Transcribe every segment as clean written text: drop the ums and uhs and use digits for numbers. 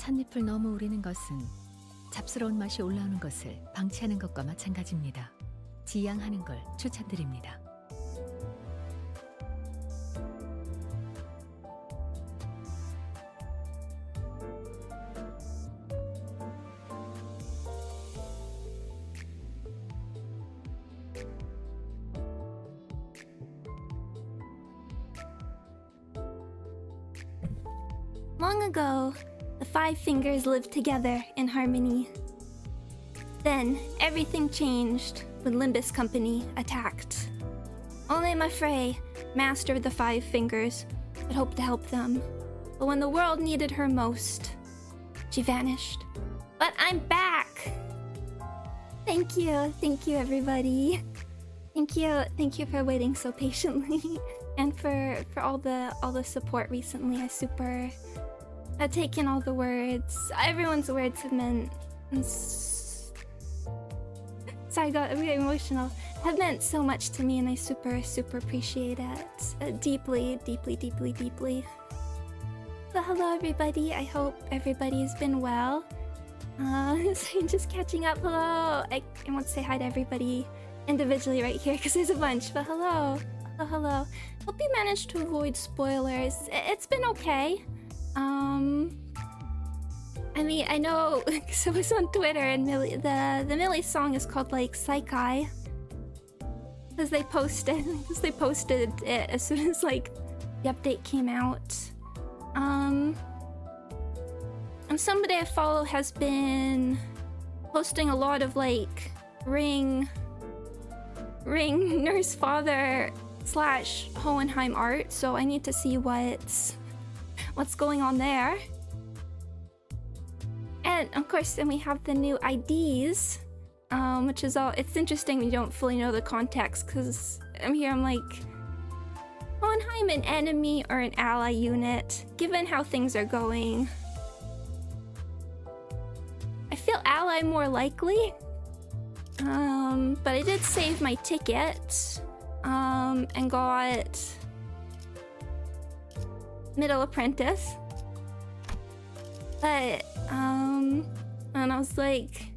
찻잎을 너무 우리는 것은 잡스러운 맛이 올라오는 것을 방치하는 것과 마찬가지입니다. 지양하는 걸 추천드립니다. Long ago, the five fingers lived together in harmony. Then, everything changed when Limbus Company attacked. Only my Frey, master of the five fingers, had hoped to help them. But when the world needed her most, she vanished. But I'm back! Thank you everybody. Thank you for waiting so patiently. And for all the support recently. I've taken all the words. Everyone's words have meant... Sorry, I got really emotional. Have meant so much to me, and I super appreciate it. Deeply. So hello everybody, I hope everybody's been well. So just catching up, hello. I want to say hi to everybody individually right here, because there's a bunch, but hello. Hello. Hope you managed to avoid spoilers. It's been okay. I mean, I know, so I was on Twitter and the Millie song is called like Psychi. Because they posted it as soon as like the update came out. And somebody I follow has been posting a lot of like Ring Nurse Father / Hohenheim art, so I need to see what's going on there. And of course, then we have the new IDs, which is all. It's interesting when you don't fully know the context, because I'm like, Hohenheim an enemy or an ally unit? Given how things are going, I feel ally more likely. But I did save my ticket, and got Middle Apprentice. But and I was like,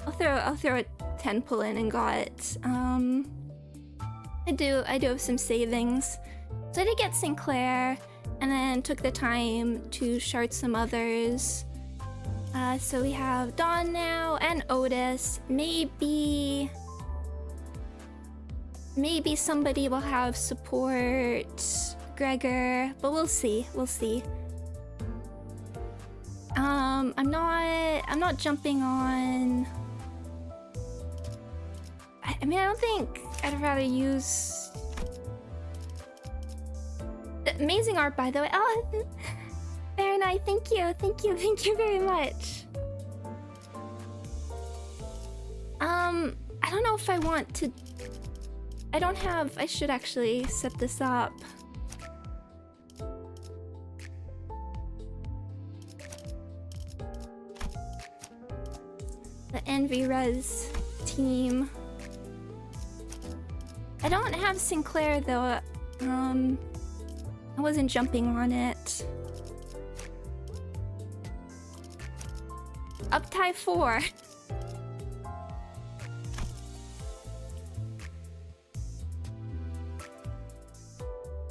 I'll throw a 10 pull in and got I do have some savings. So I did get Sinclair, and then took the time to shard some others. So we have Dawn now and Otis. Maybe somebody will have support Gregor, but we'll see. I'm not jumping on. I mean, I don't think I'd rather use amazing art, by the way. Oh, very nice. Thank you very much. I don't know if I want to. I should actually set this up. The Envy Res team. I don't have Sinclair though. I wasn't jumping on it. Uptie 4.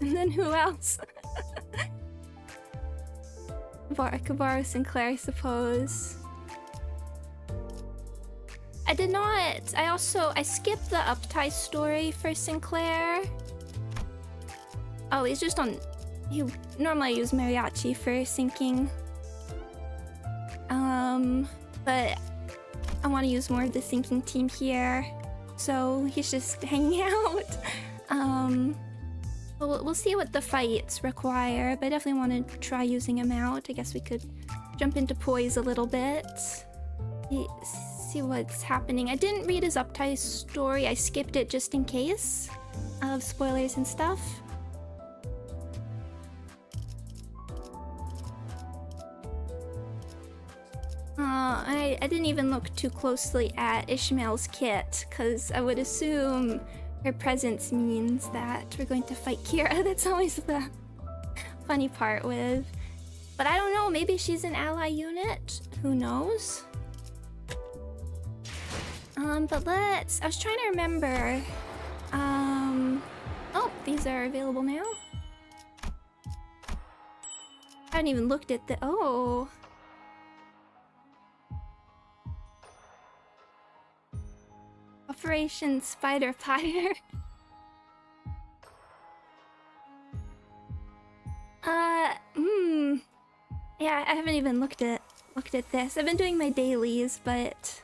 And then who else? I could borrow Sinclair, I suppose. I did not. I skipped the Uptie story for Sinclair. Oh, he's just on. He normally use Mariachi for syncing. But I want to use more of the syncing team here, so he's just hanging out. We'll see what the fights require, but I definitely want to try using him out. I guess we could jump into Poise a little bit. See what's happening. I didn't read his Uptie story. I skipped it just in case of spoilers and stuff. I didn't even look too closely at Ishmael's kit, because I would assume her presence means that we're going to fight Kira. That's always the funny part with But I don't know, maybe she's an ally unit? Who knows? But I was trying to remember. Oh, these are available now? I haven't even looked at oh. Operation Spider Fire. Yeah, I haven't even looked at this. I've been doing my dailies, but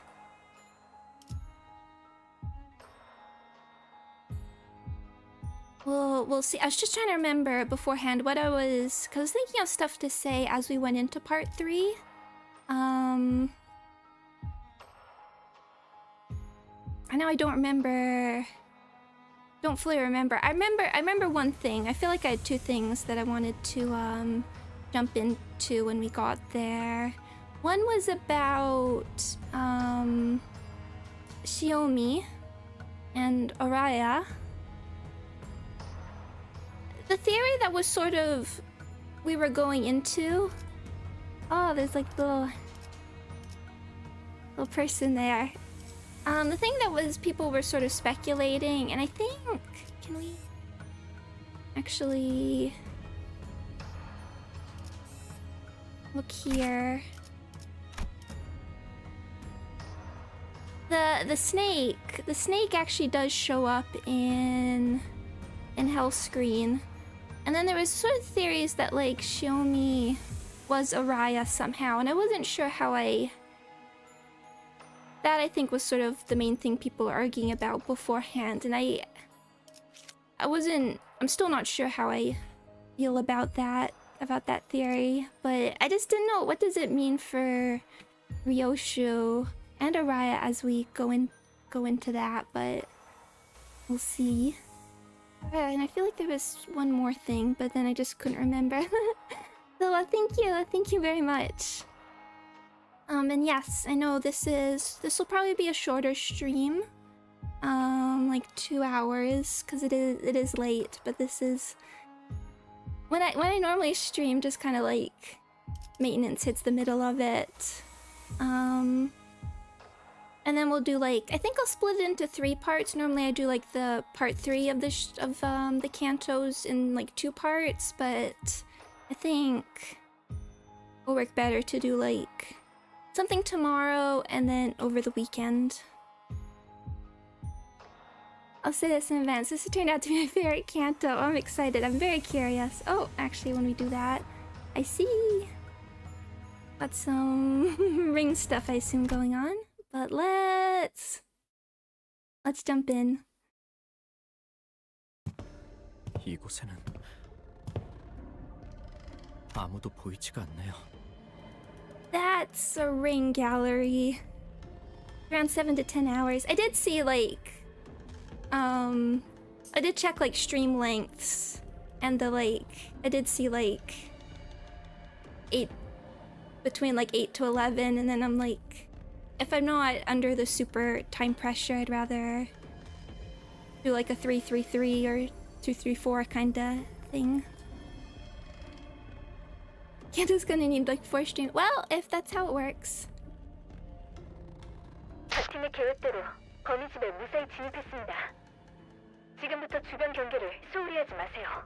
we'll see. I was just trying to remember beforehand what I was, cause I was thinking of stuff to say as we went into part 3. I know I don't remember. Don't fully remember. I remember one thing. I feel like I had 2 things that I wanted to jump into when we got there. One was about Xiaomi and Araya. The theory that was sort of we were going into. Oh, there's like the little person there. The thing that was people were sort of speculating, and I think, can we actually look here? The snake actually does show up in Hellscreen, and then there was sort of theories that like Xiaomi was Araya somehow, and I wasn't sure how that I think was sort of the main thing people were arguing about beforehand, and I'm still not sure how I feel about that theory, but I just didn't know what does it mean for Ryoshu and Araya as we go into that, but we'll see. And I feel like there was one more thing, but then I just couldn't remember. So thank you very much. And yes, I know this will probably be a shorter stream, like 2 hours, because it is late. But this is when I normally stream, just kind of like maintenance hits the middle of it, and then we'll do like, I think I'll split it into 3 parts. Normally I do like the part 3 of the cantos in like 2 parts, but I think it'll work better to do like something tomorrow and then over the weekend. I'll say this in advance. This has turned out to be my favorite Canto. I'm excited. I'm very curious. Oh, actually, when we do that, I see. Got some ring stuff, I assume, going on. But let's jump in. 이곳에는 아무도 보이지가 않네요. That's a ring gallery. Around 7 to 10 hours. I did see like I did check like stream lengths, and I did see like 8 between like 8 to 11, and then I'm like, if I'm not under the super time pressure, I'd rather do like a 3-3-3 or 2-3-4 kinda thing. Canto's gonna need like 4 streams. Well, if that's how it works. 팀의 계획대로 거미집에 무사히 진입했습니다. 지금부터 주변 경계를 소홀히 하지 마세요.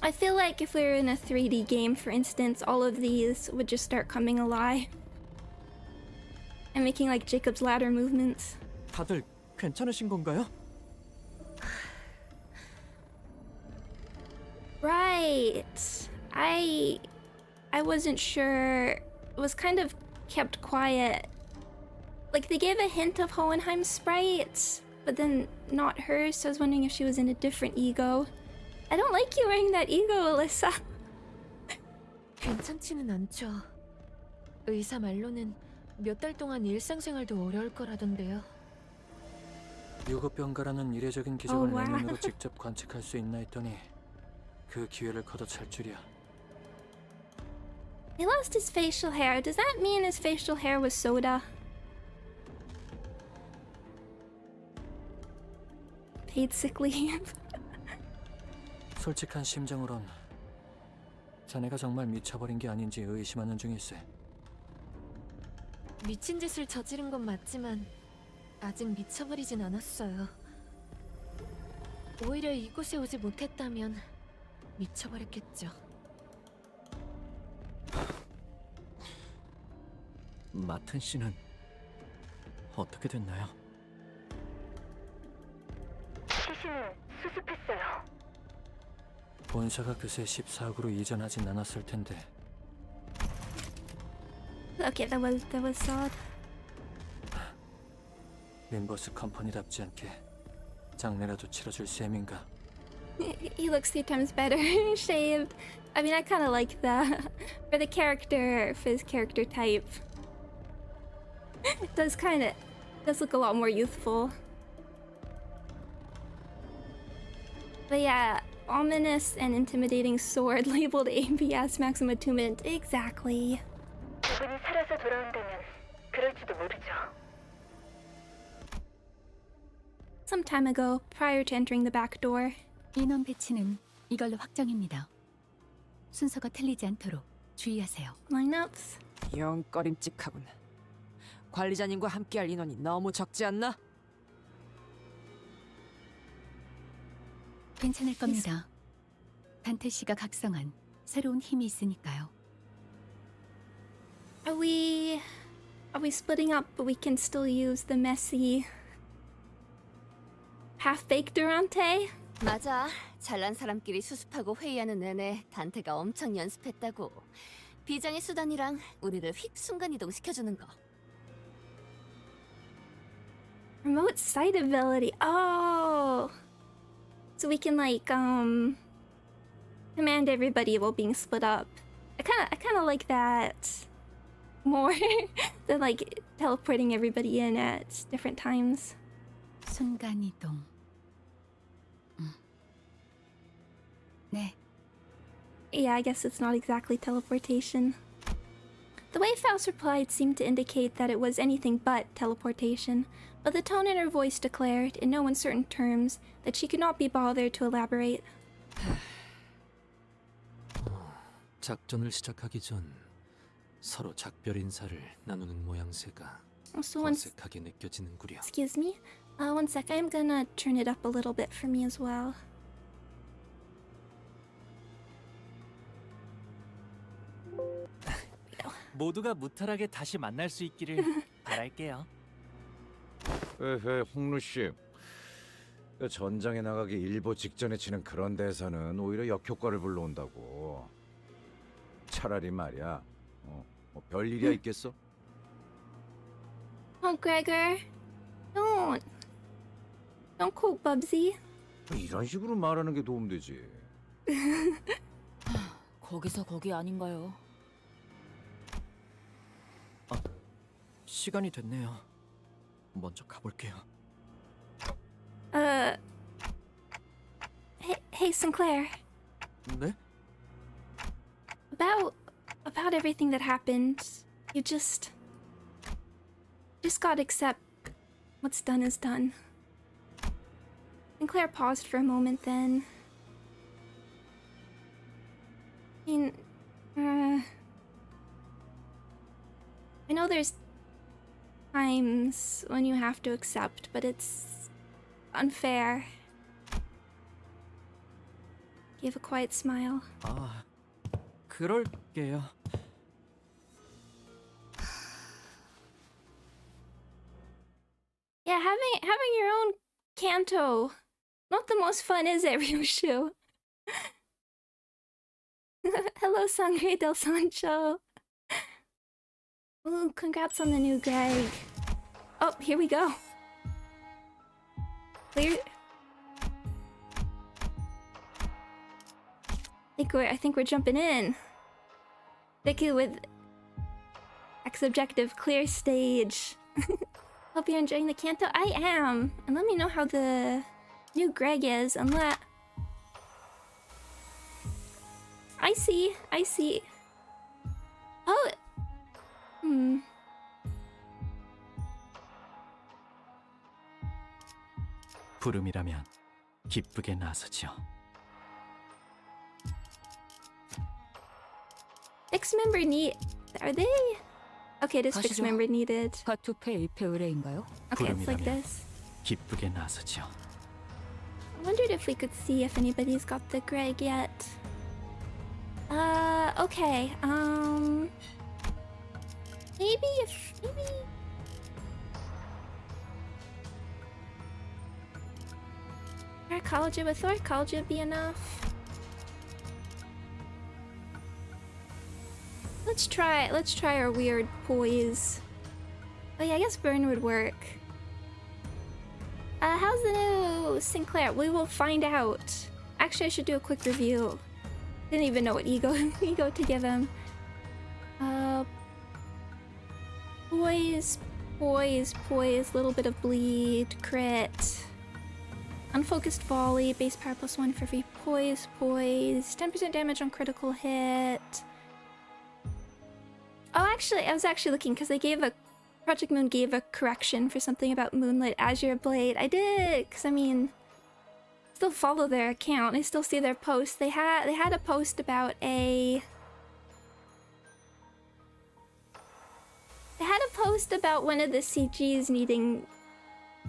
I feel like if we were in a 3D game, for instance, all of these would just start coming alive and making like Jacob's ladder movements. 다들 괜찮으신 건가요? Right. I wasn't sure. It was kind of kept quiet. Like they gave a hint of Hohenheim's sprite, but then not hers, so I was wondering if she was in a different ego. I don't like you wearing that ego, Alyssa. 괜찮지는 않죠. 의사 말로는 몇 달 동안 일상생활도 어려울 거라던데요. 유급병가라는 이례적인 기적을 와. 내면으로 직접 관측할 수 있나 했더니 그 기회를 걷어찰 줄이야. He lost his facial hair. Does that mean his facial hair was soda? Paid sick leave. 솔직한 심정으론 자네가 정말 미쳐버린 게 아닌지 의심하는 중일세. 미친 짓을 저지른 건 맞지만 아직 미쳐버리진 않았어요. 오히려 이곳에 오지 못했다면 미쳐버렸겠죠. 마튼 씨는 어떻게 됐나요? 시신은 수습했어요. 본사가 그새 14구로 이전하진 않았을 텐데 Okay, that was solid. 림버스 컴퍼니답지 않게 장례라도 치러줄 셈인가? He looks 3 times better shaved. I mean, I kind of like that for the character, for his character type. It does look a lot more youthful. But yeah, ominous and intimidating sword labeled ABS maximum attunement. Exactly. 그분이 살아서 돌아온다면 그럴지도 모르죠. Some time ago, prior to entering the back door, 인원 배치는 이걸로 확정입니다. 순서가 틀리지 않도록 주의하세요. lineups. 영 꺼림칙하군. 관리자님과 함께할 인원이 너무 적지 않나? 괜찮을 겁니다. 반테 씨가 각성한 새로운 힘이 있으니까요. Are we splitting up, but we can still use the messy half-baked Durante? 맞아. 잘난 사람끼리 수습하고 회의하는 내내 단테가 엄청 연습했다고. 비장의 수단이랑 우리를 휙 순간이동 시켜주는 거. Remote sight ability. Oh, so we can like command everybody while being split up. I kind of like that more than like teleporting everybody in at different times. 순간이동. 네, Yeah, I guess it's not exactly teleportation. The way Faust replied seemed to indicate that it was anything but teleportation, but the tone in her voice declared, in no uncertain terms, that she could not be bothered to elaborate. 작전을 시작하기 전 서로 작별 인사를 나누는 모양새가 Also, 어색하게 느껴지는구려. excuse me, 1 sec, I'm gonna turn it up a little bit for me as well. 모두가 무탈하게 다시 만날 수 있기를 바랄게요. 에헤, 홍루 씨. 그 전장에 나가기 일보 직전에 치는 그런 대사는 오히려 역효과를 불러온다고. 차라리 말이야. 뭐 별일이야 있겠어? Oh, Gregor, don't quote Bubsy. 이런 식으로 말하는 게 도움되지. 거기서 거기 아닌가요? 시간이 됐네요. 먼저 가볼게요. Hey, Sinclair. 네? About everything that happened, you just gotta accept what's done is done. Sinclair paused for a moment, then. I mean, I know there's times when you have to accept, but it's unfair. Gave a quiet smile. 아, 그럴게요. Yeah, having your own Canto, not the most fun, is it, Ryushu? Hello, Sangre del Sancho. Ooh, congrats on the new Greg. Oh, here we go. Clear. I think we're jumping in. Vicky with X objective, clear stage. Hope you're enjoying the Canto. I am. And let me know how the new Greg is. Unless I see. Oh. 부름이라면 기쁘게 나서죠. Six member need. Are they? Okay, it is fixed 가시죠. member needed. 파투페 1패 의뢰인가요? Okay, it's like 부름이라면. this. 기쁘게 나서죠. I wondered if we could see if anybody's got the Greg yet. Okay. Maybe. Archaeology with archaeology would be enough. Let's try our weird poise. Oh yeah, I guess burn would work. How's the new Sinclair? We will find out. Actually, I should do a quick review. Didn't even know what ego to give him. Poise, little bit of bleed, crit. Unfocused volley, base power +1 for every poise, 10% damage on critical hit. Oh, actually, I was actually looking because they gave Project Moon gave a correction for something about Moonlit Azure Blade. I did, because I mean, still follow their account. I still see their posts. They had a post about a. They had a post about one of the CGs needing,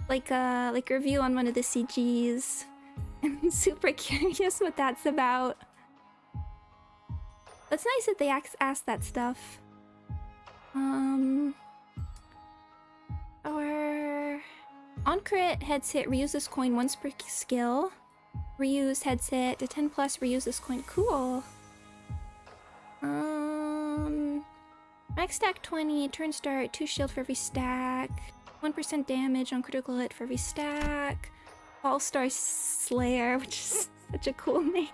like a review on one of the CGs. I'm super curious what that's about. That's nice that they asked that stuff. Our on crit heads hit, reuse this coin once per skill. Reuse heads hit, a 10+, reuse this coin. Cool. Max stack 20, turn start, 2 shield for every stack, 1% damage on critical hit for every stack. All-Star Slayer, which is such a cool name.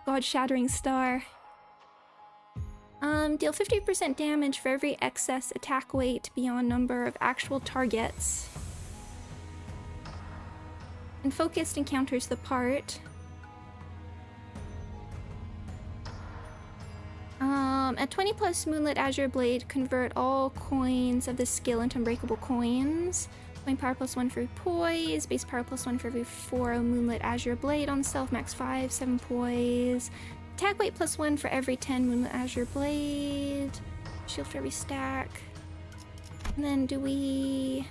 God-shattering star. Deal 50% damage for every excess attack weight beyond number of actual targets. And focused encounters the part. At 20+ Moonlit Azure Blade, convert all coins of this skill into unbreakable coins. Coin power +1 for every poise, base power +1 for every 4 Moonlit Azure Blade on self, max 5, 7 poise. Attack weight +1 for every 10 Moonlit Azure Blade. Shield for every stack. And then do we...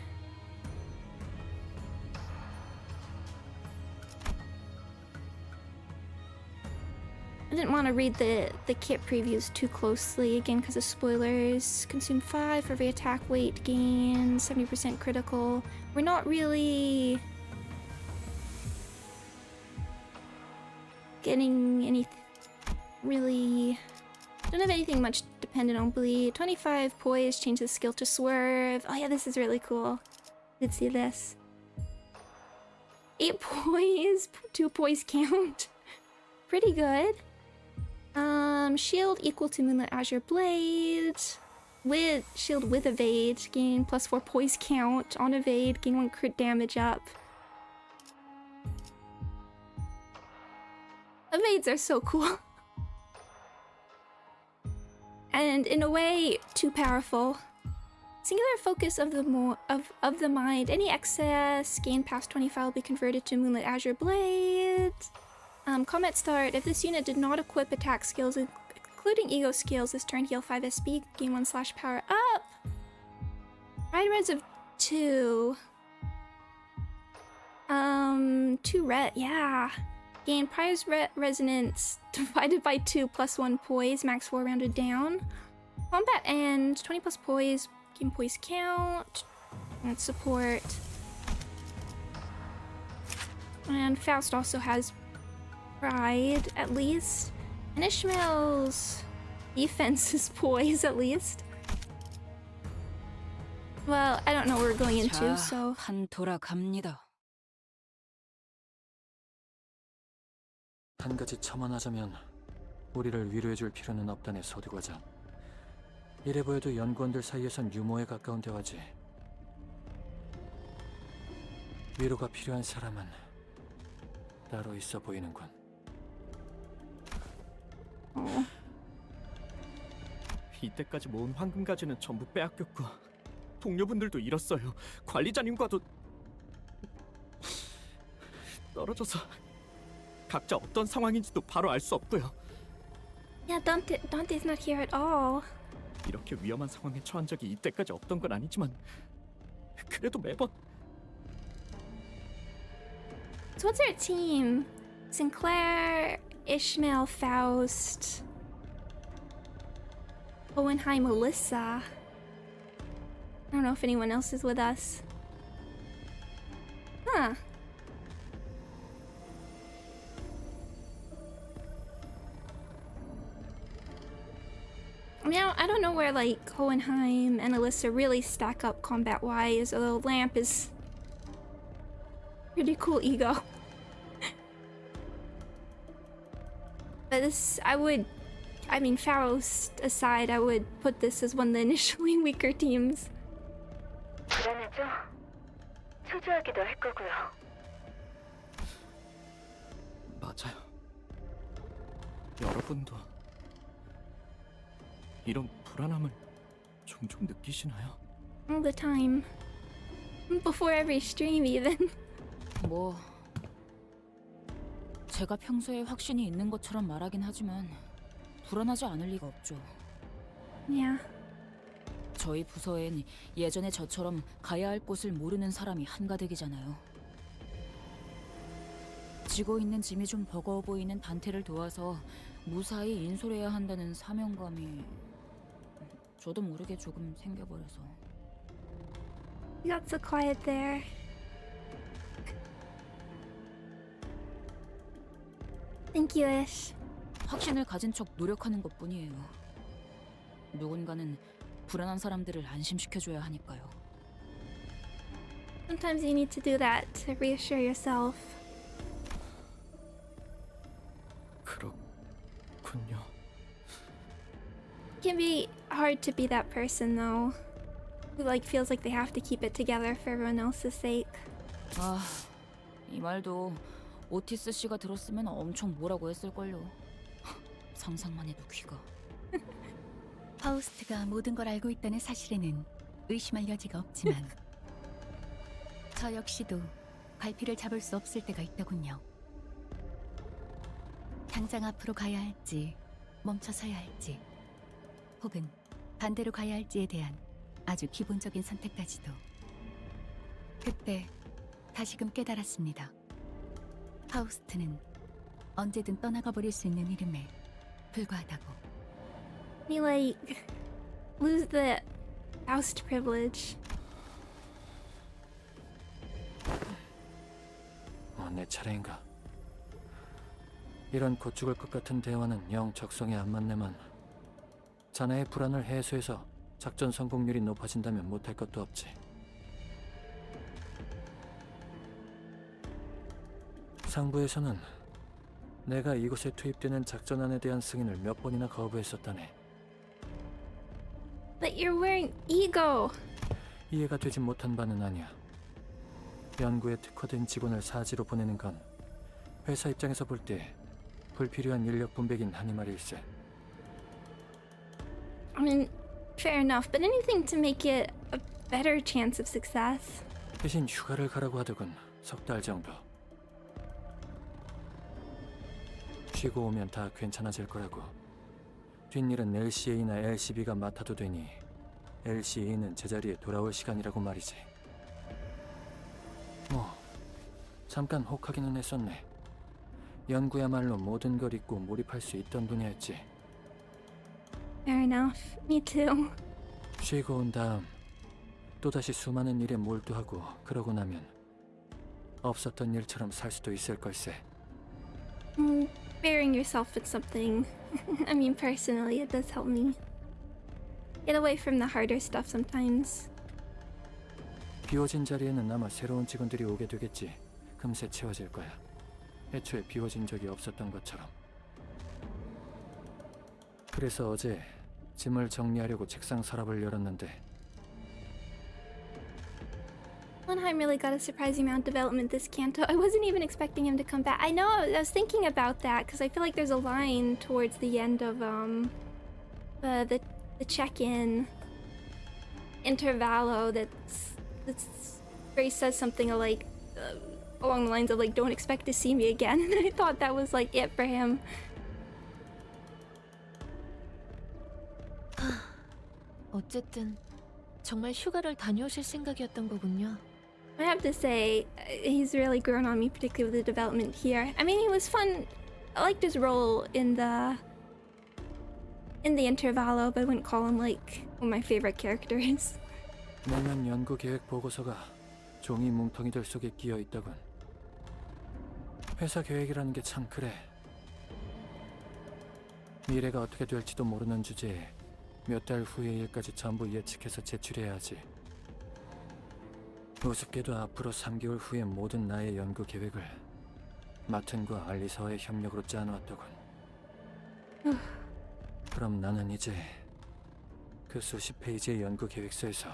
I didn't want to read the kit previews too closely, again because of spoilers. Consume 5 for every attack weight gain, 70% critical. We're not really getting anything really... Don't have anything much dependent on bleed. 25 poise, change the skill to swerve. Oh yeah, this is really cool. Let's see this. 8 poise, 2 poise count. Pretty good. Shield equal to Moonlit Azure Blade. With shield with evade, gain +4 poise count. On evade, gain 1 crit damage up. Evades are so cool. And in a way, too powerful. Singular focus of the mind. Any excess gained past 25 will be converted to Moonlit Azure Blade. Combat start. If this unit did not equip attack skills, including ego skills, this turn heal 5 SP, gain 1/ power up. Ride res of 2. 2 red, yeah. Gain prize resonance divided by 2 +1 poise, max 4 rounded down. Combat end, 20+ poise, gain poise count. And support. And Faust also has pride, at least. And Ishmael's defense is poise, at least. Well, I don't know what we're going into, so... 판 돌아갑니다. 한 가지 첨언하자면 우리를 위로해줄 필요는 없다네, 소대과장. 이래 보여도 연구원들 사이에선 유모에 가까운 대화지. 위로가 필요한 사람은 따로 있어 보이는군. 이때까지 모은 황금 가지는 전부 빼앗겼고 동료분들도 잃었어요. 관리자님과도 떨어져서 각자 어떤 상황인지도 바로 알 수 없고요. Yeah, Dante's not here at all. 이렇게 위험한 상황에 처한 적이 이때까지 없던 건 아니지만 그래도 매번 So what's our team? Sinclair, Ishmael, Faust, Hohenheim, Alyssa. I don't know if anyone else is with us. Huh. Now, I don't know where like Hohenheim and Alyssa really stack up combat-wise, although Lamp is pretty cool ego. But this, I mean, Faust aside, I would put this as one of the initially weaker teams. 불안하죠? 초조하기도 할 거고요. 맞아요. 여러분도 이런 불안함을 종종 느끼시나요? All the time. Before every stream, even. 뭐 제가 평소에 확신이 있는 것처럼 말하긴 하지만 불안하지 않을 리가 없죠. Yeah. 저희 부서엔 예전에 저처럼 가야 할 곳을 모르는 사람이 한가득이잖아요. 지고 있는 짐이 좀 버거워 보이는 단테를 도와서 무사히 인솔해야 한다는 사명감이 저도 모르게 조금 생겨버려서. You got so quiet there. Thank you, Ish. 확신을 가진 척 노력하는 것뿐이에요. 누군가는 불안한 사람들을 안심시켜줘야 하니까요. Sometimes you need to do that to reassure yourself. 그렇군요. It can be hard to be that person, though, who like feels like they have to keep it together for everyone else's sake. 아, 이 말도 오티스 씨가 들었으면 엄청 뭐라고 했을걸요. 상상만 해도 귀가. 파우스트가 모든 걸 알고 있다는 사실에는 의심할 여지가 없지만 저 역시도 갈피를 잡을 수 없을 때가 있더군요. 당장 앞으로 가야 할지 멈춰서야 할지 혹은 반대로 가야 할지에 대한 아주 기본적인 선택까지도. 그때 다시금 깨달았습니다. 파우스트는 언제든 떠나가 버릴 수 있는 이름에 불과하다고. You like lose the Faust privilege. 내 차례인가? 이런 곧 죽을 것 같은 대화는 영 적성에 안 맞네만. 자네의 불안을 해소해서 작전 성공률이 높아진다면 못할 것도 없지. 상부에서는 내가 이곳에 투입되는 작전안에 대한 승인을 몇 번이나 거부했었다네. But you're wearing ego. 이해가 되지 못한 바는 아니야. 연구에 특화된 직원을 사지로 보내는 건 회사 입장에서 볼 때 불필요한 인력 분배긴 하니 말일세. I mean, fair enough, but anything to make it a better chance of success. 대신 휴가를 가라고 하더군. 3달 정도. 쉬고 오면 다 괜찮아질 거라고. 뒷일은 LCA나 LCB가 맡아도 되니 LCA는 제자리에 돌아올 시간이라고 말이지. 뭐 잠깐 혹하기는 했었네. 연구야말로 모든 걸 잊고 몰입할 수 있던 분야였지. Fair enough. Me too. 쉬고 온 다음 또다시 수많은 일에 몰두하고 그러고 나면 없었던 일처럼 살 수도 있을 걸세. Bearing yourself with something. I mean, personally, it does help me get away from the harder stuff sometimes. 비워진 자리에는 아마 새로운 직원들이 오게 되겠지. 금세 채워질 거야. 애초에 비워진 적이 없었던 것처럼. 그래서 어제 짐을 정리하려고 책상 서랍을 열었는데 Hohenheim really got a surprising amount of development this Canto. I wasn't even expecting him to come back. I know, I was thinking about that because I feel like there's a line towards the end of the check-in intervallo that's where he says something like along the lines of like, "Don't expect to see me again." And I thought that was like it for him. 어쨌든 정말 휴가를 다녀오실 생각이었던 거군요. I have to say, he's really grown on me, particularly with the development here. I mean, he was fun. I liked his role in the Intervallo, but I wouldn't call him like one of my favorite characters. 내년 연구 계획 보고서가 종이 뭉텅이들 속에 끼어 있다군. 회사 계획이라는 게 참 그래. 미래가 어떻게 될지도 모르는 주제에 몇 달 후의 일까지 전부 예측해서 제출해야 하지. 우습게도 앞으로 3개월 후의 모든 나의 연구 계획을 마튼과 알리사와의 협력으로 짜놓았더군. 그럼 나는 이제 그 수십 페이지의 연구 계획서에서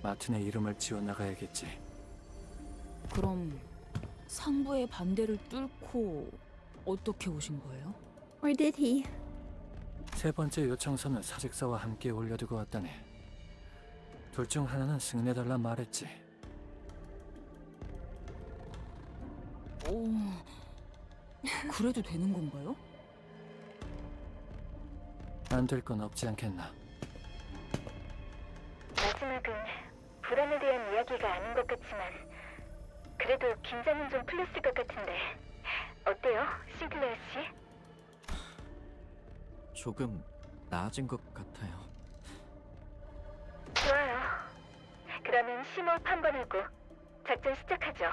마튼의 이름을 지워나가야겠지. 그럼 상부의 반대를 뚫고 어떻게 오신 거예요? Or did he? 세 번째 요청서는 사직서와 함께 올려두고 왔다네. 둘 중 하나는 승인해달라 말했지. 그래도 되는 건가요? 안 될 건 없지 않겠나. 마지막은 불안에 대한 이야기가 아닌 것 같지만 그래도 긴장은 좀 풀렸을 것 같은데 어때요, 싱클레어 씨? 조금 나아진 것 같아요. 좋아요. 그러면 심호흡 한번 하고 작전 시작하죠.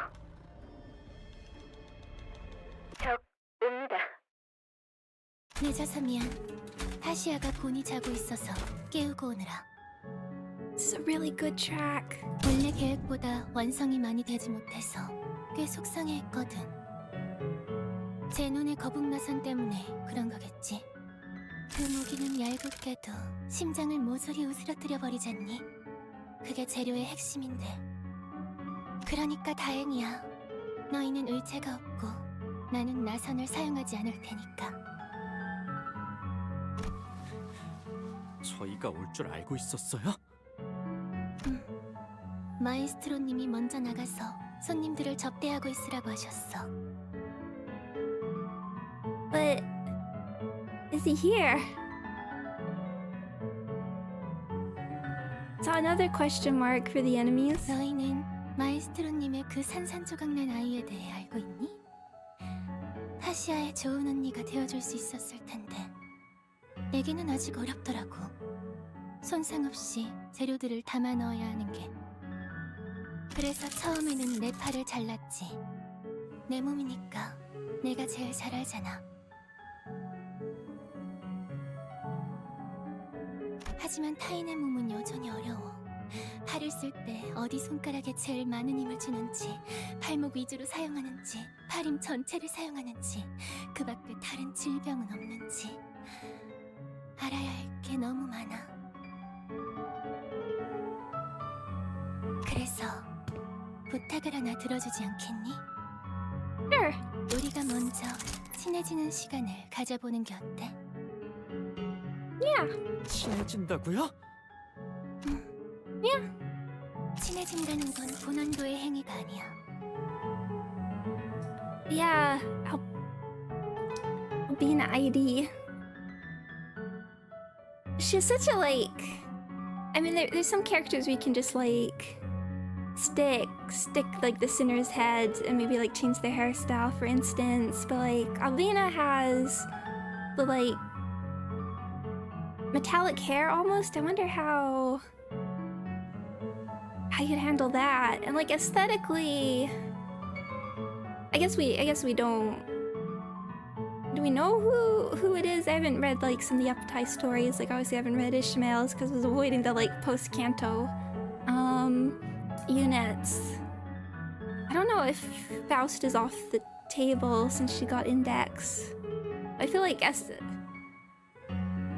적 옵니다. 늦어서 미안. 파시아가 본이 자고 있어서 깨우고 오느라. This is a really good track. 원래 계획보다 완성이 많이 되지 못해서 꽤 속상해했거든. 제 눈의 거북나선 때문에 그런 거겠지. 그 무기는 얄궂게도 심장을 모조리 으스러뜨려 버리잖니. 그게 재료의 핵심인데. 그러니까 다행이야. 너희는 의체가 없고 나는 나선을 사용하지 않을 테니까. 저희가 올 줄 알고 있었어요? 마에스트로님이 먼저 나가서 손님들을 접대하고 있으라고 하셨어. But is he here? So another question mark for the enemies. 너희는 마에스트로님의 그 산산조각난 아이에 대해 알고 있니? 파시아의 좋은 언니가 되어줄 수 있었을 텐데 내게는 아직 어렵더라고. 손상 없이 재료들을 담아 넣어야 하는 게. 그래서 처음에는 내 팔을 잘랐지. 내 몸이니까 내가 제일 잘 알잖아. 하지만 타인의 몸은 여전히 어려워. 팔을 쓸 때 어디 손가락에 제일 많은 힘을 주는지, 팔목 위주로 사용하는지, 팔힘 전체를 사용하는지, 그 밖에 다른 질병은 없는지 알아야 할 게 너무 많아. 그래서 부탁을 하나 들어주지 않겠니? Sure. 우리가 먼저 친해지는 시간을 가져보는 게 어때? Yeah. 친해진다고요? 친해진다는 건 본원도의 행위가 아니야. Yeah. I'll be an ID. She's such a I mean, there's some characters we can just stick like the sinner's head and maybe change their hairstyle, for instance. But Alvina has the metallic hair almost. I wonder how you'd handle that. And aesthetically, I guess we don't. Do we know who it is? I haven't read some of the Uptie stories. Obviously I haven't read Ishmael's because I was avoiding the post Canto units. I don't know if Faust is off the table since she got Index. I feel like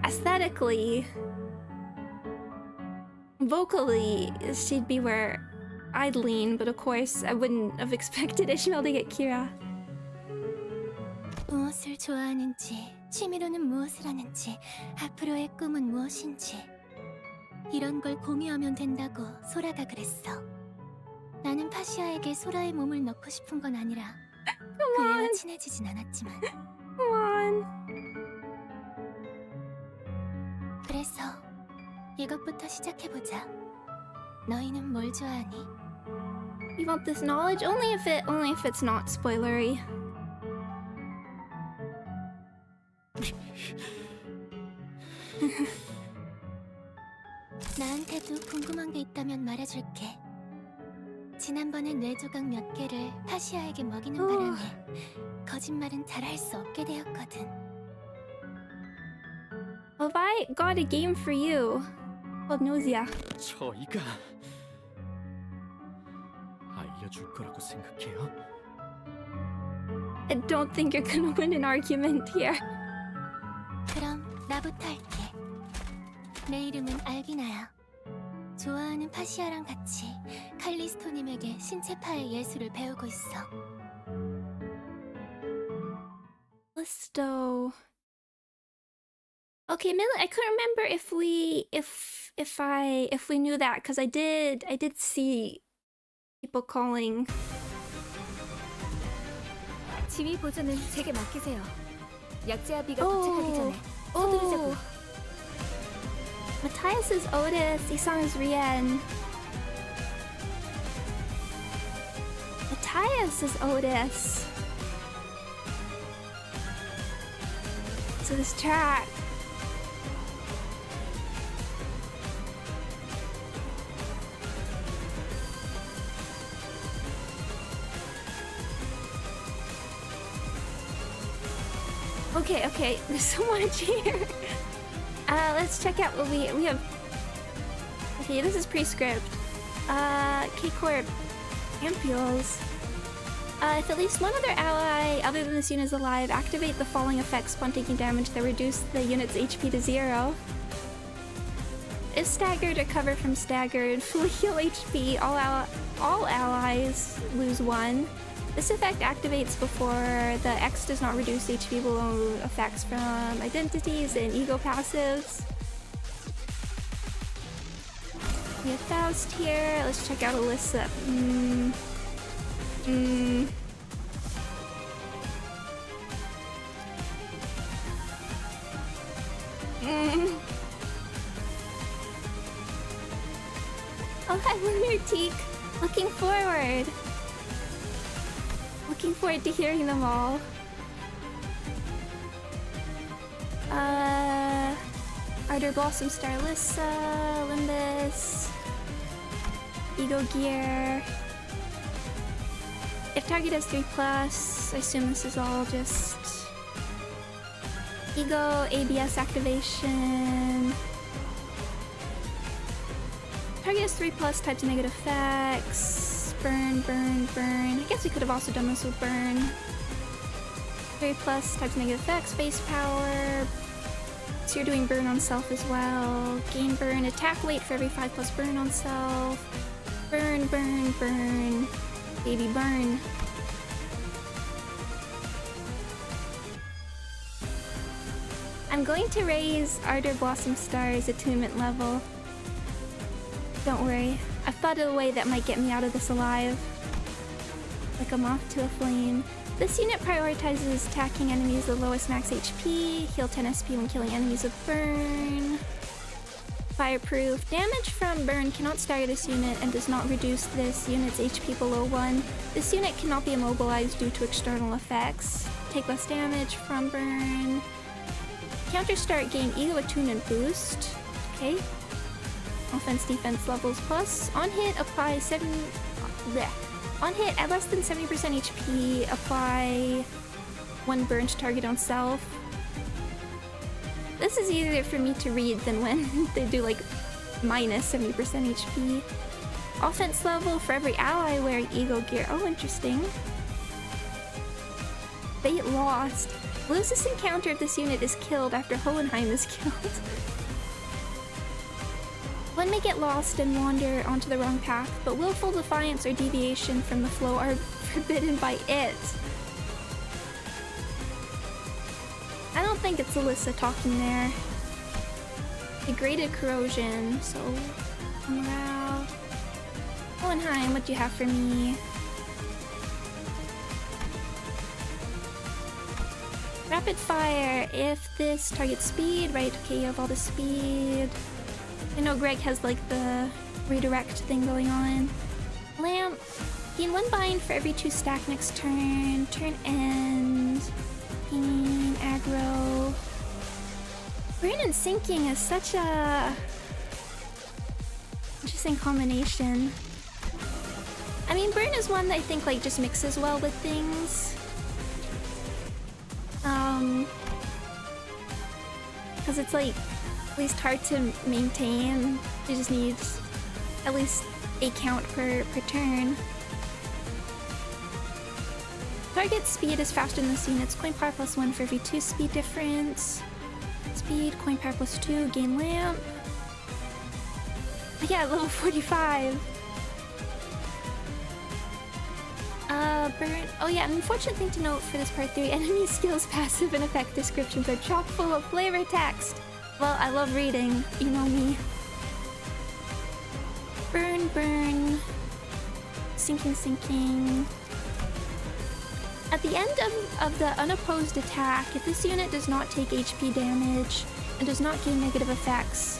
aesthetically, vocally, she'd be where I'd lean, but of course I wouldn't have expected Ishmael to get Kira. 무엇을 좋아하는지, 취미로는 무엇을 하는지, 앞으로의 꿈은 무엇인지 이런 걸 공유하면 된다고 소라가 그랬어. 나는 파시아에게 소라의 몸을 넣고 싶은 건 아니라 그 애와 친해지진 않았지만 Come on. 그래서 이것부터 시작해보자. 너희는 뭘 좋아하니? You want this knowledge? Only if it's not spoilery. 나한테도 궁금한 게 있다면 말해줄게. 지난번에 뇌조각 몇 개를 파시아에게 먹이는 바람에 거짓말은 잘할 수 없게 되었거든. Have I got a game for you? Called Nausea. 저희가 알려줄 거라고 생각해요? I don't think you're gonna win an argument here. 그럼 나부터 할게. 내 이름은 알비나야. 좋아하는 파시아랑 같이 칼리스토님에게 신체파의 예술을 배우고 있어. Listo. Okay, Millie, I couldn't remember if we knew that, because I did see people calling. 지휘 보조는 제게 맡기세요. 약제아비가 Oh. 도착하기 전에 서두르자고. Oh. Matthias is Otis, Isang is Rien. Matthias is Otis. So this track. Okay, there's so much here. Let's check out what we have. Okay, this is prescript. K-Corp. Ampules. If at least one other ally other than this unit is alive, activate the following effects upon taking damage that reduce the unit's HP to 0. If staggered, recover from staggered. Fully heal HP. All allies lose 1. This effect activates before the X does not reduce HP below effects from identities and ego passives. We have Faust here. Let's check out Alyssa. Oh, hi, Lunar Teak. Looking forward. Looking forward to hearing them all. Ardor Blossom Star Alyssa, Limbus, Ego Gear. If target has 3+, I assume this is all just Ego ABS activation. Target has 3+, types of negative effects. Burn. I guess we could have also done this with burn. 3+, types of negative effects, base power. So you're doing burn on self as well. Gain burn, attack weight for every 5+ burn on self. Burn. Baby burn. I'm going to raise Ardor Blossom Star's attunement level. Don't worry. I've thought of a way that might get me out of this alive. Like a moth to a flame. This unit prioritizes attacking enemies with lowest max HP, heal 10 SP when killing enemies with burn. Fireproof. Damage from burn cannot stagger this unit and does not reduce this unit's HP below 1. This unit cannot be immobilized due to external effects. Take less damage from burn. Counter start, gain ego attunement boost. Okay. Offense defense levels plus. On hit, apply on hit at less than 70% HP, apply 1 burn to target on self. This is easier for me to read than when they do like minus 70% HP. Offense level for every ally wearing Ego Gear. Oh, interesting. Fate lost. Lose this encounter if this unit is killed after Hohenheim is killed. One may get lost and wander onto the wrong path, but willful defiance or deviation from the flow are forbidden by it. I don't think it's Alyssa talking there. Degraded corrosion, so morale. Hohenheim, what do you have for me? Rapid fire. If this targets speed, right? Okay, you have all the speed. I know Greg has like the redirect thing going on. Lamp. Gain 1 bind for every 2 stack next turn. Turn end. Gain aggro. Burn and sinking is such a interesting combination. I mean, burn is one that I think like just mixes well with things. Because it's like at least hard to maintain. You just need at least a count per turn. Target speed is faster than this unit's coin power +1 for every 2 speed difference. Speed, coin power +2, gain lamp. Yeah, level 45. Burn. Oh yeah, an unfortunate thing to note for this part 3, enemy skills, passive, and effect descriptions are chock full of flavor text. Well, I love reading, you know me. Burn, burn. Sinking, sinking. At the end of the unopposed attack, if this unit does not take HP damage and does not gain negative effects,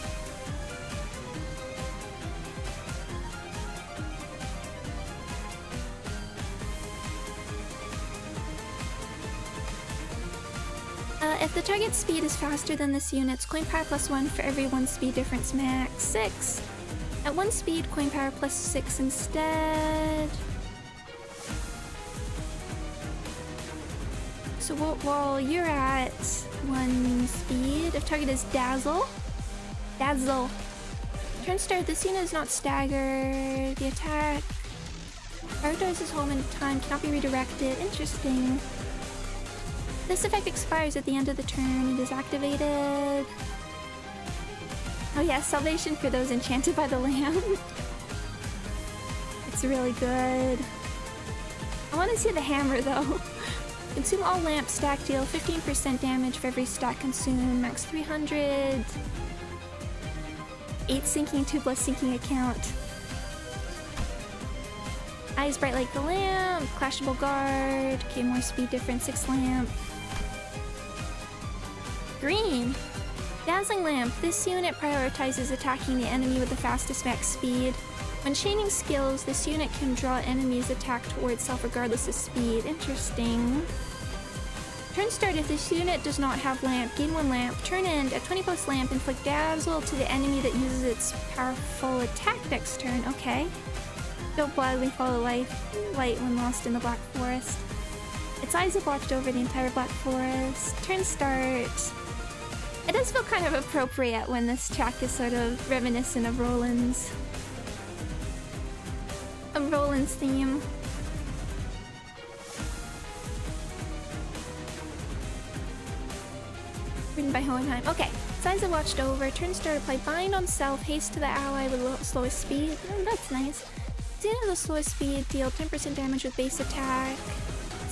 if the target speed is faster than this unit's coin power +1 for every 1 speed difference max 6. At 1 speed, coin power +6 instead. So while you're at 1 speed, if target is Dazzle. Dazzle. Turn start, this unit is not staggered. The attack prioritizes home in time, cannot be redirected. Interesting. This effect expires at the end of the turn. It is activated. Oh yeah, salvation for those enchanted by the lamp. It's really good. I want to see the hammer though. Consume all lamp stack, deal 15% damage for every stack consumed, max 300. 8 sinking, 2 plus sinking account. Eyes bright like the lamp, clashable guard, okay, more speed difference, 6 lamp. Green. Dazzling lamp. This unit prioritizes attacking the enemy with the fastest max speed. When chaining skills, this unit can draw enemies' attack towards self regardless of speed. Interesting. Turn start, if this unit does not have lamp, gain 1 lamp. Turn end, at 20 plus lamp, inflict dazzle to the enemy that uses its powerful attack next turn. Okay. Don't blindly follow light when lost in the Black Forest. Its eyes have watched over the entire Black Forest. Turn start. It does feel kind of appropriate when this track is sort of reminiscent of Roland's theme. Written by Hohenheim. Okay, Size have watched over. Turn start, apply bind on self, haste to the ally with the slowest speed. Oh, that's nice. Student with the slowest speed, deal 10% damage with base attack.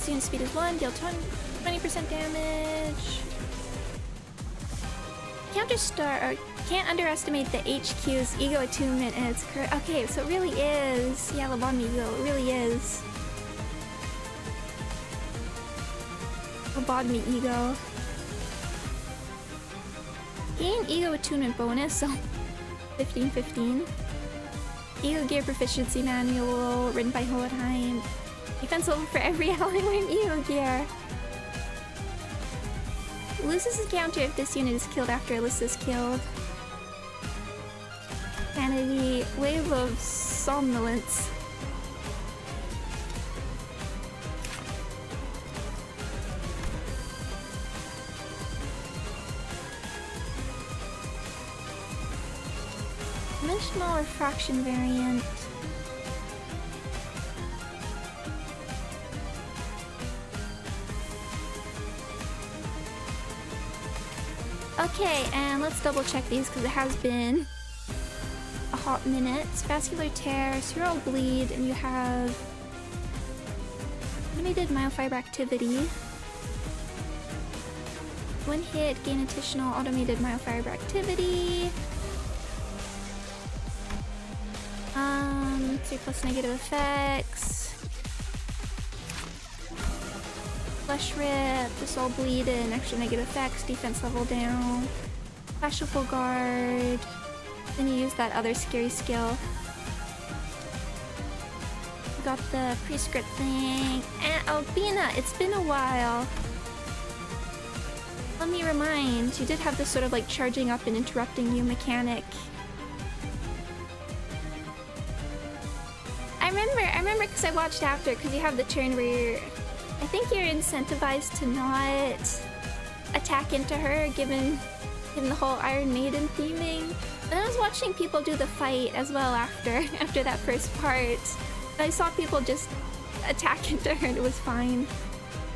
Student speed is 1, deal 20% damage. Can't underestimate the HQ's ego attunement and its okay, so it really is. Yeah, lobotomy ego, it really is. Lobotomy ego. Gain ego attunement bonus, so 15-15. Ego gear proficiency manual, written by Hohenheim. Defense level for every ally wearing ego gear. Loses his counter if this unit is killed after Alyssa's killed. Sanity, wave of somnolence. Dimensional refraction variant. Okay, and let's double check these because it has been a hot minute. Vascular tear, serial bleed, and you have automated myofiber activity. One hit, gain additional automated myofiber activity. 3 plus negative effects. Flesh rip, dissolve bleed, and extra negative effects. Defense level down. Flashable guard. Then you use that other scary skill. Got the prescript thing. And Albina, it's been a while. Let me remind, you did have this sort of like charging up and interrupting you mechanic. I remember because I watched after, because you have the turn where you're, I think you're incentivized to not attack into her given the whole Iron Maiden theming. And I was watching people do the fight as well after that first part. I saw people just attack into her and it was fine.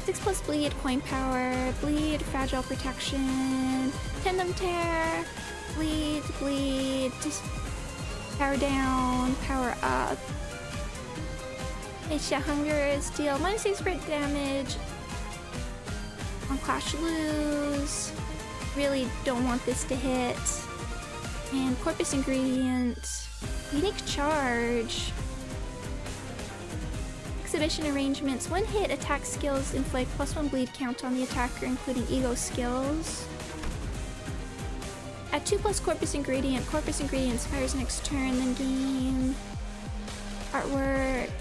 6+ bleed, coin power, bleed, fragile protection, tandem tear, bleed, just power down, power up. Asia hunger, deal -6 sprint damage. On clash lose. Really don't want this to hit. And corpus ingredient, unique charge. Exhibition arrangements. 1 hit attack skills inflict +1 bleed count on the attacker, including ego skills. At 2+ corpus ingredient. Corpus ingredient expires next turn, then game. Artwork.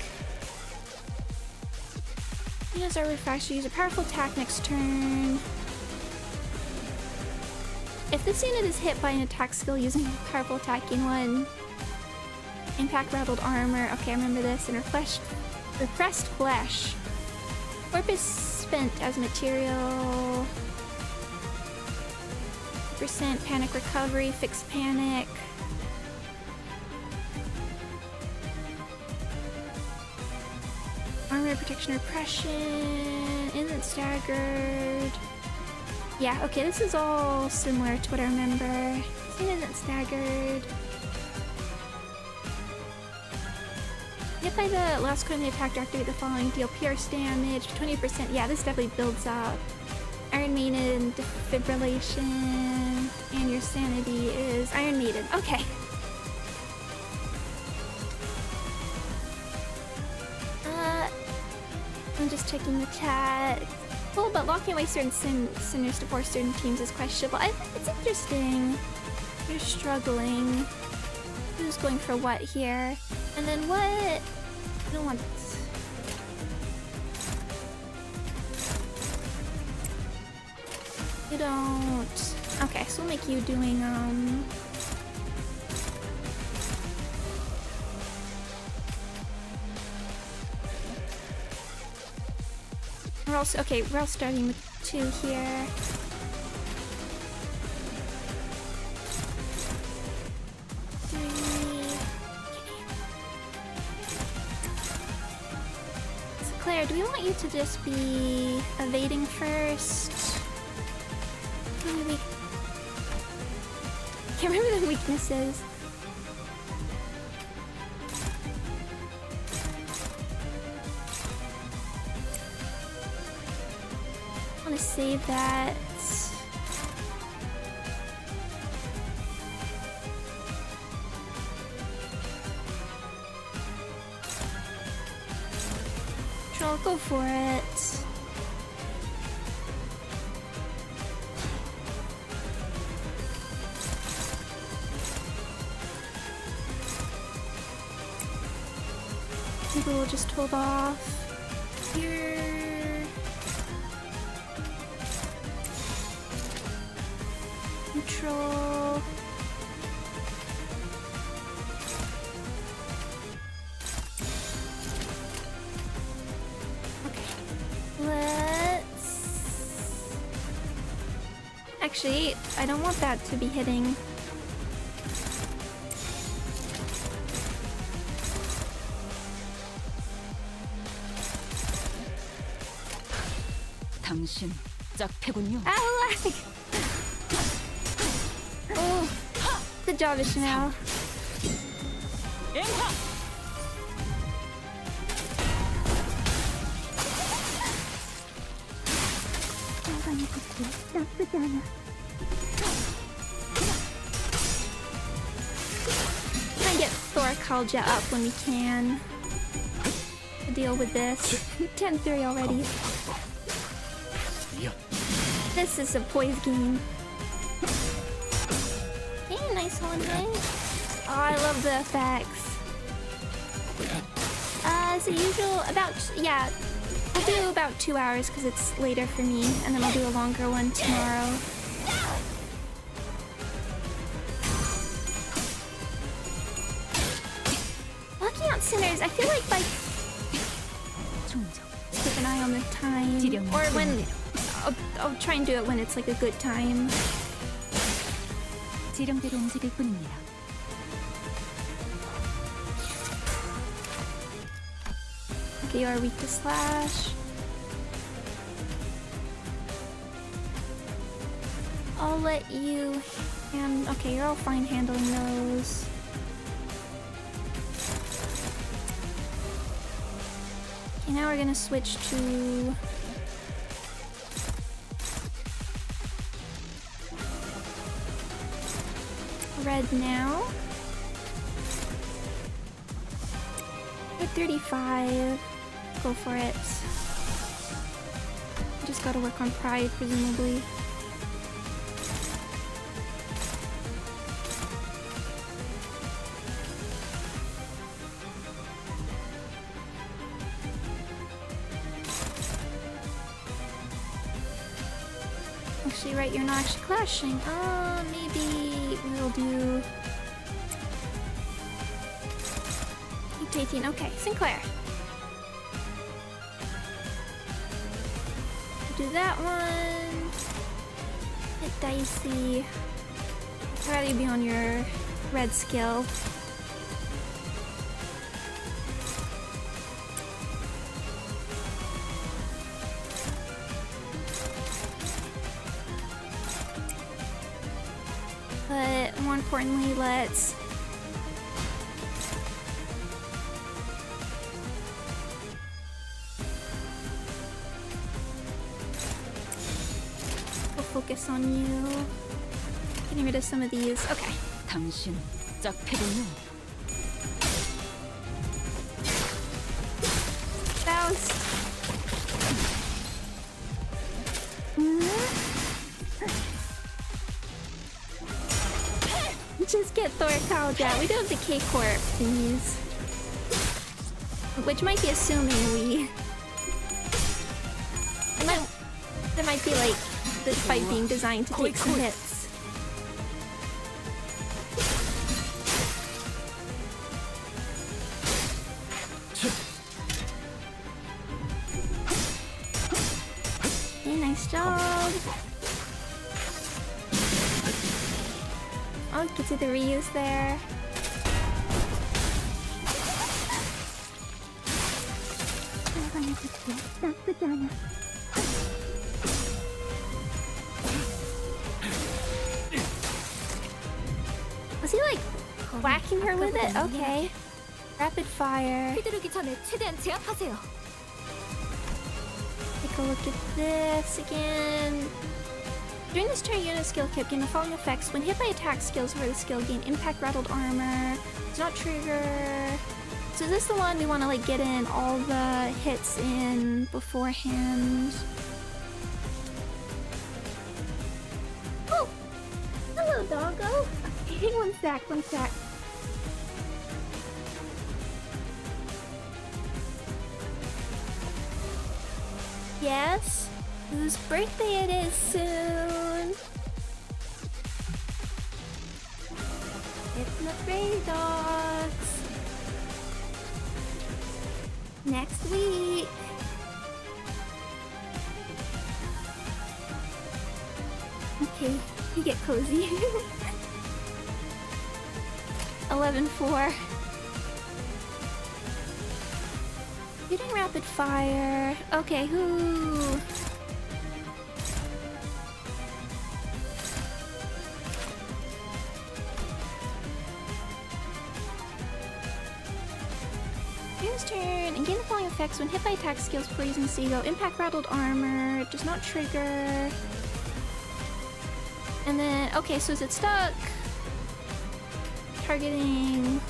Units are refreshed. Use a powerful attack next turn. If this unit is hit by an attack skill using a powerful attack, gain 1 impact rattled armor. Okay, I remember this. And repressed flesh. Corpus spent as material. % panic recovery, fixed panic. Armor, protection, repression. Isn't staggered. Yeah, okay, this is all similar to what I remember. Isn't staggered. Hit by the last card in the attack to activate the following. Deal pierce damage, 20%. Yeah, this definitely builds up. Iron Maiden, defibrillation, and your sanity is Iron Maiden. Okay. I'm just checking the chat. Cool, but locking away certain sinners to force certain teams is questionable. I think it's interesting. You're struggling. Who's going for what here? And then what? I don't want. You don't. Okay, so we'll make you doing We're also okay. We're all starting with 2 here. Claire, do we want you to just be evading first? Maybe. Can't remember the weaknesses. I want to save that. I'll go for it. Maybe we'll just hold off here. Neutral. Actually, I don't want that to be hitting. 당신 짝패군요. Ow! Oh, good job, Ishmael. Try and get Thoracalgia up when we can to deal with this. 10-3 already. This is a poise game. Hey, nice so annoying. Oh, I love the effects. So usual about, yeah, I'll do about 2 hours because it's later for me, and then I'll do a longer one tomorrow. Locking out sinners, I feel like keep an eye on the time, or when I'll try and do it when it's like a good time. 지령대로 움직일 뿐입니다. Okay, you are weak to slash. I'll let you okay, you're all fine handling those. Okay, now we're gonna switch to red now. We're 35. Go for it. Just gotta work on pride, presumably. Actually, right, you're not actually clashing. Maybe we'll do... Taking, okay, Sinclair. Do that one. Hit dicey. I'd rather you be on your red skill. But more importantly, let's focus on you. Getting rid of some of these. Okay. 당신 짝패군요. Faust. Just get Thor called out. We do have the K-Corp thingies. Which might be assuming we... That might be like the fight being designed to take some hits. Okay, nice job. Oh, you can see the reuse there. Was he like whacking her with it? Okay. Rapid fire. 휘두르기 전에 최대한 제압하세요. Take a look at this again. During this turn, unit skill kit gain the following effects. When hit by attack skills for the skill, gain impact rattled armor. Does not trigger. So is this the one we want to like get in all the hits in beforehand? Oh! Hello, doggo! One sec. Yes? Whose birthday it is soon? It's the Prey Dogs. Next week. Okay, you get cozy. 11-4. Shooting rapid fire. Okay, who? Turn and gain the following effects when hit by attack skills before using Seago. Impact rattled armor, does not trigger. And then, okay, so is it stuck? Targeting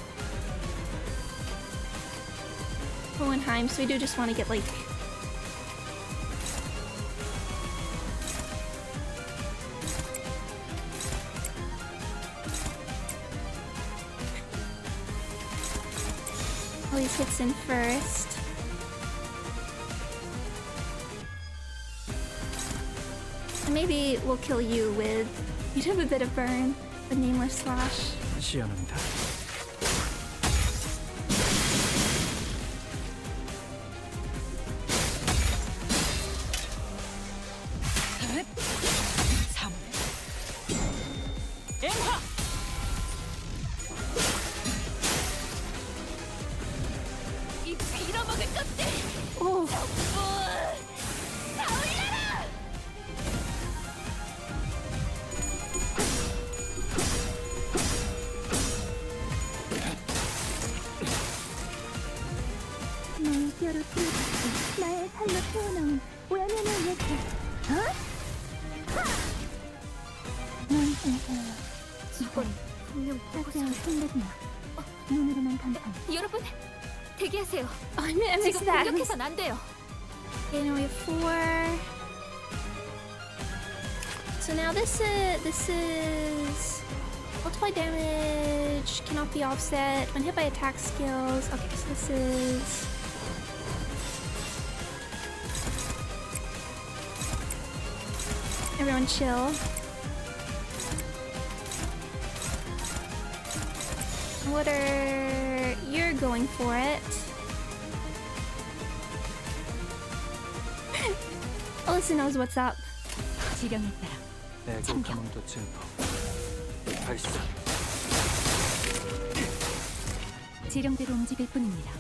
Hohenheim, so we do just want to get like always hits in first. And maybe we'll kill you with... You'd have a bit of burn. The nameless slash. 시연합니다. 이 빌어먹을 것들! Oh. 나의 살로 태어나온 오연연의 예태. 이건 분명 따스한 손들이야. 눈으로만 감상. 여러분, 대기하세요. I missed 지금 that. 공격해선 안 돼요. Okay, now we have 4. So now this is multiply damage, cannot be offset when hit by attack skills. Okay, so this is everyone chill. What are you're going for it? Alyssa knows what's up. 지령에 따라 애고 가문도 증폭. 발사. 지령대로 움직일 뿐입니다.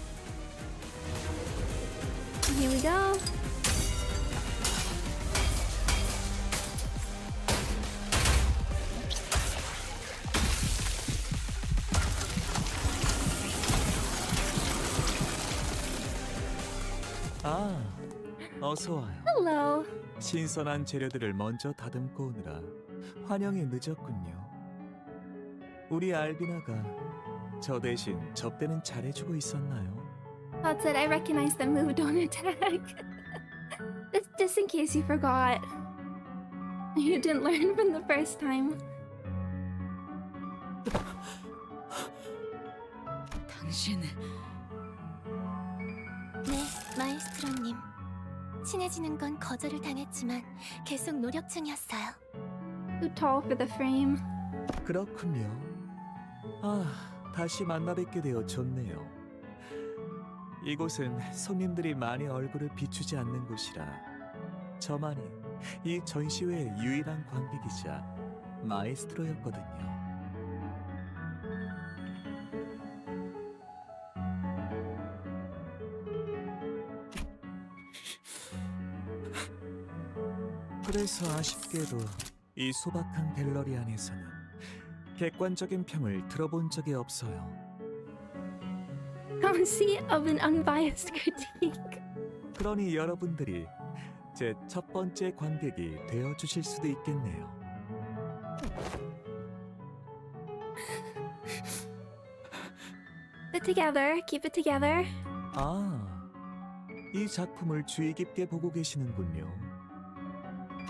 Here we go. 아, 어서 와요. Hello. 신선한 재료들을 먼저 다듬고 오느라 환영이 늦었군요. 우리 알비나가 저 대신 접대는 잘해주고 있었나요? That said, I recognize the move, don't attack. Just in case you forgot. You didn't learn from the first time. 당신 네, 마에스트로님. 친해지는 건 거절을 당했지만 계속 노력 중이었어요. Too tall for the frame. 그렇군요. 아, 다시 만나 뵙게 되어 좋네요. 이곳은 손님들이 많이 얼굴을 비추지 않는 곳이라 저만이 이 전시회의 유일한 관객이자 마에스트로였거든요. 그래서 아쉽게도 이 소박한 갤러리 안에서는 객관적인 평을 들어본 적이 없어요. Come see of an unbiased critique. 그러니 여러분들이 제 첫 번째 관객이 되어 주실 수도 있겠네요. Put it together. Keep it together. 아, 이 작품을 주의 깊게 보고 계시는군요.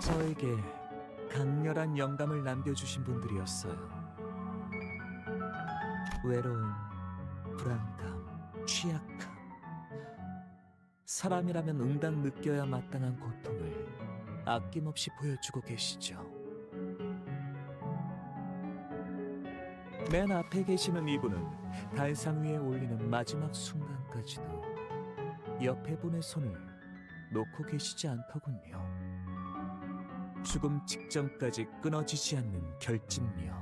저에게 강렬한 영감을 남겨주신 분들이었어요. 외로움, 불안감, 취약함. 사람이라면 응당 느껴야 마땅한 고통을 아낌없이 보여주고 계시죠. 맨 앞에 계시는 이분은 단상 위에 올리는 마지막 순간까지도 옆에 분의 손을 놓고 계시지 않더군요. 죽음 직전까지 끊어지지 않는 결집력.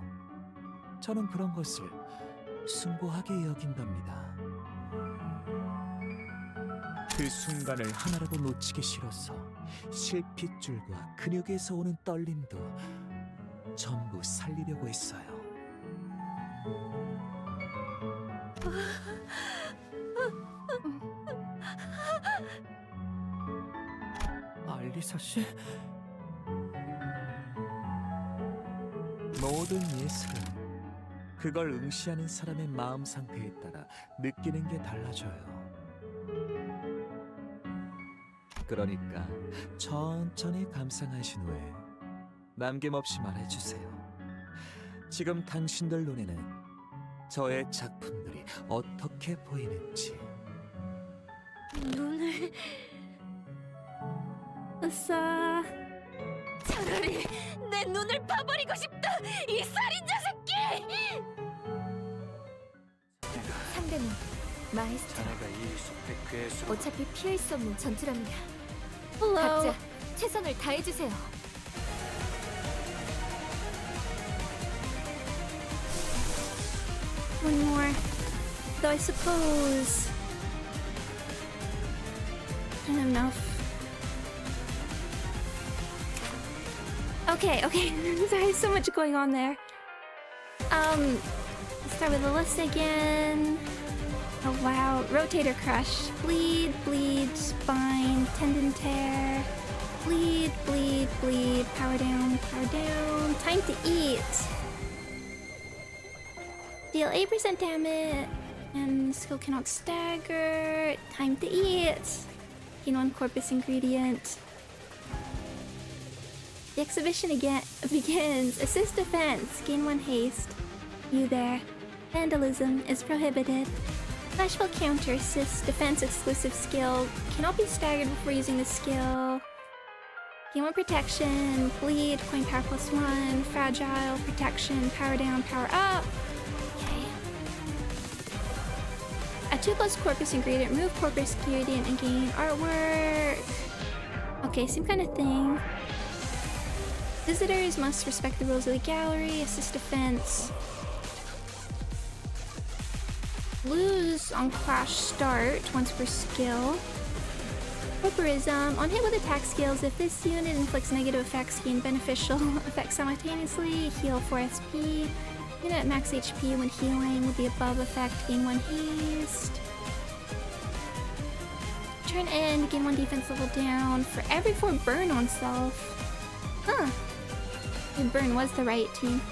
저는 그런 것을 숭고하게 여긴답니다. 그 순간을 하나라도 놓치기 싫어서 실핏줄과 근육에서 오는 떨림도 전부 살리려고 했어요. 알리사 씨? 모든 예술은 그걸 응시하는 사람의 마음 상태에 따라 느끼는 게 달라져요. 그러니까 천천히 감상하신 후에 남김없이 말해주세요. 지금 당신들 눈에는 저의 작품들이 어떻게 보이는지. 눈을 차라리 내 눈을 파버리고 싶다. 이 살인자 새끼! 상대는 마에스트로. 자네가 이 숲의 괴수. 어차피 피할 수 없는 전투랍니다. Hello. 각자 최선을 다해주세요. One more. Though I suppose I don't have enough. Okay. There's so much going on there. Let's start with the list again. Oh wow. Rotator crush. Bleed, spine, tendon tear. Bleed. Power down. Time to eat. Deal 8% damage. And skill cannot stagger. Time to eat. Gain 1 corpus ingredient. The exhibition again begins. Assist defense. Gain 1 haste. You there. Vandalism is prohibited. Flashball counter. Assist defense exclusive skill. Cannot be staggered before using the skill. Gain 1 protection. Bleed. Coin power +1. Fragile. Protection. Power down. Power up. Okay. A 2+ corpus ingredient. Remove corpus ingredient and gain artwork. Okay, same kind of thing. Visitors must respect the rules of the gallery. Assist defense. Lose on clash start once per skill. Corporism. On hit with attack skills, if this unit inflicts negative effects, gain beneficial effects simultaneously. Heal 4 SP. Unit at max HP when healing with the above effect, gain 1 haste. Turn end, gain 1 defense level down for every 4 burn on self. Huh. The burn was the right team.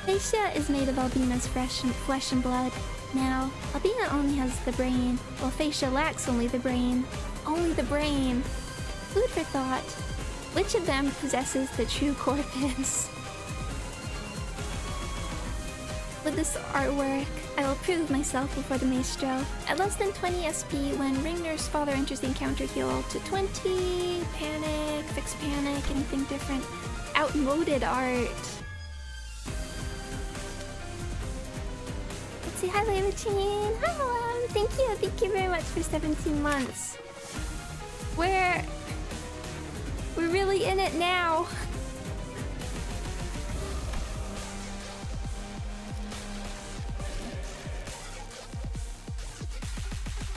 Fascia is made of Albina's flesh and blood. Now, Albina only has the brain, while Fascia lacks only the brain. Only the brain. Food for thought. Which of them possesses the true corpus? With this artwork, I will prove myself before the Maestro. At less than 20 SP, when Ringner's father enters the encounter, heal to 20. Panic, fix panic, anything different. Outmoded art. Let's say hi, Levitin. Hi, Mom. Thank you very much for 17 months. We're really in it now.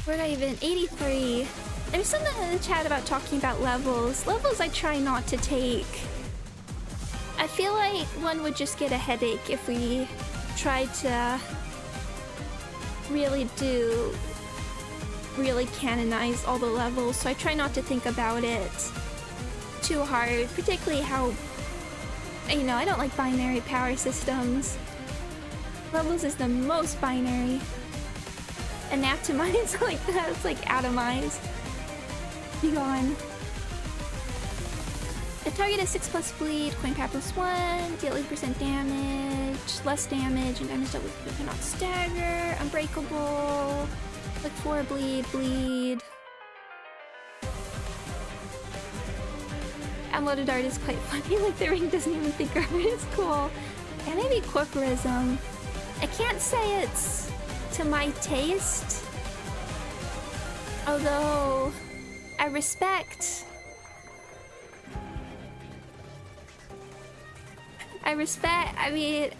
Where'd I even? 83. There's something in the chat about talking about levels. Levels I try not to take. I feel like one would just get a headache if we tried to really canonize all the levels, so I try not to think about it too hard, particularly how, you know, I don't like binary power systems. Levels is the most binary. Anatomize like that, it's like atomize. Be gone. The target is 6+ bleed, coin power +1, deal 8% damage, less damage, and damage that we cannot stagger, unbreakable, like 4 bleed. Unloaded art is quite funny, like the ring doesn't even think art is cool. And maybe corporism. I can't say it's to my taste, although I respect I mean,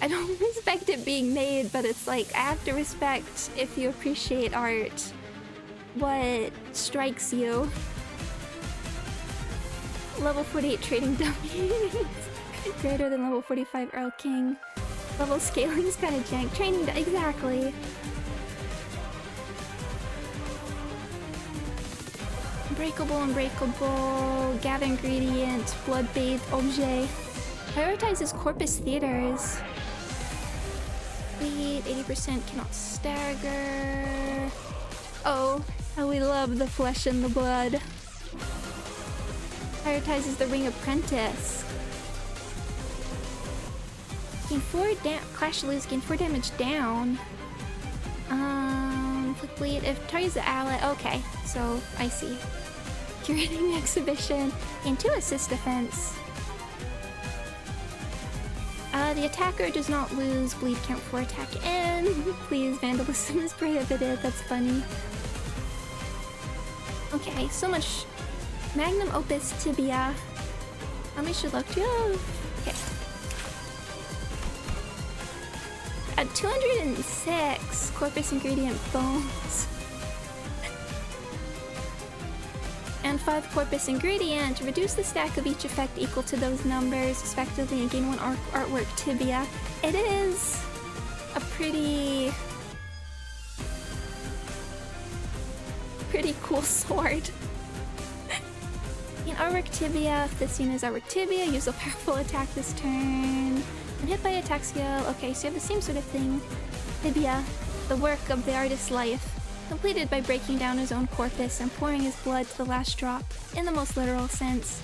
I don't respect it being made, but it's like I have to respect if you appreciate art what strikes you. Level 48 trading dummies. Greater than level 45 Earl King. Level scaling is kind of jank. Training, exactly. Unbreakable. Gather ingredient. Blood-bathed objet. Prioritizes corpus theaters. Bleed, 80% cannot stagger. Oh, how we love the flesh and the blood. Prioritizes the ring apprentice. Gain 4 Clash lose, gain 4 damage down. Flick bleed. If target's the ally. Okay, so I see. Curating the exhibition. Gain 2 assist defense. The attacker does not lose bleed count for attack, and please, vandalism is prohibited. That's funny. Okay, so much magnum opus tibia. How many should look to? Okay. At 206 corpus ingredient bones. And 5 corpus ingredient. Reduce the stack of each effect equal to those numbers, respectively, and gain 1 artwork tibia. It is a pretty cool sword. In artwork tibia, if this unit is artwork tibia, use a powerful attack this turn. And hit by attack skill. Okay, so you have the same sort of thing. Tibia, the work of the artist's life. Completed by breaking down his own corpus and pouring his blood to the last drop, in the most literal sense.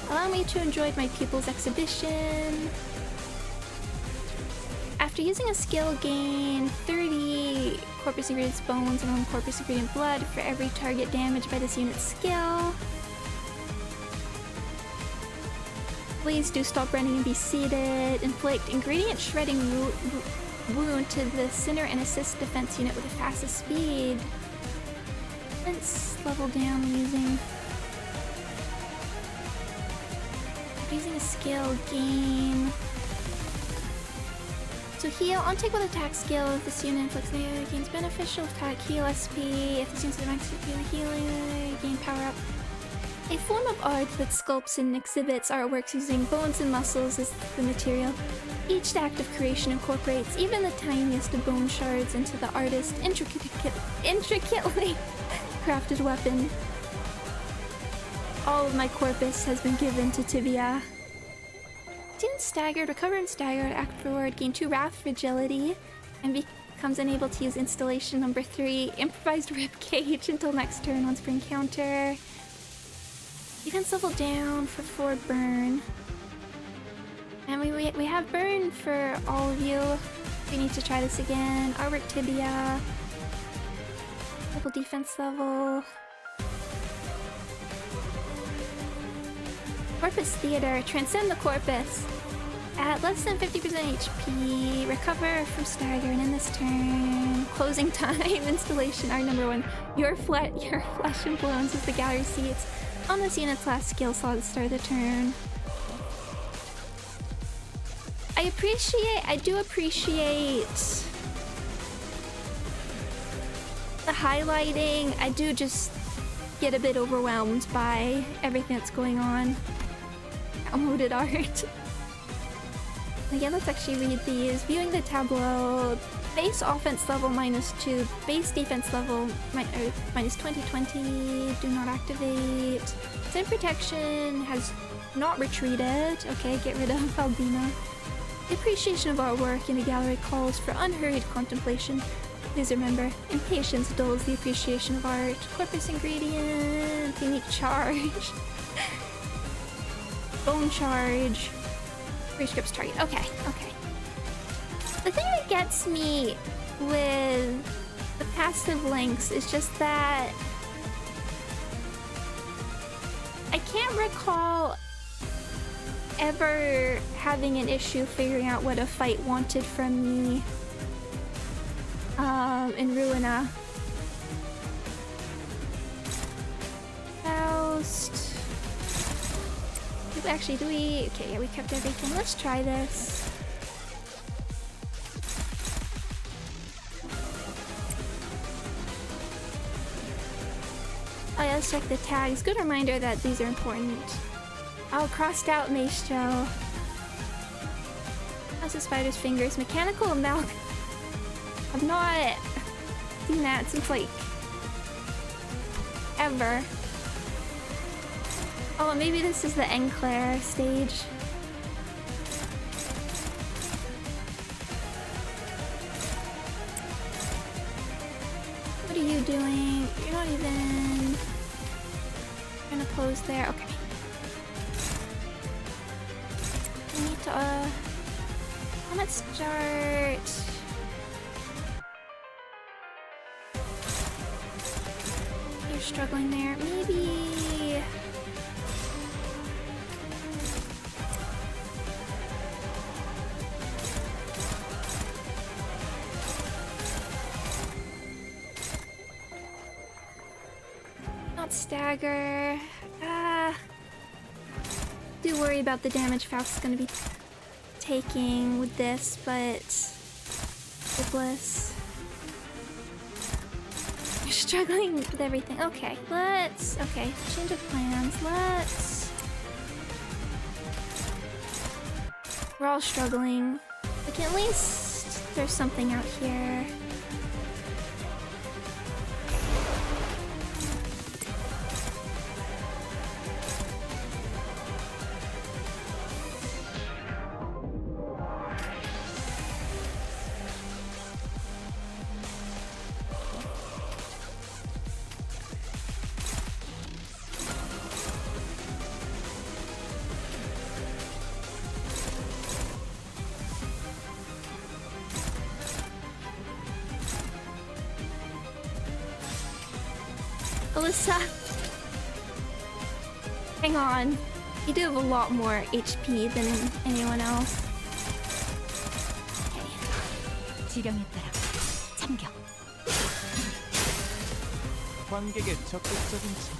Allow me to enjoy my pupil's exhibition. After using a skill, gain 30 corpus ingredients bones and 1 corpus ingredient blood for every target damaged by this unit's skill. Please do stop running and be seated. Inflict ingredient shredding wound to the center and assist defense unit with the fastest speed. Let's level down using a skill gain. So heal on take with attack skill. If this unit inflicts negative, gains beneficial attack heal SP. If this unit's the max healing, gain power up. A form of art that sculpts and exhibits artworks using bones and muscles as the material. Each act of creation incorporates even the tiniest of bone shards into the artist's intricately crafted weapon. All of my corpus has been given to tibia. Student staggered, recover and staggered, afterward gain 2 wrath fragility, and becomes unable to use installation number 3, improvised rib cage until next turn once per encounter. Defense level down for 4 burn. And we have burn for all of you. We need to try this again. Artwork tibia. Double defense level. Corpus theater. Transcend the corpus. At less than 50% HP. Recover from stagger and in this turn. Closing time. Installation art number 1. Your flesh and bones is the gallery seats on this unit's last skill slot at the start of the turn. I do appreciate the highlighting. I do just get a bit overwhelmed by everything that's going on. Downloaded art. Again, let's actually read these. Viewing the tableau. Base offense level -2. Base defense level minus 20. Do not activate. Sin protection has not retreated. Okay, get rid of Albina. The appreciation of artwork in a gallery calls for unhurried contemplation. Please remember, impatience dulls the appreciation of art. Corpus ingredient, unique charge. Bone charge. Prescripts target. Okay. The thing that gets me with the passive links is just that I can't recall ever having an issue figuring out what a fight wanted from me in Ruina. Faust. Actually, okay, yeah, we kept everything. Let's try this. Oh yeah, let's check the tags. Good reminder that these are important. Oh, crossed out Maestro. How's the spider's fingers? Mechanical amalgam. I've not seen that since like ever. Oh, maybe this is the Enclair stage. What are you doing? You're not even gonna pose there. Okay. We need to let's start struggling there. Maybe. Not stagger. Do worry about the damage Faust's gonna be taking with this, but hopeless. You're struggling with everything. Okay, change of plans. We're all struggling. Like, at least there's something out here. Alyssa, hang on. You do have a lot more HP than anyone else. Okay. 지령에 따라 참격. 관객의 적극적인 참여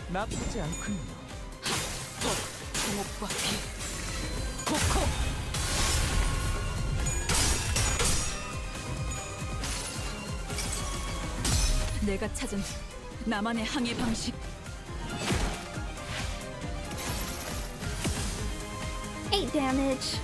나쁘지 않군요. 주목과 피. 코코. 내가 찾은 나만의 항해 방식. 8 damage.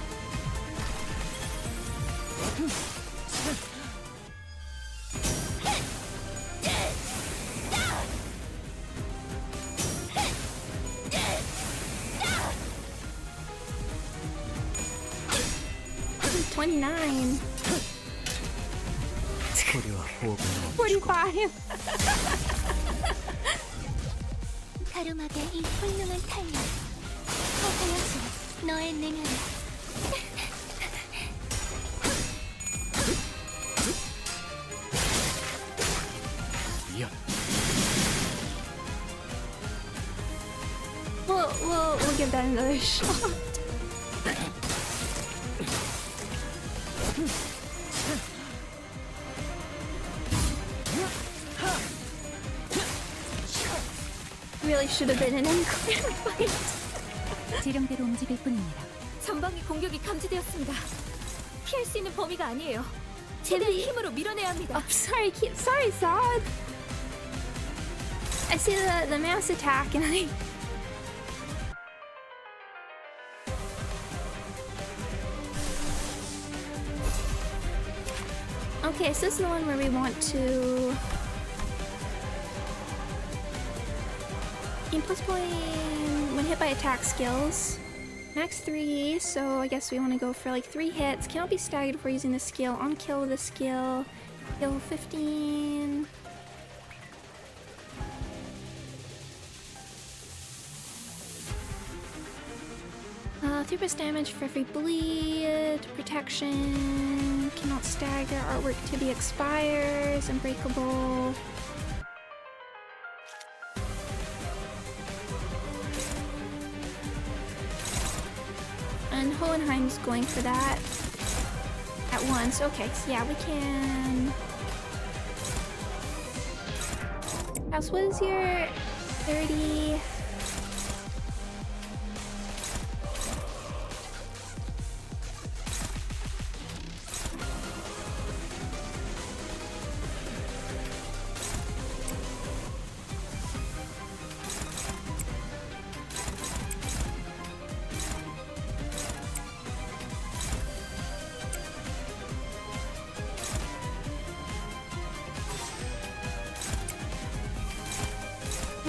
$29. 45. 가루막의 이 훌륭한 탄력. 허하여줘 너의 능력을. 미안. We'll give that another shot. Really should have been an unclear fight. 지령대로 움직일 뿐입니다. 전방의 공격이 감지되었습니다. 피할 수 있는 범위가 아니에요. 최대한 Timmy. 힘으로 밀어내야 합니다. Oh, sorry, Zod. I see the mass attack and I... Okay, so this is the one where we want to... Plus point when hit by attack skills. Max 3, so I guess we want to go for like 3 hits. Cannot be staggered before using the skill. On kill with the skill. Kill 15. Uh, 3+ damage for every bleed. Protection. Cannot stagger. Artwork to be expires. Unbreakable. And Hohenheim's going for that at once. Okay, so yeah, we can... House, what is your 30?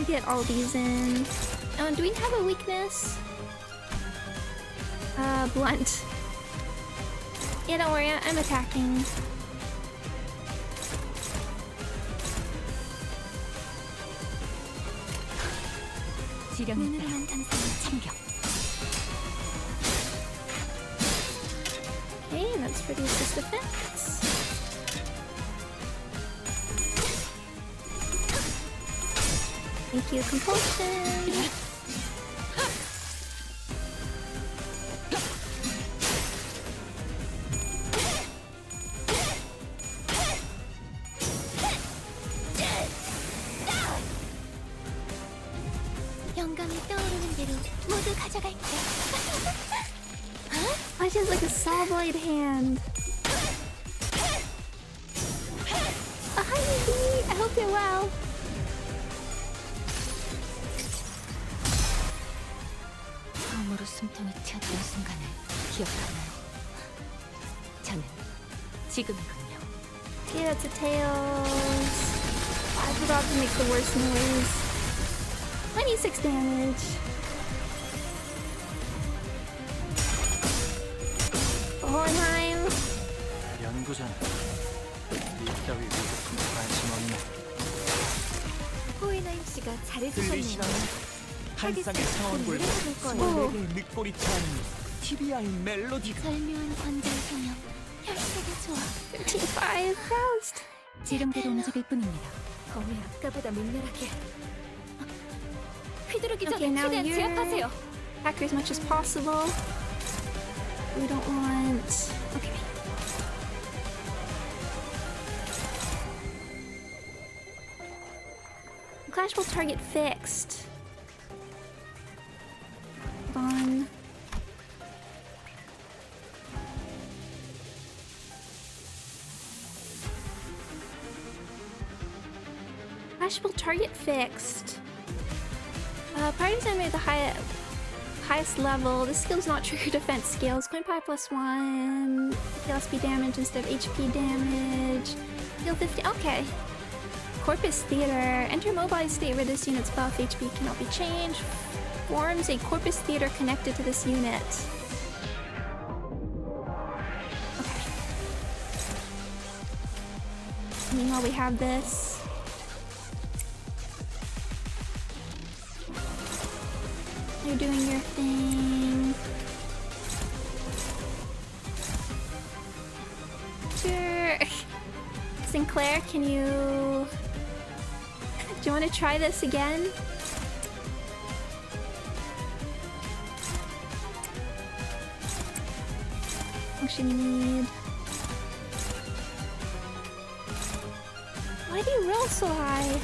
Get all these in. Oh, do we have a weakness? Blunt. Yeah, don't worry, I'm attacking. 지령에 따라 참격. Okay, that's for the assist defense. Thank you, compulsion. 영감이 떠오르는 대로 모두 가져갈게. Why she has like a saw blade hand? Hi, Nikki. I hope you're well. 처음으로 숨통이 튀었던 순간을 기억하나요? 저는 지금이군요. Yeah, it's a tails. I forgot to make the worst noise. 26 damage. Hohenheim. 연구자는 이따위 위급품에 관심 없네. 호이나임 씨가 잘해주셨네요. 들리시나요? 한 쌍의 상원골 소울에게 늑골이 차는 TBI인 멜로디가 절묘한 관절 성형. 혈색이 좋아. 35 fast. 지름대로 움직일 뿐입니다. 범이 아까보다 맹렬하게. 휘두르기 Okay, 전에 now 최대한 you're 제압하세요. attack her as much as possible. We don't want. Okay. Clash will target fixed. Hold on. Clash will target fixed. Parties enemy at the highest level. This skill does not trigger defense skills. Coin pie +1. Deal SP damage instead of HP damage. Deal 50. Okay. Corpus Theater. Enter mobile state where this unit's buff HP cannot be changed. Forms a Corpus Theater connected to this unit. Okay. Meanwhile, we have this. You're doing your thing. Sure. Sinclair, can you... Do you want to try this again? Function need... Why do you roll so high?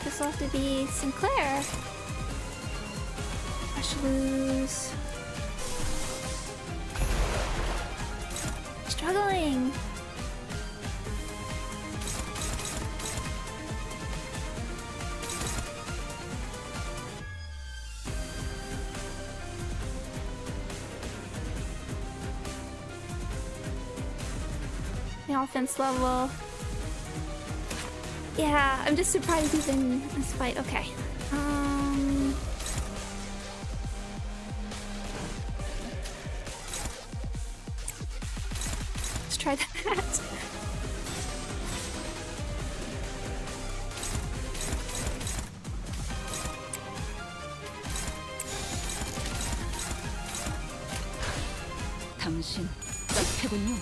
This will have to be Sinclair. I should lose. Struggling. The offense level. Yeah, I'm just surprised he's in this fight. Okay. Let's try that. 당신 짝패군요.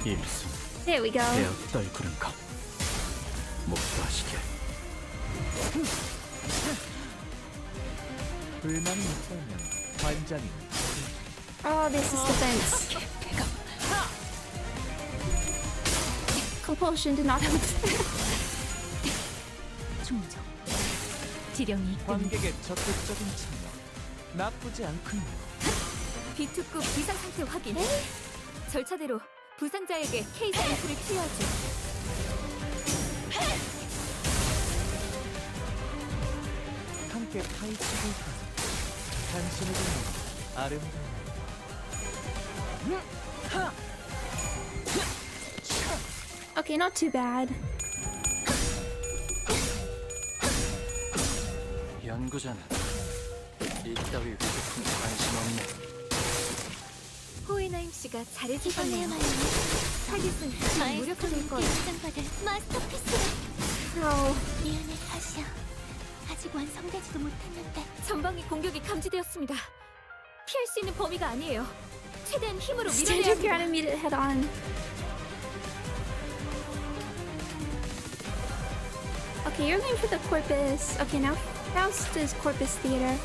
일순 There we go. 대학 떨구는 것 목도하시길. 불만이 있다면 관장이 Oh, this is defense. Compulsion did not help. 충족. 지령이 이끈 관객의 적극적인 참여 나쁘지 않군요. B2급 비상 상태 확인. 절차대로 부상자에게 케이스 인프를 투여하죠. 함께 파헤치고 당신에게 아름다운 Okay, not too bad. 연구자는 이따위 위급품에 관심 없네. 호이나임 씨가 잘해주셨네요. 이번에야말로 타깃은 좀 무력화될 거예요. 인정받을 마스터피스를. No. 미안해, 사시야. 아직 완성되지도 못했는데. 전방위 공격이 감지되었습니다. 피할 수 있는 범위가 아니에요. 최대한 힘으로 Stand 밀어내야 your ground 합니다. and meet it head on. Okay, you're going for the Corpus. Okay, now Faust is Corpus Theater.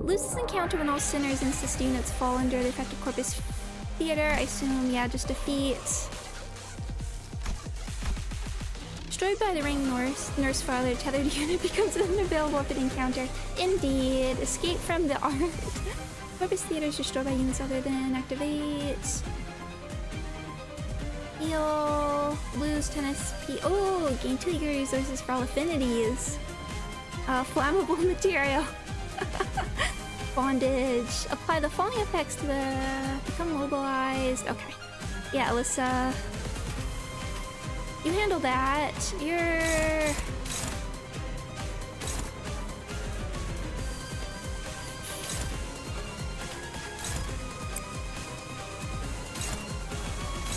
Loses encounter when all sinners and sister units fall under the effect of Corpus Theater. I assume, yeah, just defeat. Destroyed by the ring nurse father, tethered unit becomes unavailable if it encountered. Indeed. Escape from the armed. Corpus Theater is destroyed by units other than activate. Heal. Lose 10 SP. Oh, gain 2 eager resources for all affinities. Flammable material. Bondage. Apply the falling effects to the... Become mobilized. Okay. Yeah, Alyssa. You handle that. You're...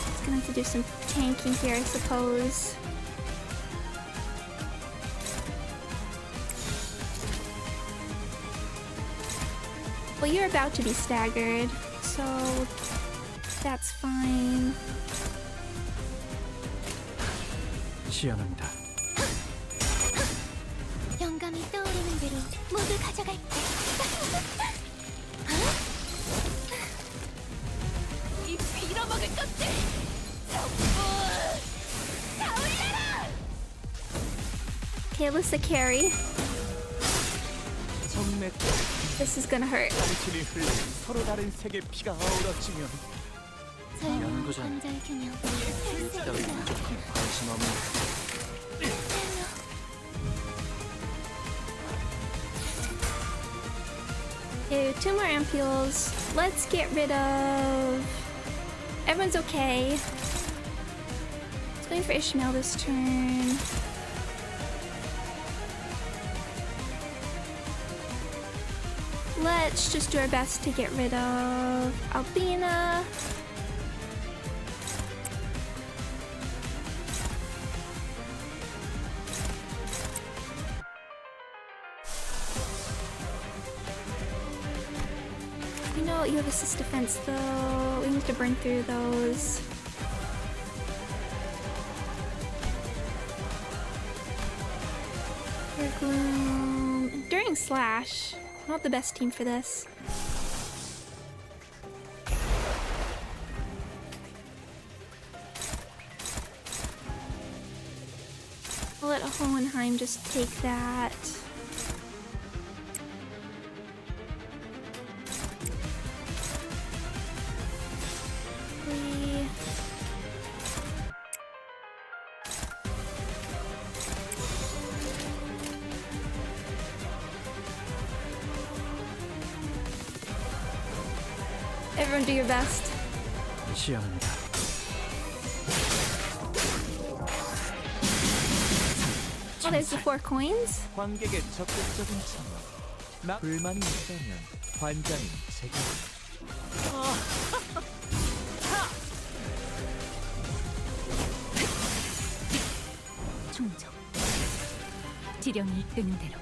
It's gonna have to do some tanking here, I suppose. Well, you're about to be staggered, so that's fine. 시연합니다. 영감이 떠오르는 대로 모두 가져갈게. 이 빌어먹을 것들! 전부 다 올려라! Okay, Alyssa carry. 정맥 This is gonna hurt. 당신이 흘린 서로 다른 색의 피가 어우러지면 설마 연구자. 왕자의 균형. 따위 부족한 관심 없는 Okay, 2 more ampules. Let's get rid of... Everyone's okay. Let's go for Ishmael this turn. Let's just do our best to get rid of Albina. You know, you have assist defense though. We need to burn through those. Pure Gloom. Enduring Slash. Not the best team for this. I'll let Hohenheim just take that. We... Everyone do your best. 시연합니다. Oh, there's the 4 coins. 관객의 적극적인 참여. 나 불만이 있다면 관장인 제가. 충정. 지령이 이끄는 대로.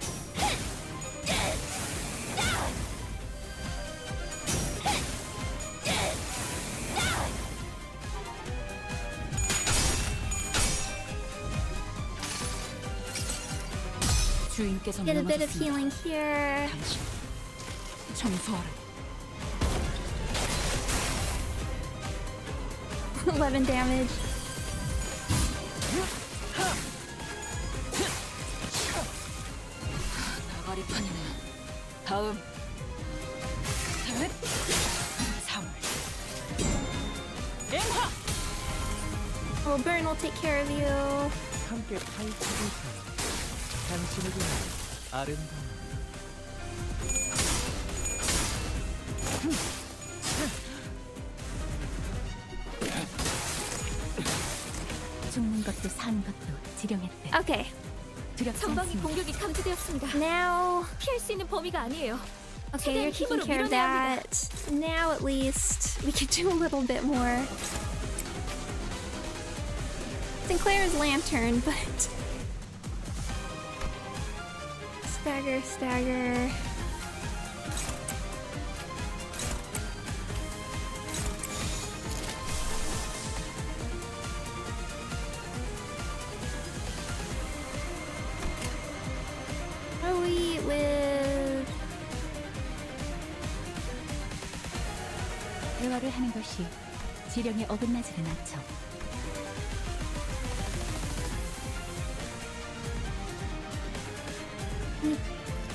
주인께서 Get a bit of 명하셨습니다. healing here. 당신 청소하라. 11 damage. 나가리판이네. 다음. 셋. 3. 엠하. Well, Burn will take care of you. 함께 파이팅을 타요. 당신에게 아름다운 죽는 것도 사는 것도 지령했대. Okay, 전방위 공격이 감지되었습니다. now... 피할 수 있는 범위가 아니에요. Okay, you're taking care of that. Now at least we can do a little bit more. Sinclair's lantern, but... Stagger, stagger. 하는 것이 지령에 어긋나지는 않죠.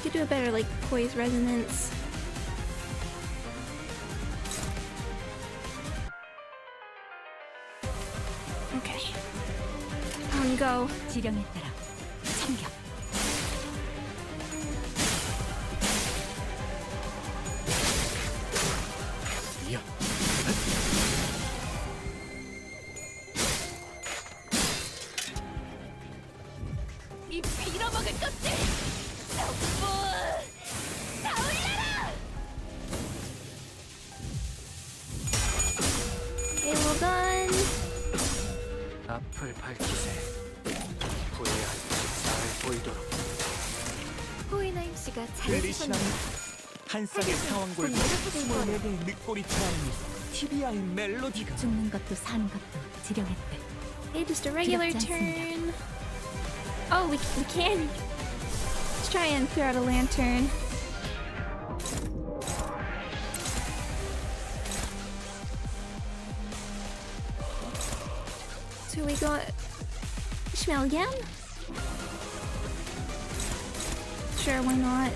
Could do a better like poise resonance. Okay. I'm gonna go. 지령에 따라 참격. 야, 이 빌어먹을 것들! 전부 다 올려라! Okay, well done. 앞을 밝히세. 후회할 잘 보이도록. 호이나임 씨가 들리시나요? 잘해주셨네요. 한 쌍의 상황골과 노력해볼 거예요. 24개의 늑골이 차오르는 TBI 멜로디가 죽는 것도 사는 것도 지령의 뜻. Okay, just a regular 두렵지 turn. Oh, we can. Let's try and throw out a lantern. So we got Ishmael again? Sure, why not?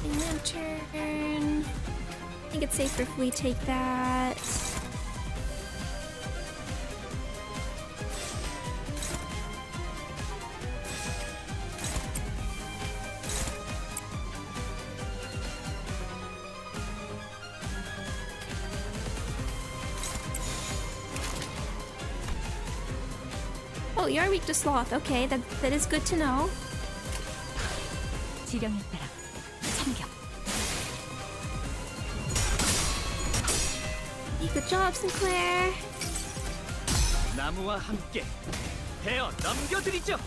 A lantern. I think it's safer if we take that. Oh, you're weak to sloth. Okay, that is good to know. 지령에 따라 참격. Hey, good job, Sinclair. 나무와 함께 베어 넘겨드리죠.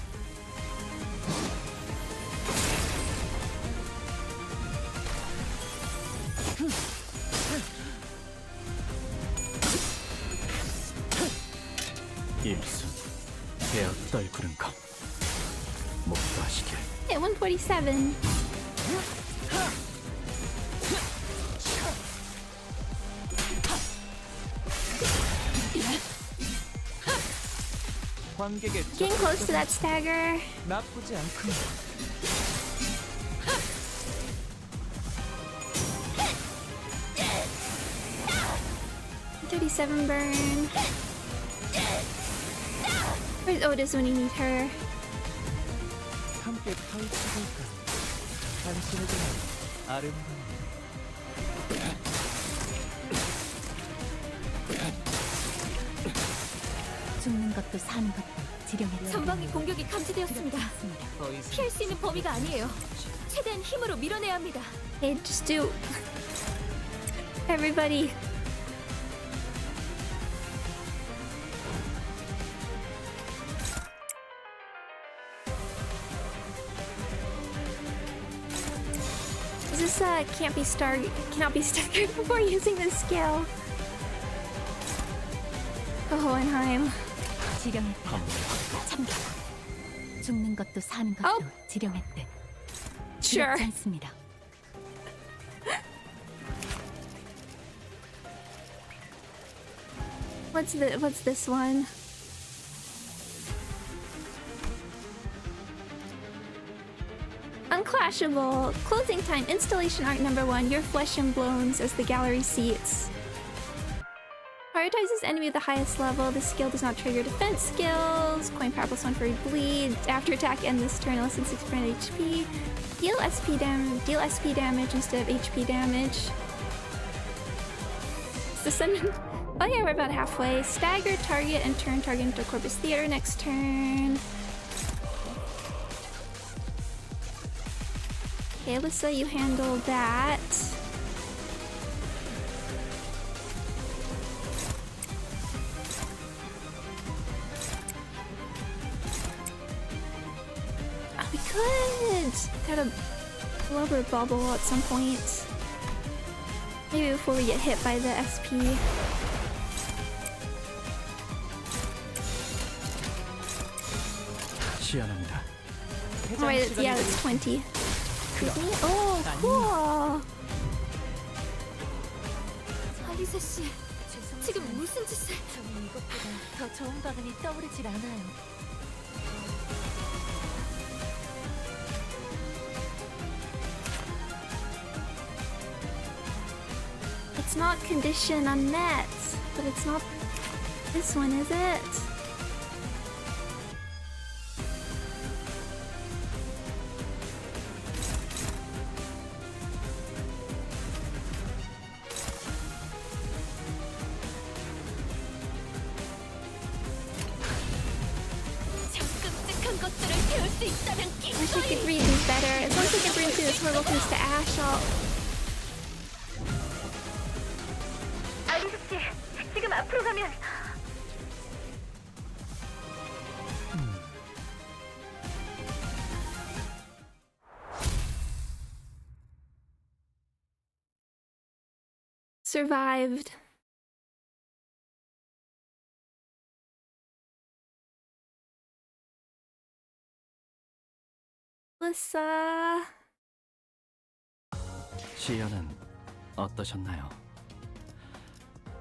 임수, 베어 떨구는 거 목도하시길. Hey, 147. 관객의 Getting close to that stagger. 나쁘지 않군요. 37 burn. Where's Otis when you need her? 함께 파헤쳐볼까? 당신에게는 아름다운 죽는 것도 사는 것도 지령의 뜻. 전방위 공격이 감지되었습니다. 더 이상 피할 수 있는 범위가 아니에요. 최대한 힘으로 밀어내야 합니다. Hey, just do. Everybody. This cannot be staggered before using this skill. Oh, Hohenheim. 지령의 따라 참격. 죽는 것도 사는 것도 Oh. 지령의 뜻. Sure. 두렵지 않습니다. What's this one? Unclashable. Closing time. Installation art number 1. Your flesh and bones as the gallery seats. Prioritizes enemy at the highest level. This skill does not trigger defense skills. Coin power +1 for a bleed. After attack, end this turn less than 6% HP. Deal SP damage. Deal SP damage instead of HP damage. The summon. Oh yeah, we're about halfway. Stagger target and turn target into Corpus Theater next turn. Okay, Alyssa, you handle that. Oh, we could! Gotta blubber bubble at some point. Maybe before we get hit by the SP. 시연합니다. Oh, wait, yeah, that's 20. Oh, cool! 아리사 씨, 지금 무슨 짓을? 저는 이것보다 더 좋은 방안이 떠오르질 않아요. It's not condition unmet, but it's not this one, is it? I wish I could read these better. As long as I can bring through this horrible things to Ash, I'll... 아리사 씨, 지금 앞으로 가면 survived. Lissa. 시연은 어떠셨나요?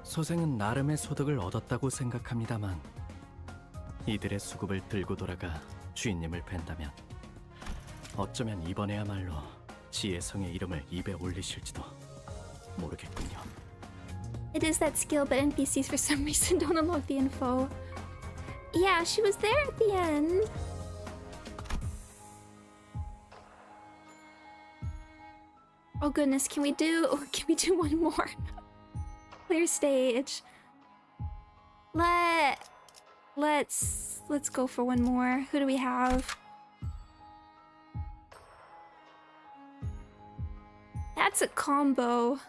소생은 나름의 소득을 얻었다고 생각합니다만 이들의 수급을 들고 돌아가 주인님을 뵌다면 어쩌면 이번에야말로 지혜성의 이름을 입에 올리실지도 모르겠군요. It is that skill, but NPCs for some reason don't unlock the info. Yeah, she was there at the end. Oh goodness, can we do one more? Clear stage. Let's go for one more. Who do we have? That's a combo.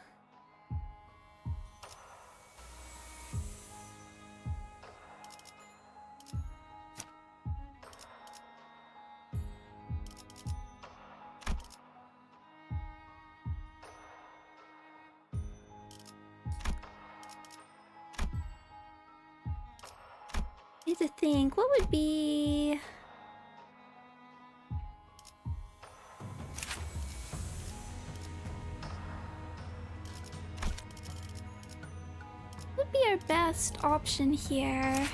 I need to think, what would be... What would be our best option here?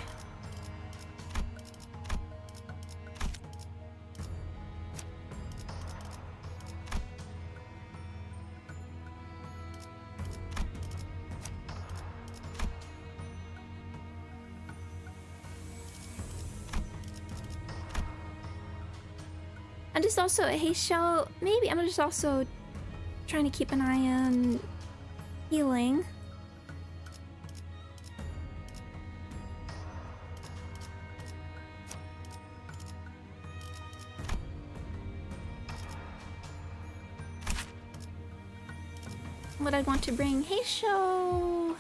I'm just also a haste show. Maybe I'm just also trying to keep an eye on healing. What I'd want to bring, haste show.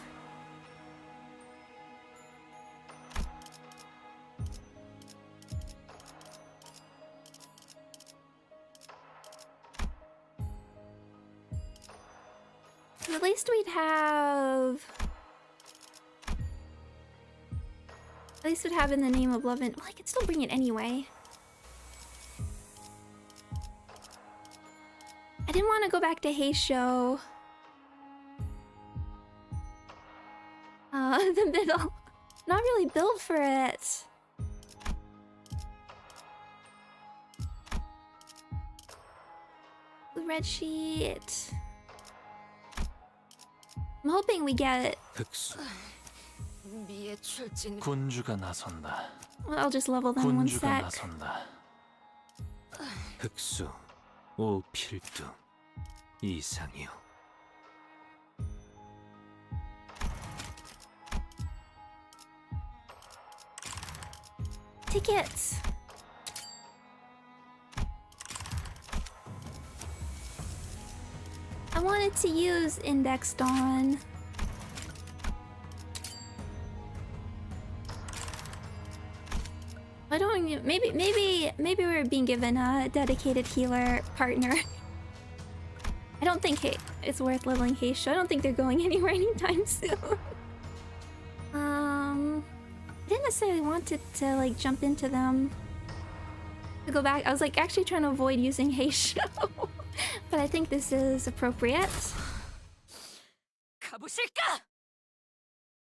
At least we'd have... At least we'd have in the name of love and... Well, I could still bring it anyway. I didn't want to go back to haste show. The middle. Not really built for it. The red sheet. I'm hoping we get... 흑수, 미의 출진. 군주가 나선다. Well, I'll just level them one 군주가 sec. 나선다. 흑수, 오필두, 이상이요. Tickets! I wanted to use indexed on. I don't even, maybe we're being given a dedicated healer partner. I don't think it's worth leveling Heisha. I don't think they're going anywhere anytime soon. I didn't necessarily want it to like jump into them. To go back, I was like actually trying to avoid using Heisha. But I think this is appropriate. 가보실까?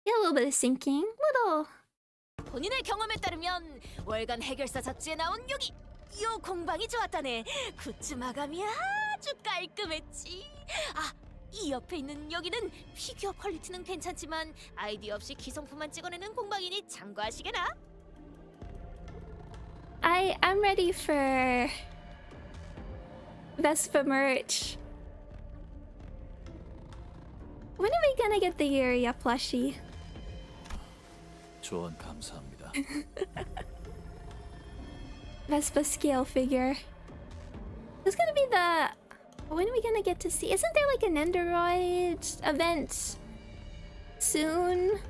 Get a little bit of sinking. Little. 본인의 경험에 따르면 월간 해결사 잡지에 나온 여기 요 공방이 좋았다네. 굿즈 마감이 아주 깔끔했지. 아, 이 옆에 있는 여기는 피규어 퀄리티는 괜찮지만 아이디어 없이 기성품만 찍어내는 공방이니 참고하시게나. I'm ready for Vespa merch. When are we gonna get the Yuria plushie? 조언 감사합니다. Vespa scale figure. It's gonna be the. When are we gonna get to see? Isn't there like an Android event soon?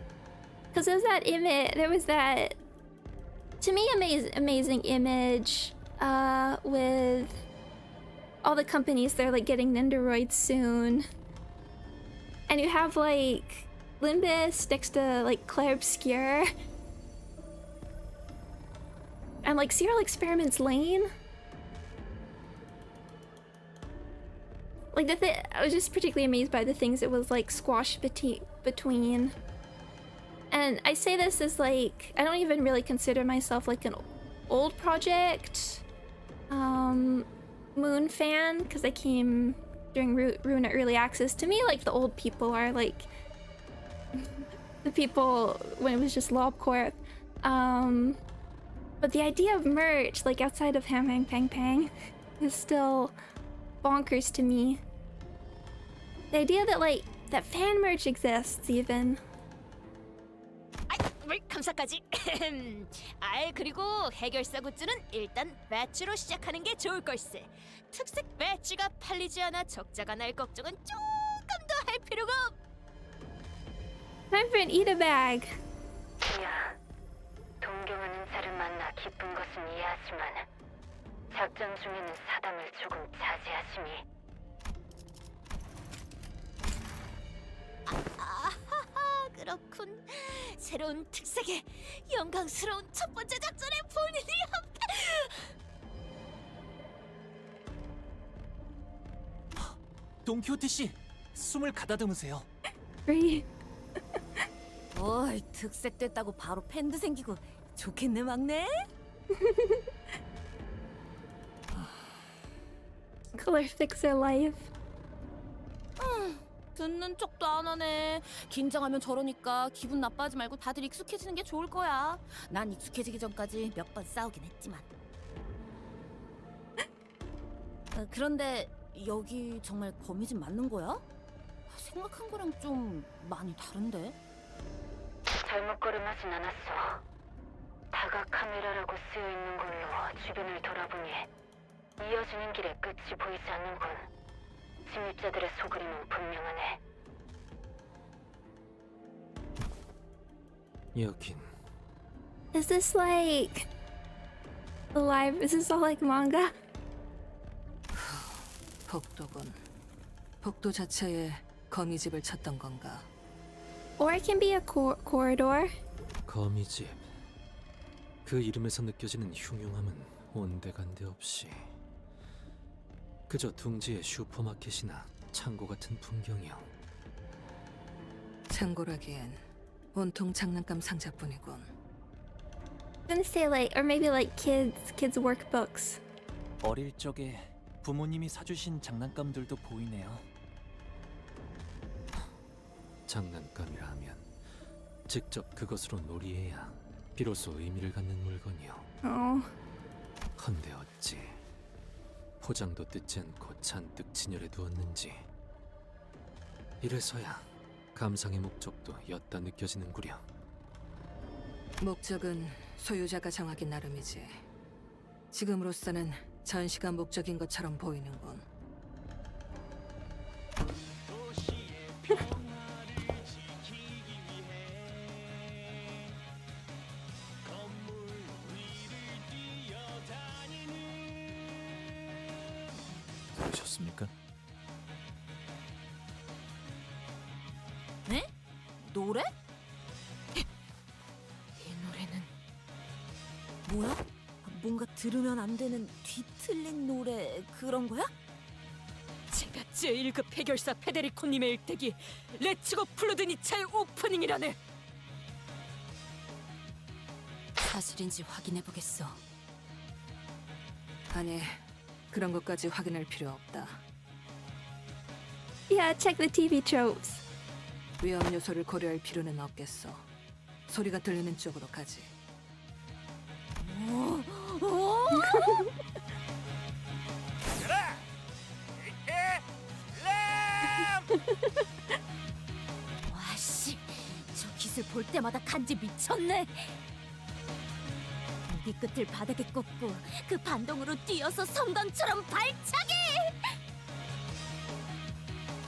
Because there's that image. There was that, to me, amazing image with all the companies. They're like getting Nendoroids soon, and you have like Limbus next to like Claire Obscure. And like Serial Experiments Lane. Like I was just particularly amazed by the things it was like squashed between. And I say this as like, I don't even really consider myself like an old project Moon fan, because I came during Runa Early Access. To me, like the old people are like the people when it was just LobCorp. But the idea of merch, like outside of Ham Hang Pang Pang, is still bonkers to me. The idea that like that fan merch exists even. 아이, 감사까지. 아이, 그리고 해결사 굿즈는 일단 배지로 시작하는 게 좋을 걸세. 특색 배지가 팔리지 않아 적자가 날 걱정은 조금 더 할 필요가 없. Time for an eat a bag. 야, 동경하는 자를 만나 기쁜 것은 이해하지만 작전 중에는 사담을 조금 자제하심이. 아하하, 그렇군. 새로운 특색에 영광스러운 첫 번째 작전에 본인이 동키호테 씨, 숨을 가다듬으세요. Free. 어이, 특색 됐다고 바로 팬도 생기고 좋겠네, 막내. Color fixer life. 듣는 척도 안 하네. 긴장하면 저러니까 기분 나빠하지 말고 다들 익숙해지는 게 좋을 거야. 난 익숙해지기 전까지 몇 번 싸우긴 했지만. 그런데 여기 정말 거미집 맞는 거야? 생각한 거랑 좀 많이 다른데? 잘못걸음하진 않았어. 다각 카메라라고 쓰여 있는 걸로 주변을 돌아보니 이어지는 길에 끝이 보이지 않는군. 침입자들의 소그림은 분명하네. 여긴 Is this like live? Is this all like manga? 복도군. 복도 자체에 거미집을 찾던 건가? Or it can be a corridor. 거미집. 그 이름에서 느껴지는 흉흉함은 온데간데 없이 그저 둥지의 슈퍼마켓이나 창고 같은 풍경이요. 창고라기엔 온통 장난감 상자뿐이군. I'm gonna say like, or maybe like kids workbooks. 어릴 적에 부모님이 사주신 장난감들도 보이네요. 장난감이라 하면 직접 그것으로 놀이해야 비로소 의미를 갖는 물건이요. Oh. 헌데 어찌 포장도 뜯지 않고 잔뜩 진열해 두었는지. 이래서야 감상의 목적도 엿다 느껴지는구려. 목적은 소유자가 정하기 나름이지. 지금으로서는 전시가 목적인 것처럼 보이는군. 들으셨습니까? 네? 노래? 이 노래는 뭐야? 뭔가 들으면 안 되는 뒤틀린 노래 그런 거야? 제가 제1급 해결사 페데리코님의 일대기 레츠고 플루드니차의 오프닝이라네. 사실인지 확인해 보겠어. 아니, 그런 것까지 확인할 필요 없다. Yeah, check the TV tropes. 위험 요소를 고려할 필요는 없겠어. 소리가 들리는 쪽으로 가지. 와씨, 저 기술 볼 때마다 간지 미쳤네. 무기 끝을 바닥에 꽂고 그 반동으로 뛰어서 섬광처럼 발차기.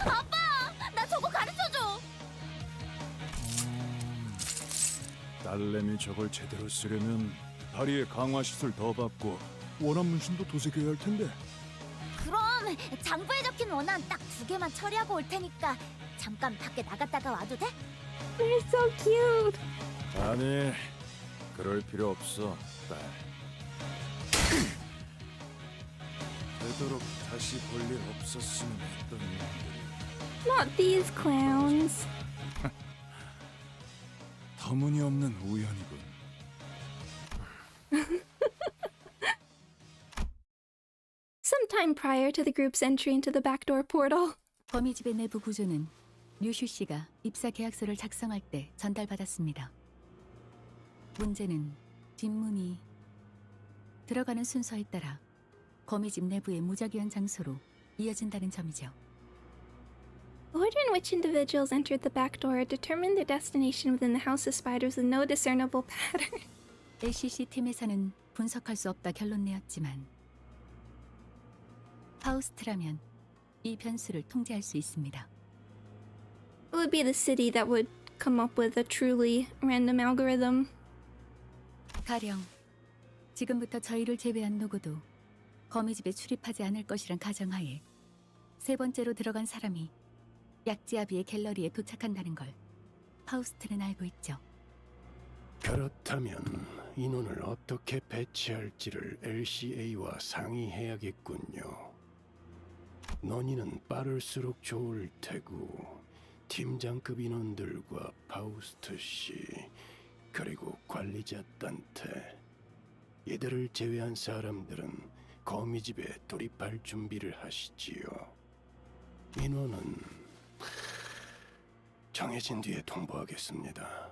아빠, 나 저거 가르쳐줘. 딸내미 저걸 제대로 쓰려면 다리에 강화 시술 더 받고 원한 문신도 도색해야 할 텐데. 그럼 장부에 적힌 원안 딱 2개만 처리하고 올 테니까 잠깐 밖에 나갔다가 와도 돼? They're so cute. 아니, 그럴 필요 없어, 딸. 되도록 다시 볼 일 없었으면 했던 일들이 Not these clowns. 터무니없는 우연이군. Sometime prior to the group's entry into the backdoor portal. 거미집의 내부 구조는 류슈 씨가 입사 계약서를 작성할 때 전달받았습니다. 문제는 뒷문이 들어가는 순서에 따라 거미집 내부의 무작위한 장소로 이어진다는 점이죠. The order in which individuals entered the back door determined their destination within the House of Spiders with no discernible pattern. LCC 팀에서는 분석할 수 없다 결론 내었지만 파우스트라면 이 변수를 통제할 수 있습니다. It would be the city that would come up with a truly random algorithm. 가령 지금부터 저희를 제외한 누구도 거미집에 출입하지 않을 것이란 가정하에 세 번째로 들어간 사람이 약지아비의 갤러리에 도착한다는 걸 파우스트는 알고 있죠. 그렇다면 인원을 어떻게 배치할지를 LCA와 상의해야겠군요. 논의는 빠를수록 좋을 테고 팀장급 인원들과 파우스트 씨 그리고 관리자 단테 이들을 제외한 사람들은 거미집에 돌입할 준비를 하시지요. 인원은 정해진 뒤에 통보하겠습니다.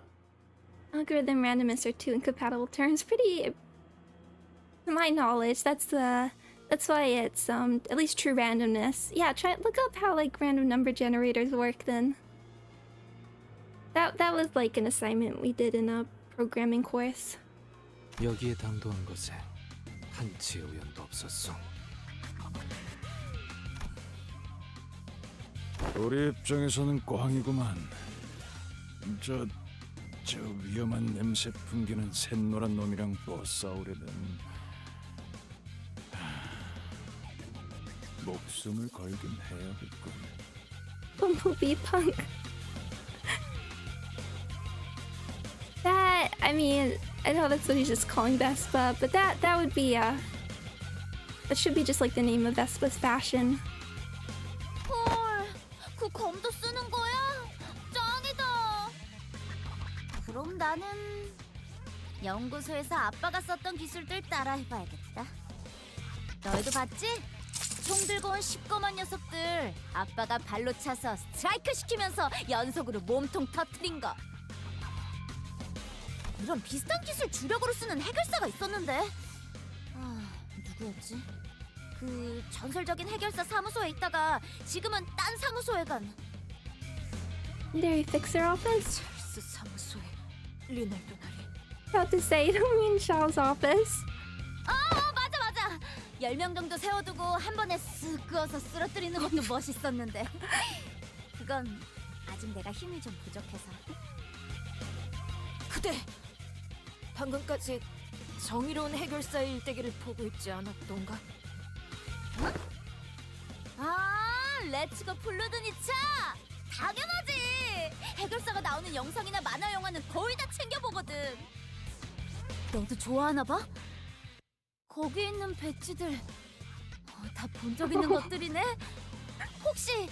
Algorithm randomness are two incompatible terms. Pretty, to my knowledge, that's why it's at least true randomness. Yeah, look up how like random number generators work then. That was like an assignment we did in a programming course. 여기에 당도한 것에 한치의 우연도 없었어. 우리 입장에서는 꽝이구만. 저 위험한 냄새 풍기는 샛노란 놈이랑 또 싸우려면 목숨을 걸긴 해야겠군. Bumblebee punk. That, I mean, I know that's what he's just calling Vespa, but that would be that should be just like the name of Vespa's fashion. 헐, 그 검도 쓰는 거야? 짱이다. 그럼 나는 연구소에서 아빠가 썼던 기술들 따라해봐야겠다. 너희도 봤지? 총 들고 온 시꺼먼 녀석들 아빠가 발로 차서 스트라이크 시키면서 연속으로 몸통 터트린 거. 이런 비슷한 기술 주력으로 쓰는 해결사가 있었는데 누구였지? 그 전설적인 해결사 사무소에 있다가 지금은 딴 사무소에 간 Secondary Fixer Office? 찰스 사무소에 리날도 나리. About to say, you don't mean Shaw's office. 맞아 10명 정도 세워두고 한 번에 쓱 그어서 쓰러뜨리는 것도 멋있었는데 그건 아직 내가 힘이 좀 부족해서. 그대 방금까지 정의로운 해결사의 일대기를 보고 있지 않았던가? 렛츠고 블루드니차! 당연하지! 해결사가 나오는 영상이나 만화 영화는 거의 다 챙겨보거든. 너도 좋아하나 봐? 거기 있는 배지들 다 본 적 있는 것들이네? 혹시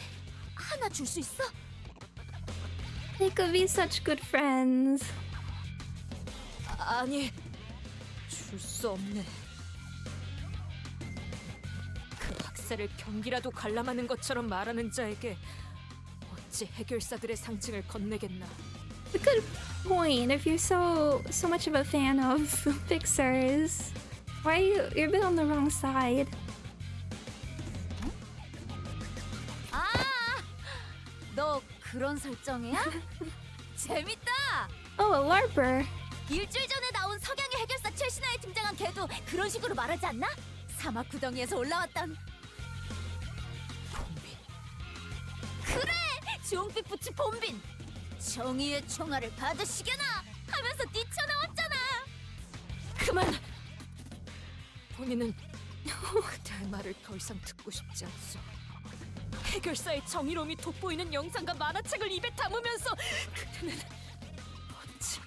하나 줄 수 있어? They could be such good friends. 아니, 둘 수 없네. 그 학살을 경기라도 관람하는 것처럼 말하는 자에게 어찌 해결사들의 상징을 건네겠나. A good point. If you're so much of a fan of Pixar's, why you're a bit on the wrong side? 아, 너 그런 설정이야? 재밌다. Oh, a LARPer. 일주일 전에 나온 석양의 해결사 최신화에 등장한 걔도 그런 식으로 말하지 않나? 사막 구덩이에서 올라왔던 봄빈. 그래! 주홍빛 부츠 봄빈! 정의의 총알을 받으시게나! 하면서 뛰쳐나왔잖아! 그만! 본인은 그대의 말을 더 이상 듣고 싶지 않소. 해결사의 정의로움이 돋보이는 영상과 만화책을 입에 담으면서 그대는 멋진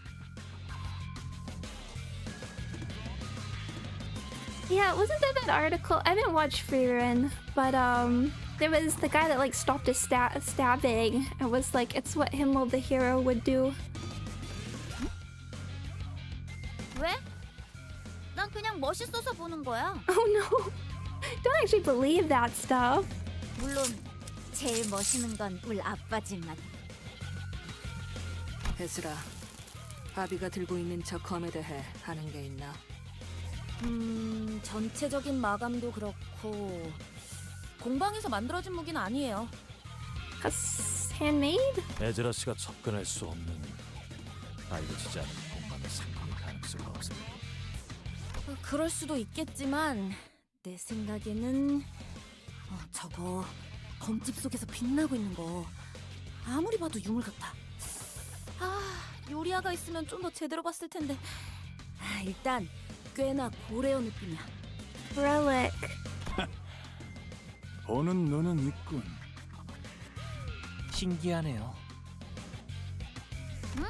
Yeah, wasn't there that article? I haven't watched Free Run, but there was the guy that like stopped a stabbing and was like, it's what Himmel the hero would do. 왜? 난 그냥 멋있어서 보는 거야. Oh no, don't actually believe that stuff. 물론 제일 멋있는 건 우리 아빠지만. 에즈라, 아비가 들고 있는 저 검에 대해 아는 게 있나? 전체적인 마감도 그렇고 공방에서 만들어진 무기는 아니에요. Handmade? 에즈라 씨가 접근할 수 없는 알려지지 않은 공간의 상품일 가능성이 없습니다. 그럴 수도 있겠지만 내 생각에는 저거 검집 속에서 빛나고 있는 거 아무리 봐도 유물 같아. 요리아가 있으면 좀 더 제대로 봤을 텐데. 일단 꽤나 고레어 느낌이야. Relic. 보는 눈은 있군. 신기하네요. 응?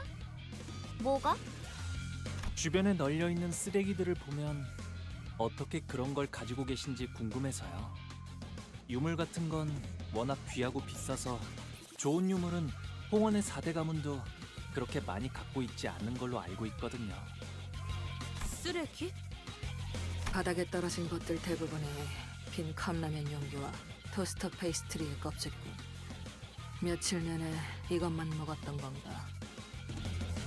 뭐가? 주변에 널려 있는 쓰레기들을 보면 어떻게 그런 걸 가지고 계신지 궁금해서요. 유물 같은 건 워낙 귀하고 비싸서 좋은 유물은 홍원의 4대 가문도 그렇게 많이 갖고 있지 않는 걸로 알고 있거든요. 쓰레기? 바닥에 떨어진 것들 대부분이 빈 컵라면 용기와 토스터 페이스트리의 껍질이군. 며칠 내내 이것만 먹었던 건가?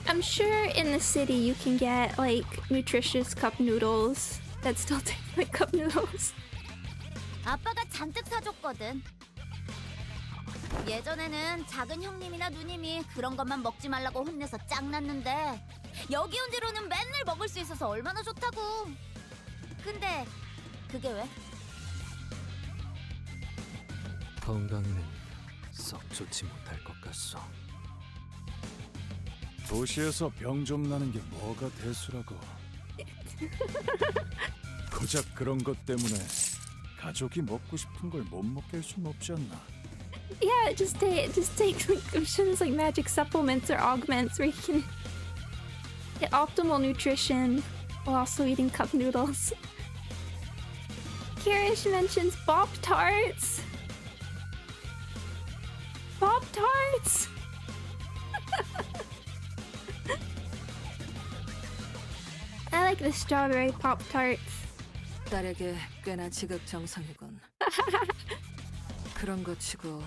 I'm sure in the city you can get like nutritious cup noodles that still taste like cup noodles. 아빠가 잔뜩 사줬거든. 예전에는 작은 형님이나 누님이 그런 것만 먹지 말라고 혼내서 짱났는데 여기 온 뒤로는 맨날 먹을 수 있어서 얼마나 좋다고. 근데 그게 왜? 건강에는 썩 좋지 못할 것 같소. 도시에서 병 좀 나는 게 뭐가 대수라고. 고작 그런 것 때문에 가족이 먹고 싶은 걸 못 먹게 할 순 없지 않나. Yeah, just take like I'm sure there's like magic supplements or augments where you can get optimal nutrition while also eating cup noodles. Kirish mentions Pop Tarts. Pop Tarts. I like the strawberry Pop Tarts. 딸에게 꽤나 지극정성이군. 그런 거 치고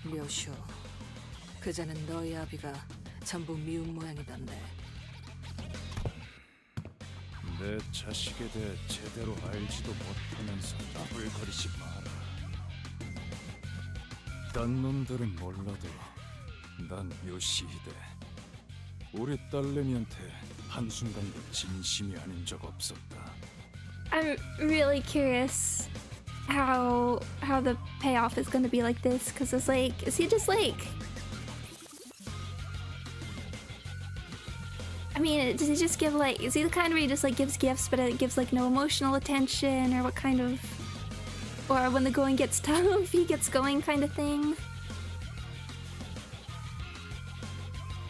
묘슈, 그자는 너희 아비가 전부 미운 모양이던데. 내 자식에 대해 제대로 알지도 못하면서 나불거리지 마라. 딴 놈들은 몰라도 난 요시히데 우리 딸내미한테 한순간도 진심이 아닌 적 없었다. I'm really curious how the payoff is going to be like this, because it's like, is he just like, I mean, does he just give like, is he the kind where he just like gives gifts but it gives like no emotional attention, or what kind of, or when the going gets tough he gets going kind of thing,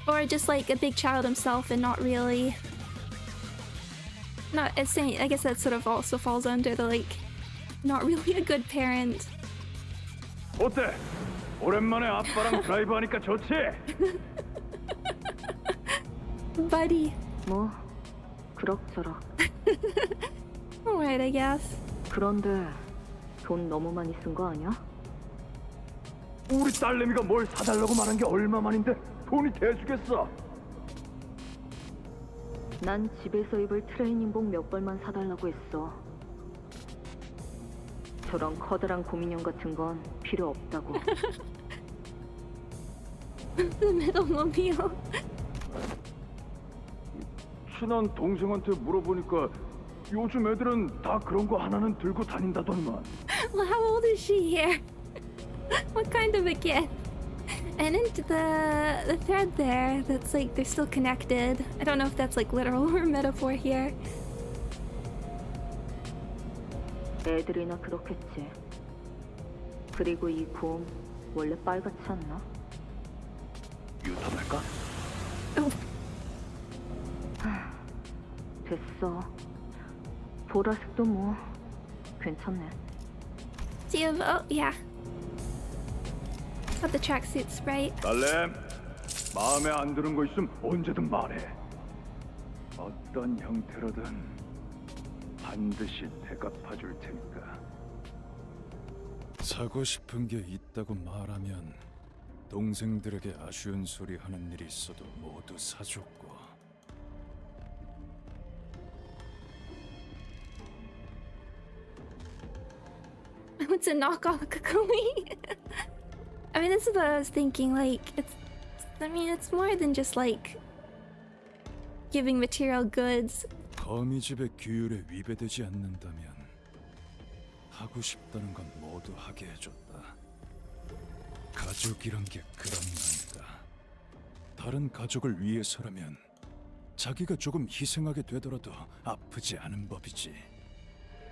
or just like a big child himself and not really, not as saying, I guess that sort of also falls under the like not really a good parent. 어때? 오랜만에 아빠랑 드라이브 하니까 좋지? Buddy. 뭐 그럭저럭. Alright, I guess. 그런데 돈 너무 많이 쓴 거 아니야? 우리 딸내미가 뭘 사달라고 말한 게 얼마만인데 돈이 대수겠어. 난 집에서 입을 트레이닝복 몇 벌만 사달라고 했어. 저런 커다란 곰인형 같은 건 필요 없다고. The middle mobile. 친한 동생한테 물어보니까 요즘 애들은 다 그런 거 하나는 들고 다닌다더니만. Well, how old is she here? What kind of a kid? And into the thread there, that's like they're still connected. I don't know if that's like literal or metaphor here. 애들이나 그렇겠지. 그리고 이 곰 원래 빨갛지 않나? 유담할까? 됐어. 보라색도 뭐 괜찮네. Do you have, oh yeah. Got the tracksuit sprite. 딸내, 마음에 안 드는 거 있으면 언제든 말해. 어떤 형태로든 반드시 대갚아줄 테니까. 사고 싶은 게 있다고 말하면 동생들에게 아쉬운 소리 하는 일이 있어도 모두 사줬고. It's a knockoff Kakumi. I mean, this is what I was thinking. Like, it's more than just like giving material goods. 거미집의 규율에 위배되지 않는다면 하고 싶다는 건 모두 하게 해줬다. 가족이란 게 그런 건가. 다른 가족을 위해서라면 자기가 조금 희생하게 되더라도 아프지 않은 법이지.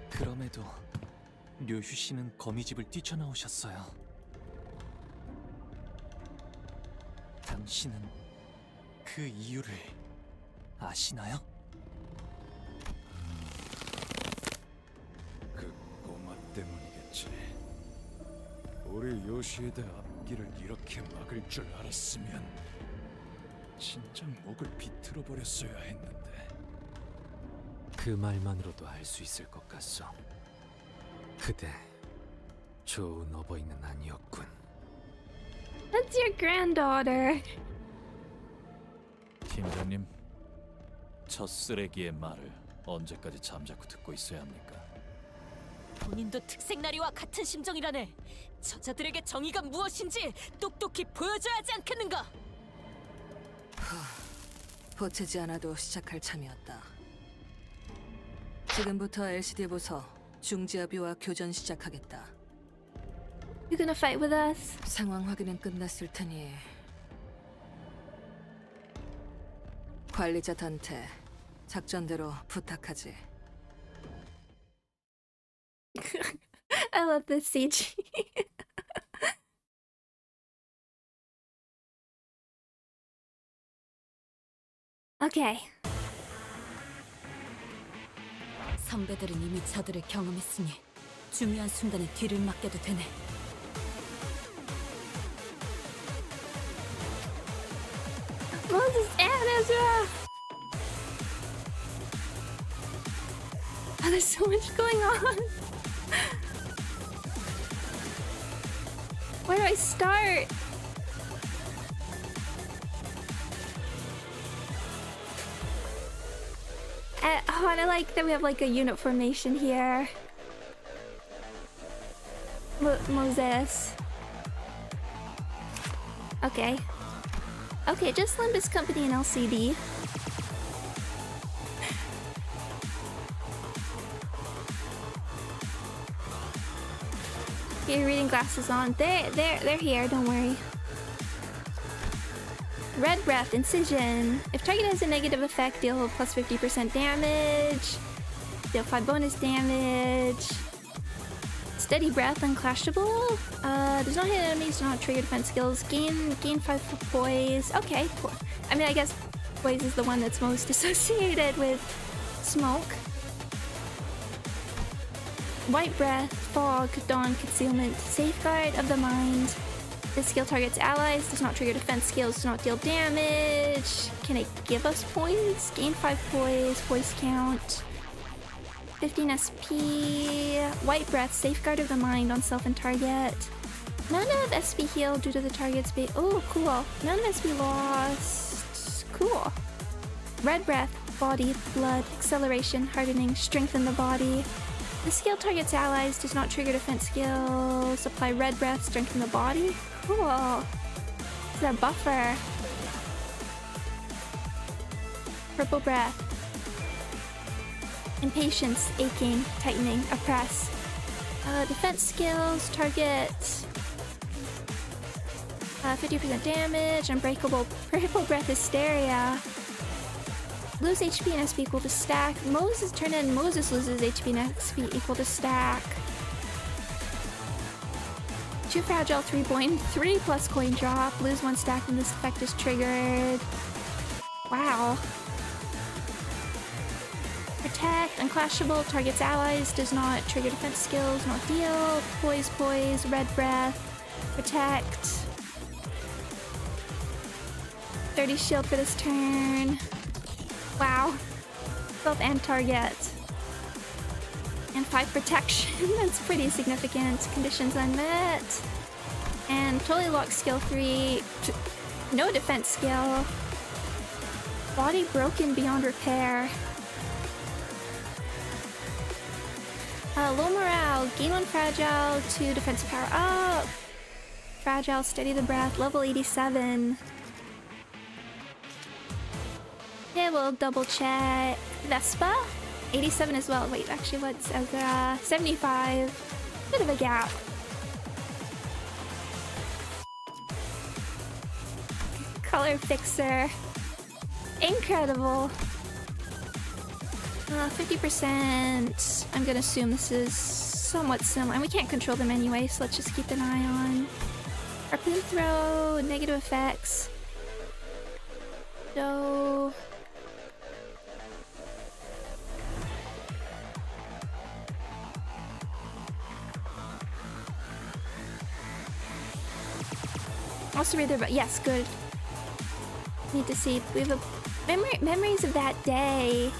그럼에도 료휴 씨는 거미집을 뛰쳐나오셨어요. 당신은 그 이유를 아시나요? 그 꼬마 때문이겠지. 우리 요시에대 앞길을 이렇게 막을 줄 알았으면 진작 목을 비틀어 버렸어야 했는데. 그 말만으로도 알 수 있을 것 같소. 그대 좋은 어버이는 아니었군. That's your granddaughter. 팀장님, 저 쓰레기의 말을 언제까지 잠자코 듣고 있어야 합니까? 본인도 특색나리와 같은 심정이라네. 저자들에게 정의가 무엇인지 똑똑히 보여줘야 하지 않겠는가? 보채지 않아도 시작할 참이었다. 지금부터 LCD 부서 중지아비와 교전 시작하겠다. You gonna fight with us? 상황 확인은 끝났을 테니 관리자 단테 작전대로 부탁하지. I love this CG. Okay. 선배들은 이미 저들을 경험했으니 중요한 순간에 뒤를 맡겨도 되네. Moses and Ezra! Oh, there's so much going on. Where do I start? I like that we have like a unit formation here. Moses. Okay. Okay, just Limbus Company and LCD. Get your reading glasses on. They're here, don't worry. Red Breath, Incision. If target has a negative effect, deal plus 50% damage. Deal 5 bonus damage. Steady Breath, Unclashable. Does not hit enemies, do not trigger defense skills. Gain 5 for poise. Okay, cool. I mean, I guess poise is the one that's most associated with smoke. White Breath, Fog, Dawn, Concealment, Safeguard of the Mind. This skill targets allies, does not trigger defense skills, does not deal damage. can it give us poise? Gain 5 poise, poise count. 15 SP. White breath, safeguard of the mind on self and target. None of SP heal due to the target's base. Oh, cool. None of SP lost. Cool. Red breath, body, blood, acceleration, hardening, strengthen the body. The skill targets allies, does not trigger defense skills. Apply red breath, strengthen the body. Cool. It's a buffer. Purple breath. Impatience, aching, tightening, oppress. Defense skills, target 50% damage, unbreakable, purple breath, hysteria. Lose HP and SP equal to stack. Moses turn in, Moses loses HP and SP equal to stack. 2 fragile, 3 coin, 3 plus coin drop. Lose 1 stack when this effect is triggered. Wow. Protect, unclashable, targets allies, does not trigger defense skills, not deal. Poise, poise, red breath, protect. 30 shield for this turn. Wow. Self and target. And 5 protection. That's pretty significant. Conditions unmet. And totally locked skill 3. No defense skill. Body broken beyond repair. Low morale. Gain 1 fragile, 2 defense power up. Fragile, steady the breath. Level 87. Okay, we'll double check. Vespa? 87 as well. Wait, actually, what's Ezra? 75. Bit of a gap. Color fixer. Incredible. 50%. I'm gonna assume this is somewhat similar. And we can't control them anyway, so let's just keep an eye on. Harpoon throw, negative effects. So... also read their... Yes, good. Need to see. We have a... Memories of that day.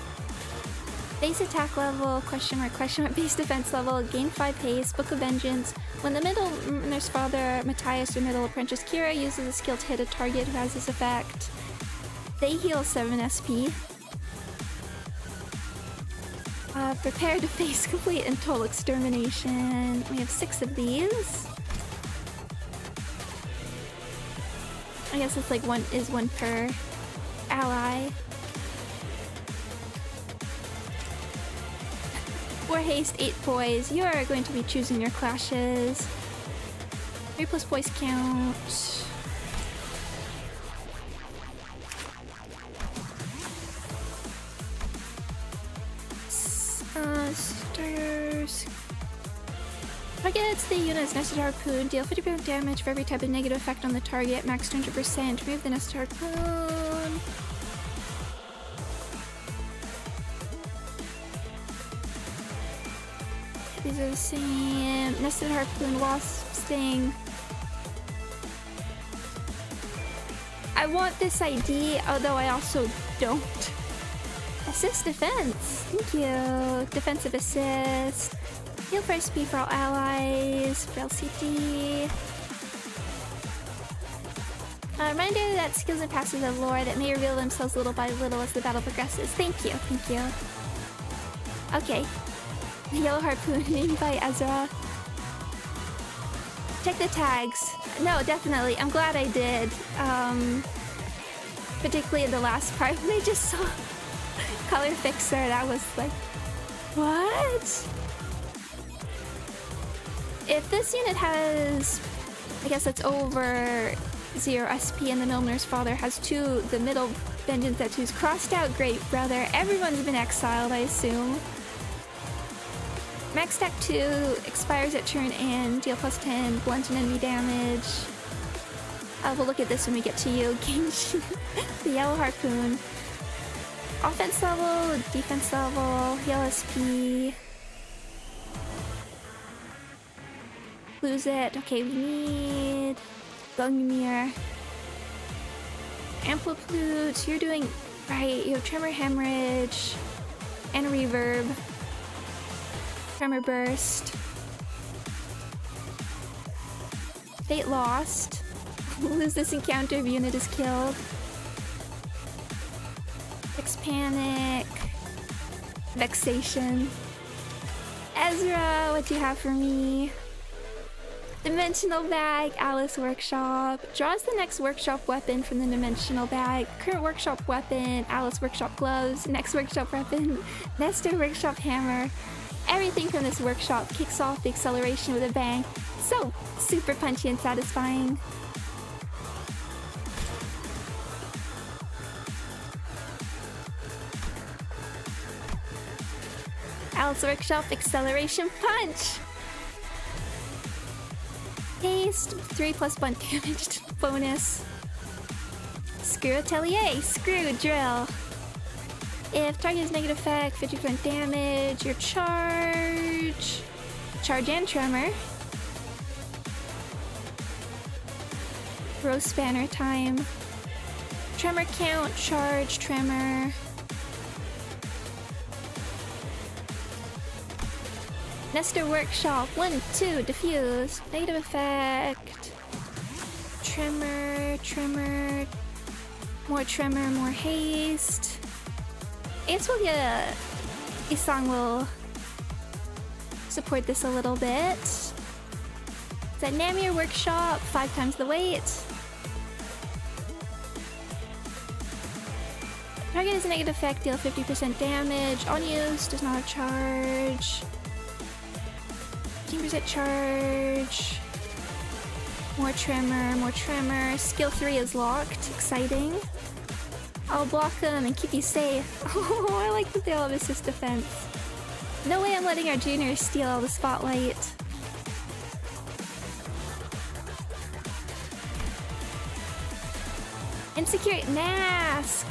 Base attack level, question mark, base defense level, gain 5 pace, Book of Vengeance. When the middle nurse father, Matthias, or middle apprentice Kira uses a skill to hit a target who has this effect, they heal 7 SP. Prepare to face complete and total extermination. We have 6 of these. I guess it's like one per ally. War haste, 8 poise. You are going to be choosing your clashes. 3 plus poise count. Starters. Targets the unit's nested harpoon. Deal 50% damage for every type of negative effect on the target. Max 200%. Remove the nested harpoon. These are the same. Nested harpoon, wasp, sting. I want this ID, although I also don't. Assist defense. Thank you. Defensive assist. Heal for SP for all allies. For LCD. Reminder that skills and passives of lore that may reveal themselves little by little as the battle progresses. Thank you. Thank you. Okay. Yellow harpoon named by Ezra. Check the tags. No, definitely. I'm glad I did. Particularly in the last part when I just saw color fixer. That was like, what? If this unit has, I guess it's over 0 SP and the Milner's father has 2, the middle vengeance at 2's crossed out, great brother. Everyone's been exiled, I assume. Max stack 2 expires at turn and deal plus 10 blunt and enemy damage. We'll look at this when we get to you. Gauge the yellow harpoon. Offense level, defense level, heal SP. Lose it. Okay, we need Gungnir. Amplitudes, you're doing right. You have tremor hemorrhage and a reverb. Tremor burst. Fate lost. Lose this encounter if unit is killed. Fix panic. Vexation. Ezra, what do you have for me? Dimensional bag, Alice workshop. Draws the next workshop weapon from the dimensional bag. Current workshop weapon, Alice workshop gloves. Next workshop weapon, Nestor workshop hammer. Everything from this workshop kicks off the acceleration with a bang. So super punchy and satisfying. Alice workshop acceleration punch. Haste, 3+ blunt damage bonus. Screw atelier, screw drill. If target is negative effect, 50% damage, your charge. Charge and tremor. Row spanner time. Tremor count, charge, tremor. Nestor workshop, 1, 2, diffuse, negative effect, tremor, tremor, more haste. I guess we'll get Isang will support this a little bit. It's at Namir workshop, 5 times the weight. Target is a negative effect, deal 50% damage. On use, does not have charge. 15% charge. More tremor. Skill 3 is locked. Exciting. I'll block them and keep you safe. Oh, I like that they all have assist defense. No way I'm letting our juniors steal all the spotlight. Insecure mask!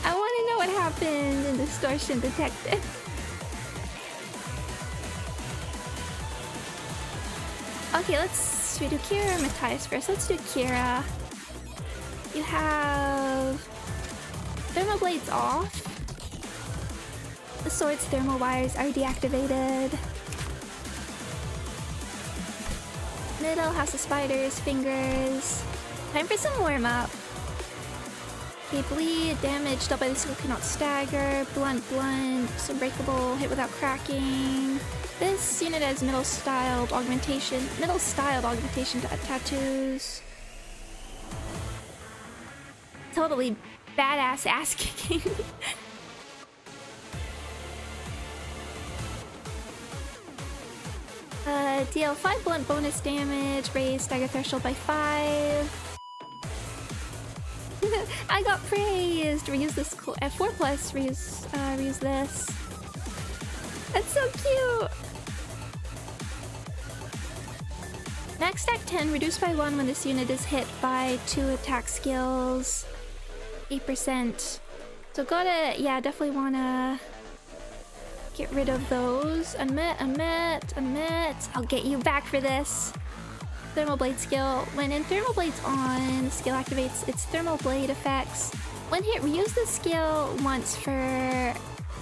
I want to know what happened in Distortion Detected. Okay, should we do Kira or Matthias first? Let's do Kira. You have thermal blades off. The sword's thermal wires are deactivated. Middle, House of Spiders, fingers. Time for some warm-up. Okay, bleed, damage, dealt by the skill cannot stagger, blunt, unbreakable, hit without cracking. This unit has middle-styled augmentation tattoos. Totally badass ass kicking. Deal 5 blunt bonus damage, raise stagger threshold by 5. I got praised! Reuse this at 4+, reuse this. That's so cute! Max stack 10, reduced by 1 when this unit is hit by 2 attack skills. 8%. So definitely wanna get rid of those. Unmet. I'll get you back for this. Thermal Blade skill. When in Thermal Blade's on, the skill activates its Thermal Blade effects. When hit, reuse the skill once for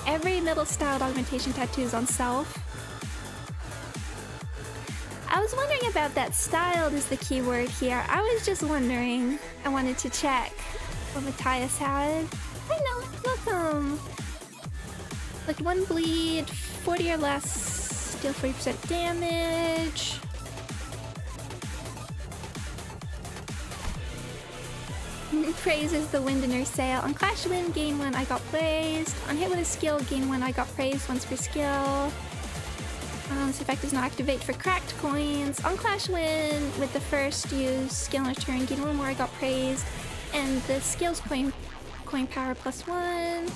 every middle-styled augmentation tattoos on self. I was wondering about that. Styled is the keyword here. I was just wondering. I wanted to check what Matthias had. I know, welcome! Like 1 bleed, 40 or less, deal 40% damage. Praise is the wind in her sail. On Clash Wind, gain 1, I got praised. On hit with a skill, gain 1, I got praised once per skill. This effect does not activate for cracked coins. On Clash Wind, with the first use skill on a turn, gain 1 more, I got praised. And the skill's coin power +1.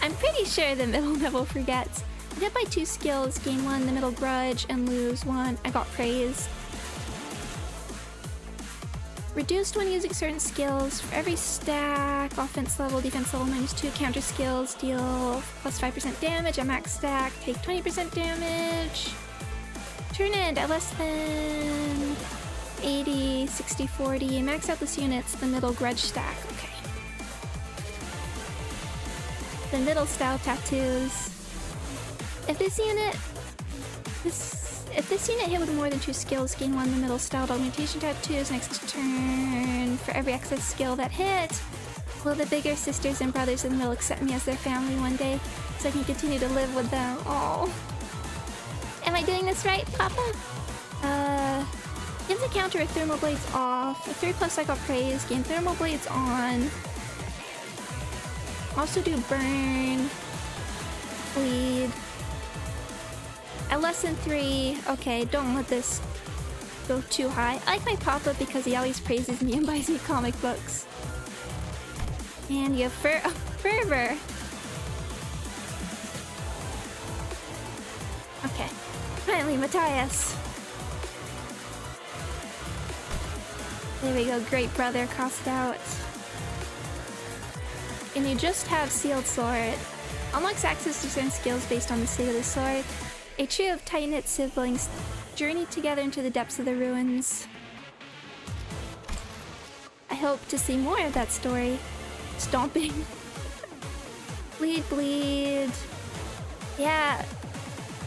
I'm pretty sure the middle level forgets. Hit by 2 skills, gain 1, the middle grudge, and lose 1, I got praised. Reduced when using certain skills. For every stack, offense level, defense level -2, counter skills deal +5% damage. At max stack, take 20% damage. Turn end at less than 80, 60, 40. Max out this unit's the middle grudge stack. Okay. The middle style tattoos. If this unit hit with more than 2 skills, gain 1 the middle styled augmentation tattoos next turn. For every excess skill that hit, will the bigger sisters and brothers in the middle accept me as their family one day, so I can continue to live with them? Oh. Am I doing this right, Papa? Gives a counter with thermal blades off. A 3+ I got praise. Gain thermal blades on. Also do burn. Bleed. At less than 3. Okay, don't let this go too high. I like my Papa because he always praises me and buys me comic books. And you have fervor. Okay. Finally, Matthias. There we go, great brother, crossed out. And you just have sealed sword. Unlocks access to certain skills based on the state of the sword. A trio of tight-knit siblings journey together into the depths of the ruins. I hope to see more of that story. Stomping. Bleed. Yeah.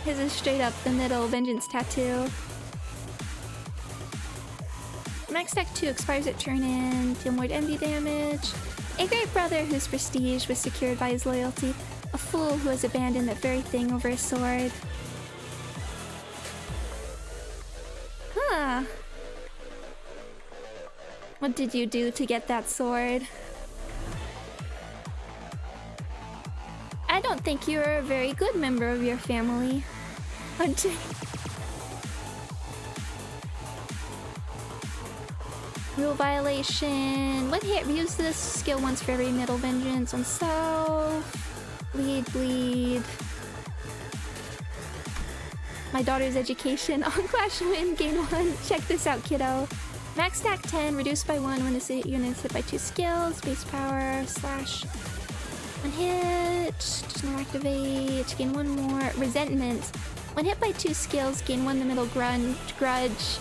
His is straight up the middle vengeance tattoo. Max Stack 2 expires at turn in. Deal more envy damage. A great brother whose prestige was secured by his loyalty. A fool who has abandoned that very thing over a sword. Huh. What did you do to get that sword? I don't think you're a very good member of your family. Rule violation. What hit? Use this skill once for every middle vengeance on self. Bleed. My daughter's education on Clash Win, gain 1. Check this out, kiddo. Max stack 10, reduced by 1 when this unit is hit by 2 skills. Base power, slash. 1 hit. Just not activate. Gain 1 more. Resentment. When hit by 2 skills, gain 1 the middle grudge.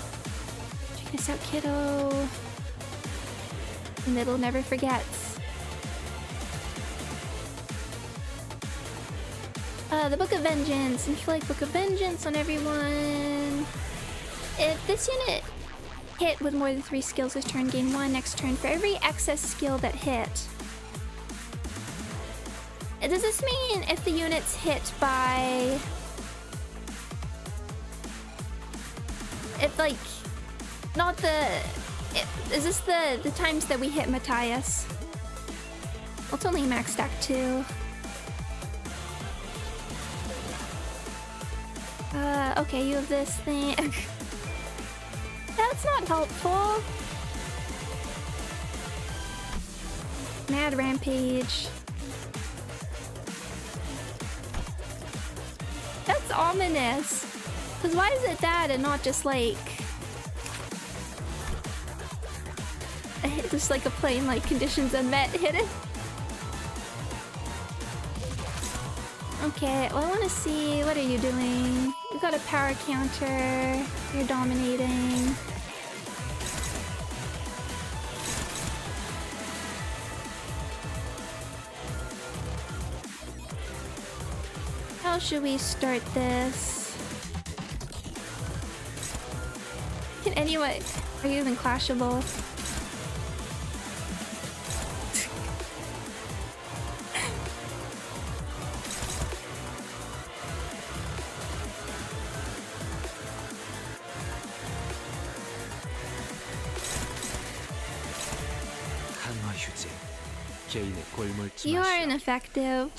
Check this out, kiddo. The middle never forgets. The Book of Vengeance. Inflict Book of Vengeance on everyone. If this unit hit with more than 3 skills this turn, gain 1 next turn for every excess skill that hit. Does this mean if the unit's hit by... If, like... Not the... Is this the times that we hit Matthias? Well, it's only max stack 2. Okay, you have this thing. That's not helpful. Mad Rampage. That's ominous. Because why is it that and not just like... Just like a plain like conditions unmet hit it? Okay, well I want to see, what are you doing? You got a power counter, you're dominating. How should we start this? Can anyone... Are you even clashable? You are ineffective.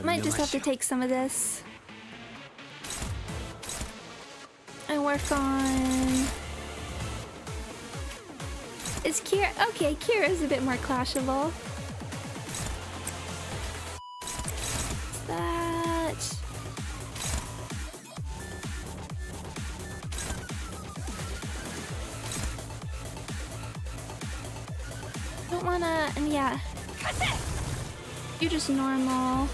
Might just have to take some of this. I work on... Is Kira... Okay, Kira's a bit more clashable. That... Don't wanna... And yeah. You're just normal.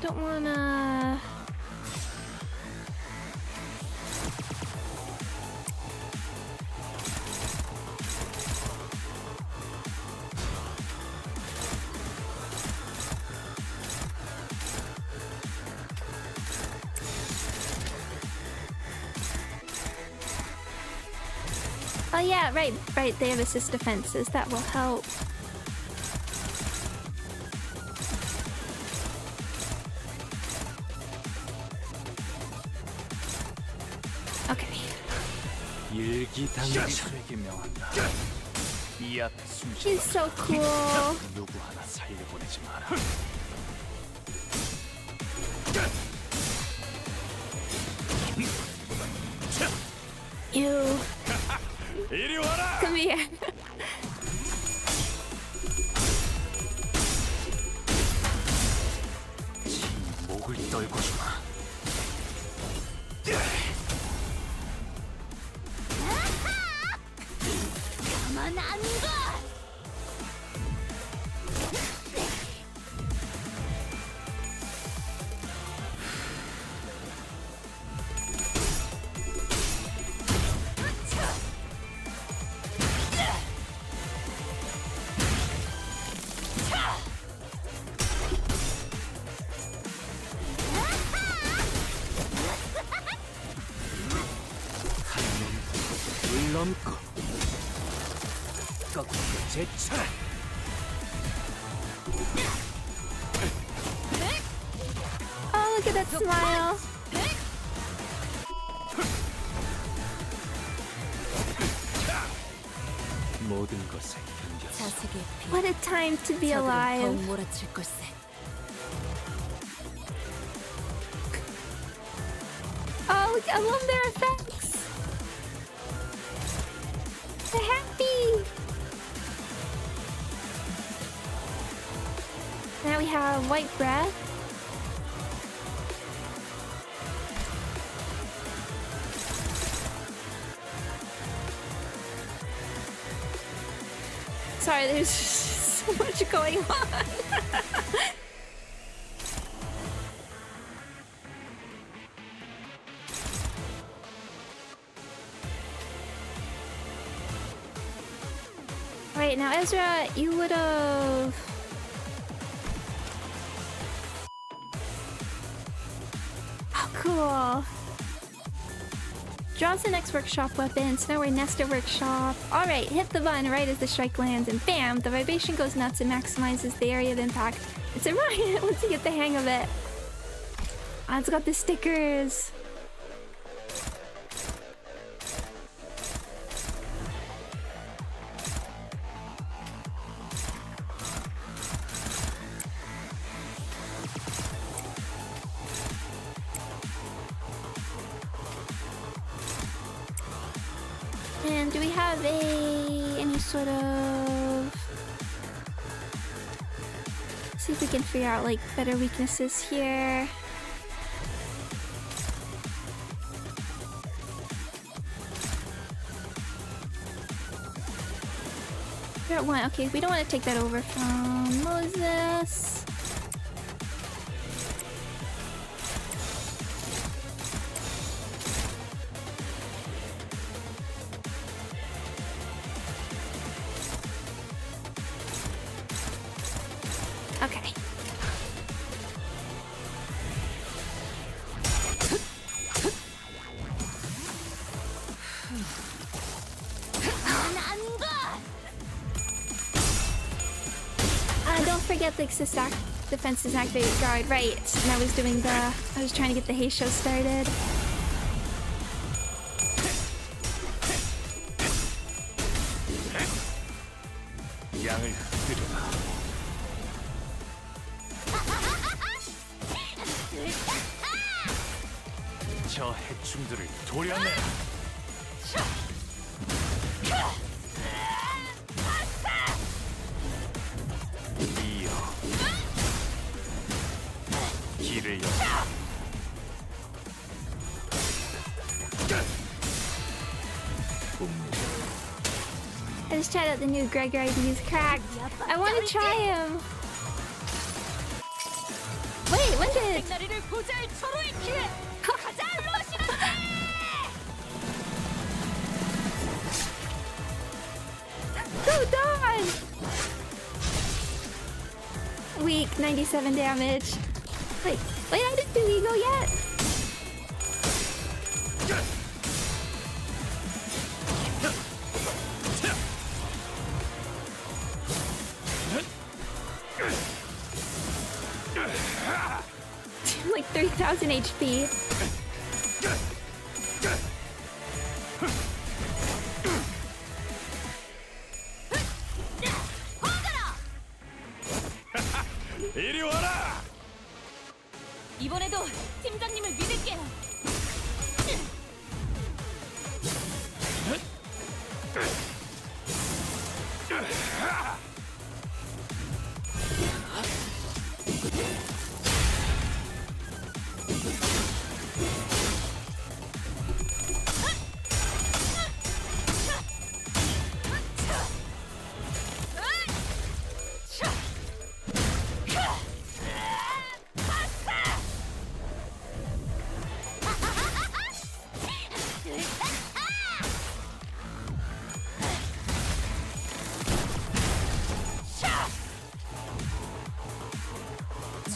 don't wanna... Oh yeah, right, they have assist defenses. That will help. Okay. 일기당일술에게 명한다. 이 앞에 숨쉬. He's so cool. 누구 하나 살려보내지 마라. You. 이리 와라. Come here. 목을 떨고 주마. 가만 안 가. 물 넘고 거꾸로 제쳐라. Oh, look at that smile. 모든 것을 견뎌. 자식의 피. What a time to be 더욱 alive. 몰아칠 걸세. Oh, look, I love their effects. They're happy. Now we have white breath. Sorry, there's so much going on. Right, now Ezra, you would have... Oh, cool. Draws the next workshop weapon, so now we're Nesta workshop. Alright, hit the button right as the strike lands, and bam! The vibration goes nuts and maximizes the area of impact. It's a riot once you get the hang of it. Ah, it's got the stickers. And do we have any sort of... See if we can figure out like better weaknesses here. We're at 1. Okay, we don't want to take that over from Moses. Okay. Don't forget the defenses activated guard, right? And I was doing I was trying to get the haste show started. 양을 흔들어라. 저 해충들을 도려내라. 이어 길을 열라. I just tried out the new Gregor ID. He's cracked. I want to try him. Wait, when did... 생나리를 보잘 서로의 기회. 가자 러시런데. Go Dawn! Weak, 97 damage. Wait, I didn't do Ego yet. Like 3,000 HP. 이리 와라. 이번에도 팀장님을 믿을게요.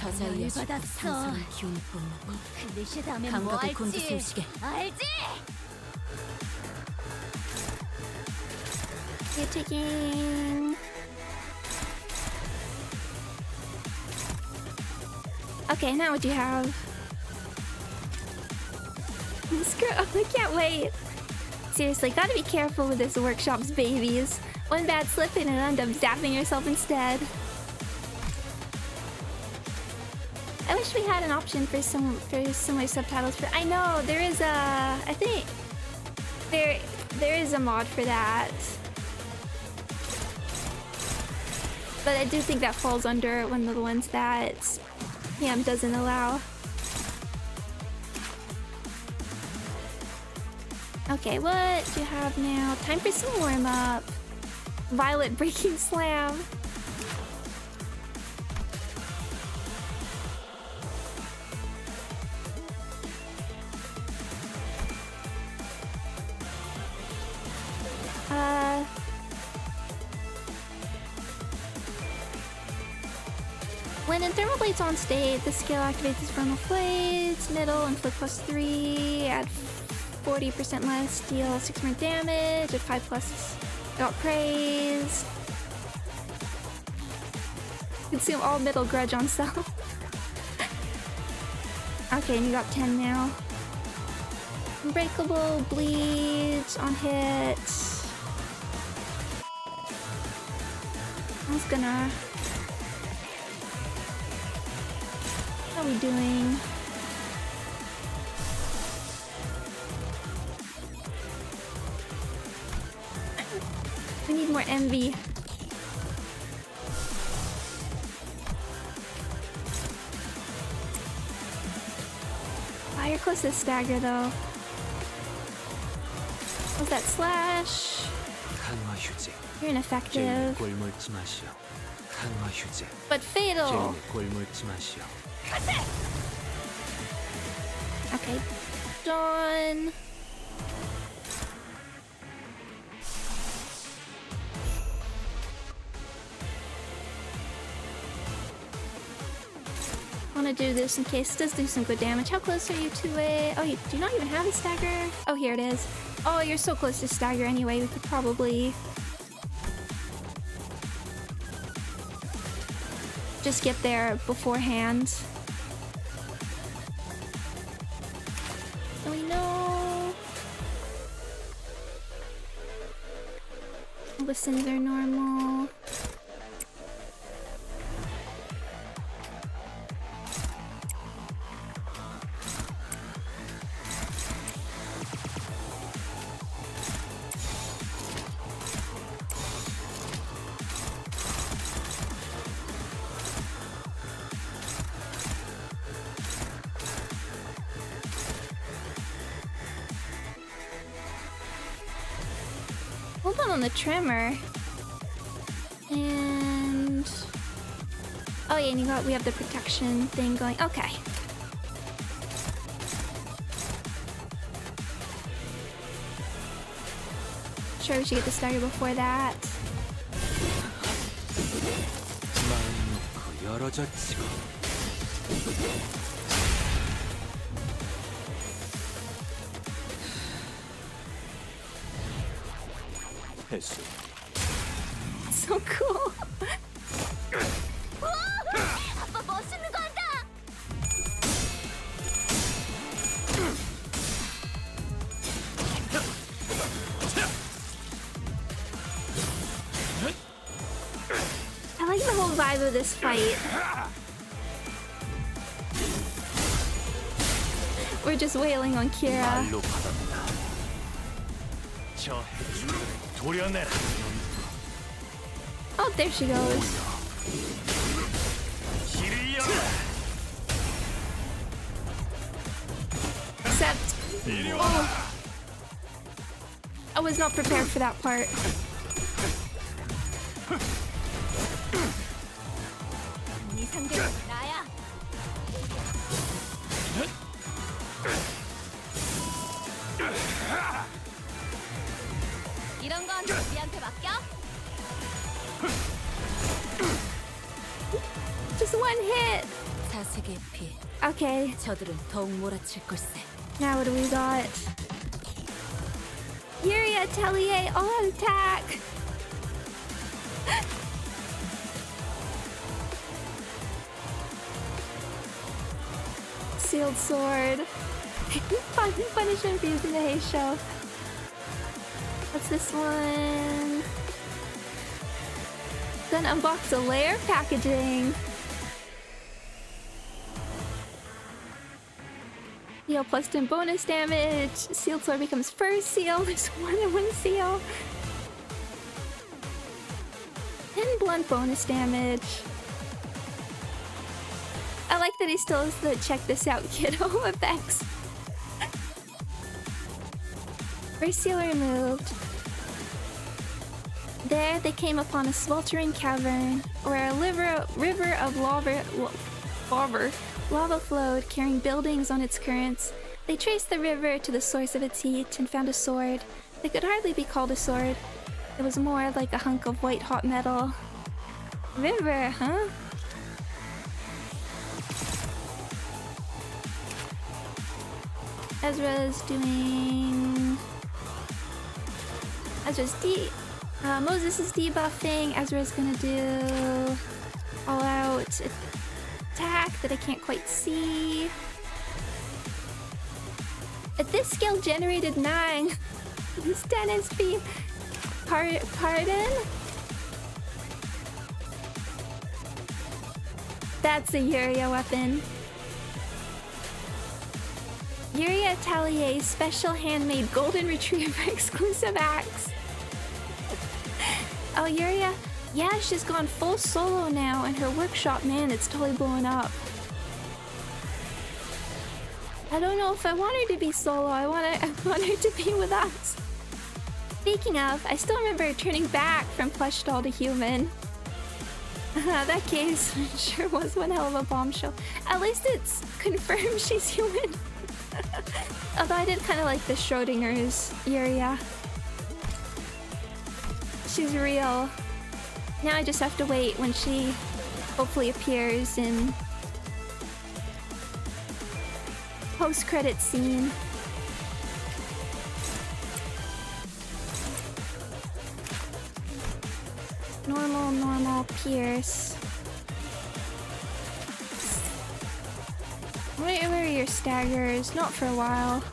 저자의 받았어. 상상의 기운을 뿜는 클리셰 다음에 뭐 감각을 할지 곤두세우시게. 알지? You're taking... Okay, now what do you have? Screw up, I can't wait. Seriously, gotta be careful with this workshop's babies. One bad slip and it'll end up zapping yourself instead. I wish we had an option for similar subtitles for... I know, there is a... I think... There is a mod for that. But I do think that falls under one of the ones that PM doesn't allow. Okay, what do you have now? Time for some warm-up. Violet breaking slam. When in Thermal Blade's on state, the skill activates its frontal blades, middle, inflict +3, add 40% less, deal 6 more damage, at 5+, got praise. Consume all middle grudge on self. Okay, and you got 10 now. Unbreakable, bleeds, on hit. I was gonna... How are we doing? We need more envy. Oh, you're close to stagger though. What's that slash? 강화 휴지. You're ineffective. 꼴물지 마시오. 강화 휴지. But fatal! 꼴물지 마시오. Okay, done. I want to do this in case it does do some good damage. How close are you to it? Oh, you do not even have a stagger? Oh, here it is. Oh, you're so close to stagger anyway. We could probably just get there beforehand. So we know all the sins are normal. Hold on the trimmer. And... Oh yeah, and we have the protection thing going. Okay. Sure, we should get this started before that. 마음 놓고 열어젖히고 회수 So cool. 아빠 멋있는 거 한다. I like the whole vibe of this fight. We're just wailing on Kira. 말로 받았다. 저 해충들을 도려내라. Oh, there she goes. 길을 열어라. Except, oh, I was not prepared for that part. 네 상대는 나야. 이런 건 우리한테 맡겨. Just one hit. 사색의 피. Okay, 저들은 더욱 몰아칠 걸세. now what do we got? Yuri Atelier on attack. Sealed sword. Punishment for using the haste show. What's this one? Then unbox a layer packaging. Seal plus 10 bonus damage. Sealed sword becomes first seal. There's more than one seal. 10 blunt bonus damage. I like that he still has the check this out kiddo effects. First seal removed. There they came upon a sweltering cavern where a river of lava flowed, carrying buildings on its currents. They traced the river to the source of its heat and found a sword. It could hardly be called a sword. It was more like a hunk of white hot metal. River, huh? Ezra's doing... Moses is debuffing. Ezra's gonna do all-out attack that I can't quite see. At this skill generated 9. This 10 SP. Pardon? That's a Yuria weapon. Yuria Talier's special handmade golden retriever exclusive axe. Oh, Yuria, yeah, she's gone full solo now, and her workshop, man, it's totally blowing up. I don't know if I want her to be solo. I want her to be with us. Speaking of, I still remember her turning back from plush doll to human. That case sure was one hell of a bombshell. At least it's confirmed she's human. Although I did kind of like the Schrodinger's Yuria. She's real. Now I just have to wait when she hopefully appears in post-credit scene. Normal, Pierce. Where are your staggers? Not for a while.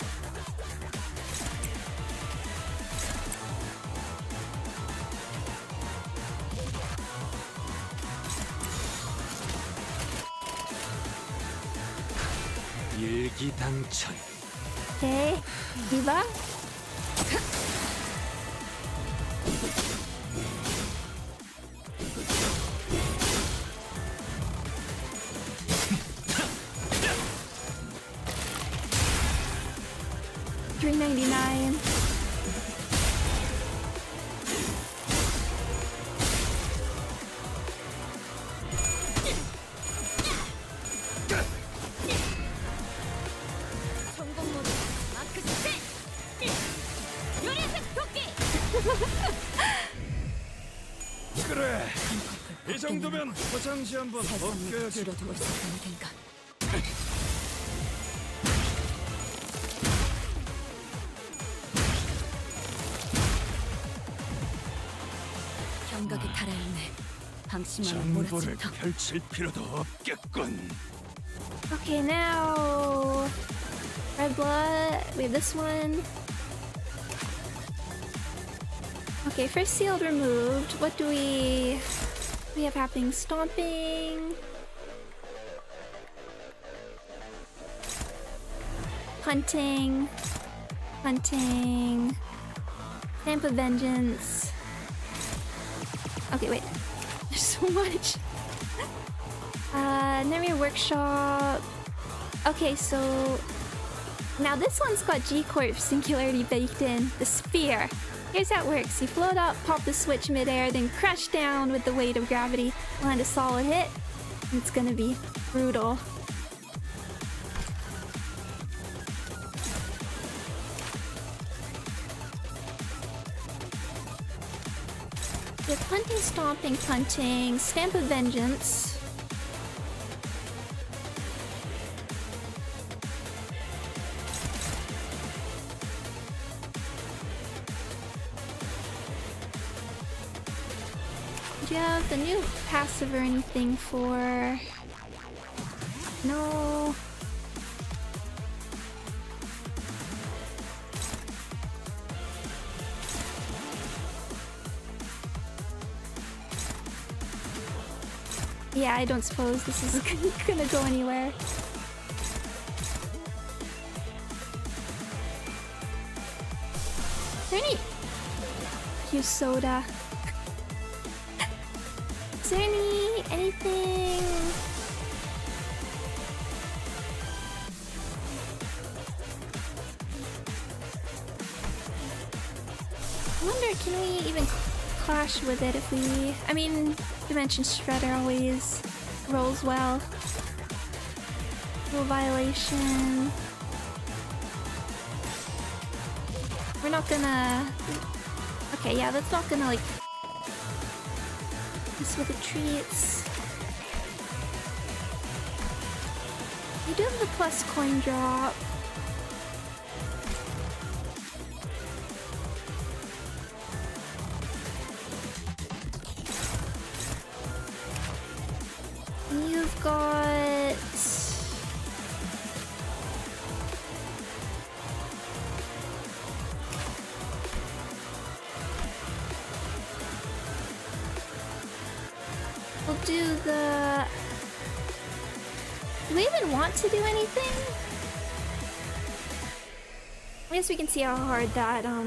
일기당천. Okay, Diva. $3.99. 정도면 화장지 한번 벗겨야지. 줄여두고 있을 테니까. 경각에 달아있네. 방심하면 장보를 몰아친다. 펼칠 필요도 없겠군. Okay, now red blood. We have this one. Okay, first sealed removed. What do we have happening? Stomping, hunting, stamp of vengeance. Okay, wait. There's so much. Nightmare Workshop. Okay, so now this one's got G-Corp Singularity baked in. The Sphere. Here's how it works. You float up, pop the switch midair, then crash down with the weight of gravity. Land a solid hit. It's gonna be brutal. With hunting, stomping, punting, stamp of vengeance. Do you have the new passive or anything for? No. Yeah, I don't suppose this is gonna go anywhere. Is there any? Use soda. Is there anything? I wonder, can we even clash with it if we... I mean, Dimension Shredder always rolls well. No violation. We're not gonna... Okay, yeah, that's not gonna, like... This with the treats. We do have the plus coin drop. You've got... We'll do the... Do we even want to do anything? I guess we can see how hard that, how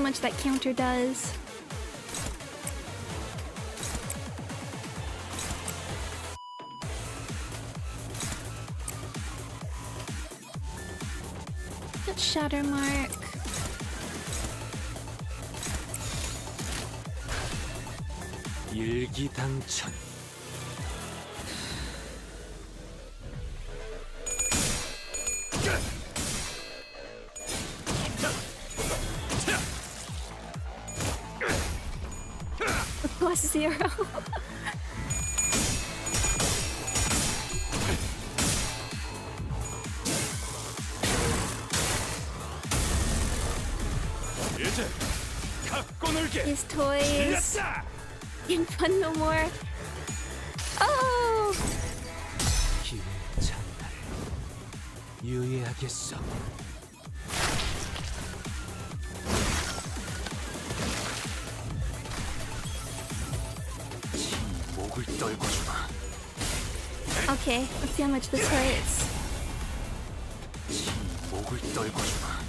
much that counter does. Got Shatter Mark. 일기당천. Plus 0. 이제 갖고 놀게. These toys. In fun no more. Oh! 기회 찬날. 유의하겠어. 목을 떨고 주마. Okay, let's see how much this hurts. 목을 떨고 주마.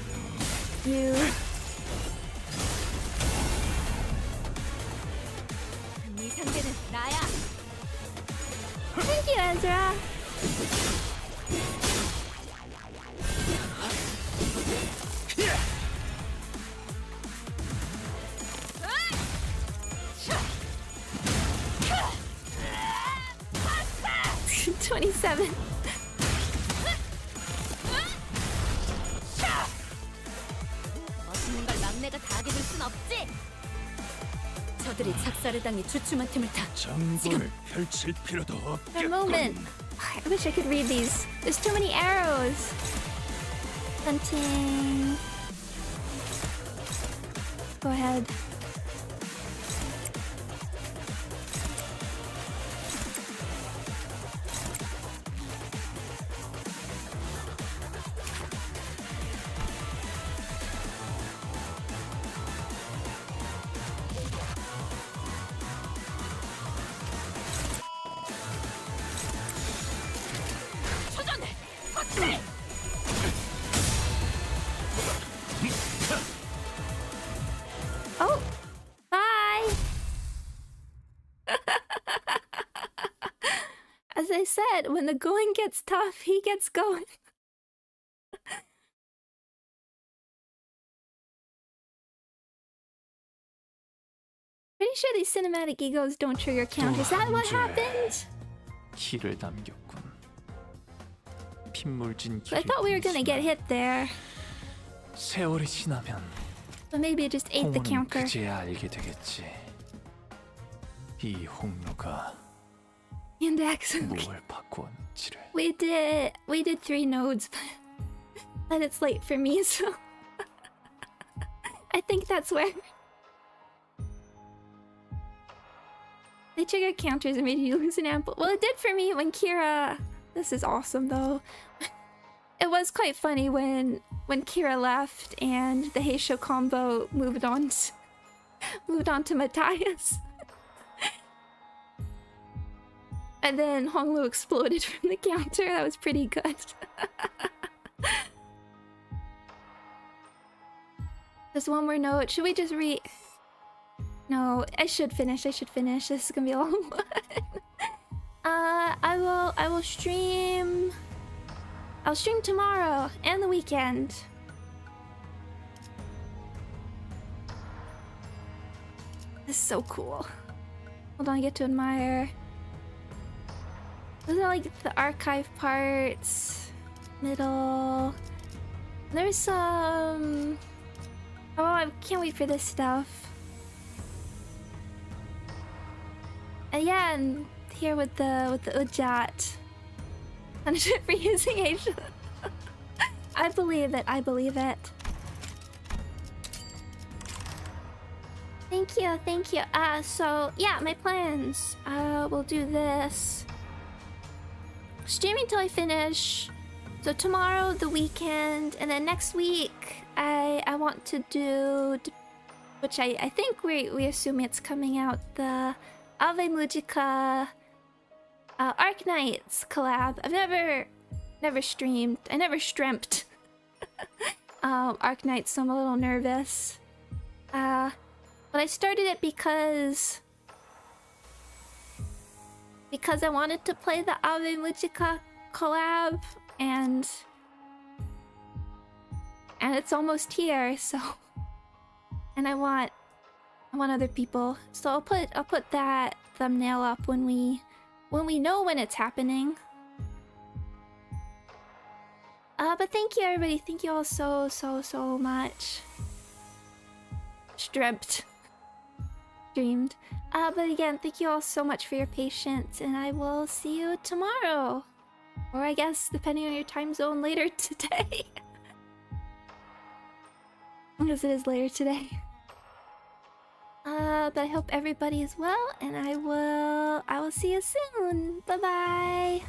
You. 네 상대는 나야. Thank you, Ezra. $27. 작사를 당해 주춤한 틈을 타. 장군을 펼칠 필요도 For a 없겠군. moment. I wish I could read these. There's too many arrows. Hunting. Go ahead. Oh, bye. As I said, when the going gets tough, he gets going. Pretty sure these cinematic egos don't trigger count. Is that what happened? 키를 남겼군. 핏물진 I thought we were gonna get hit there, 세월이 지나면 but maybe it just ate the 홍우는 counter. 그제야 알게 되겠지. 이 홍로가 Index. 뭘 바꾸었는지를. We did 3 nodes, but it's late for me, so I think that's where they trigger counters and made you lose an ample. Well, it did for me when Kira. This is awesome though. It was quite funny when Kira left and the Heisho combo moved on to Matthias. And then Honglu exploded from the counter. That was pretty good. There's one more note. Should we just read? No, I should finish. This is gonna be a long one. I will stream. I'll stream tomorrow and the weekend. This is so cool. Hold on, I get to admire. Those are like the archive parts. Middle. There's some. Oh, I can't wait for this stuff. And yeah, and here with the Ujat. Punishment for using Asia. I believe it. Thank you. So yeah, my plans. We'll do this. Streaming till I finish. So tomorrow, the weekend, and then next week, I want to do, which I think we assume it's coming out, the Ave Mujica Arc Knights collab. I've never streamed. I never streamt Arc Knights, so I'm a little nervous. But I started it because I wanted to play the Ave Mujica collab, and it's almost here, so, and I want other people, so I'll put that thumbnail up when we know when it's happening. But thank you everybody, thank you all so much. Streamed. But again, thank you all so much for your patience, and I will see you tomorrow. Or I guess, depending on your time zone, later today. Because it is later today. But I hope everybody is well, and I will see you soon. Bye-bye.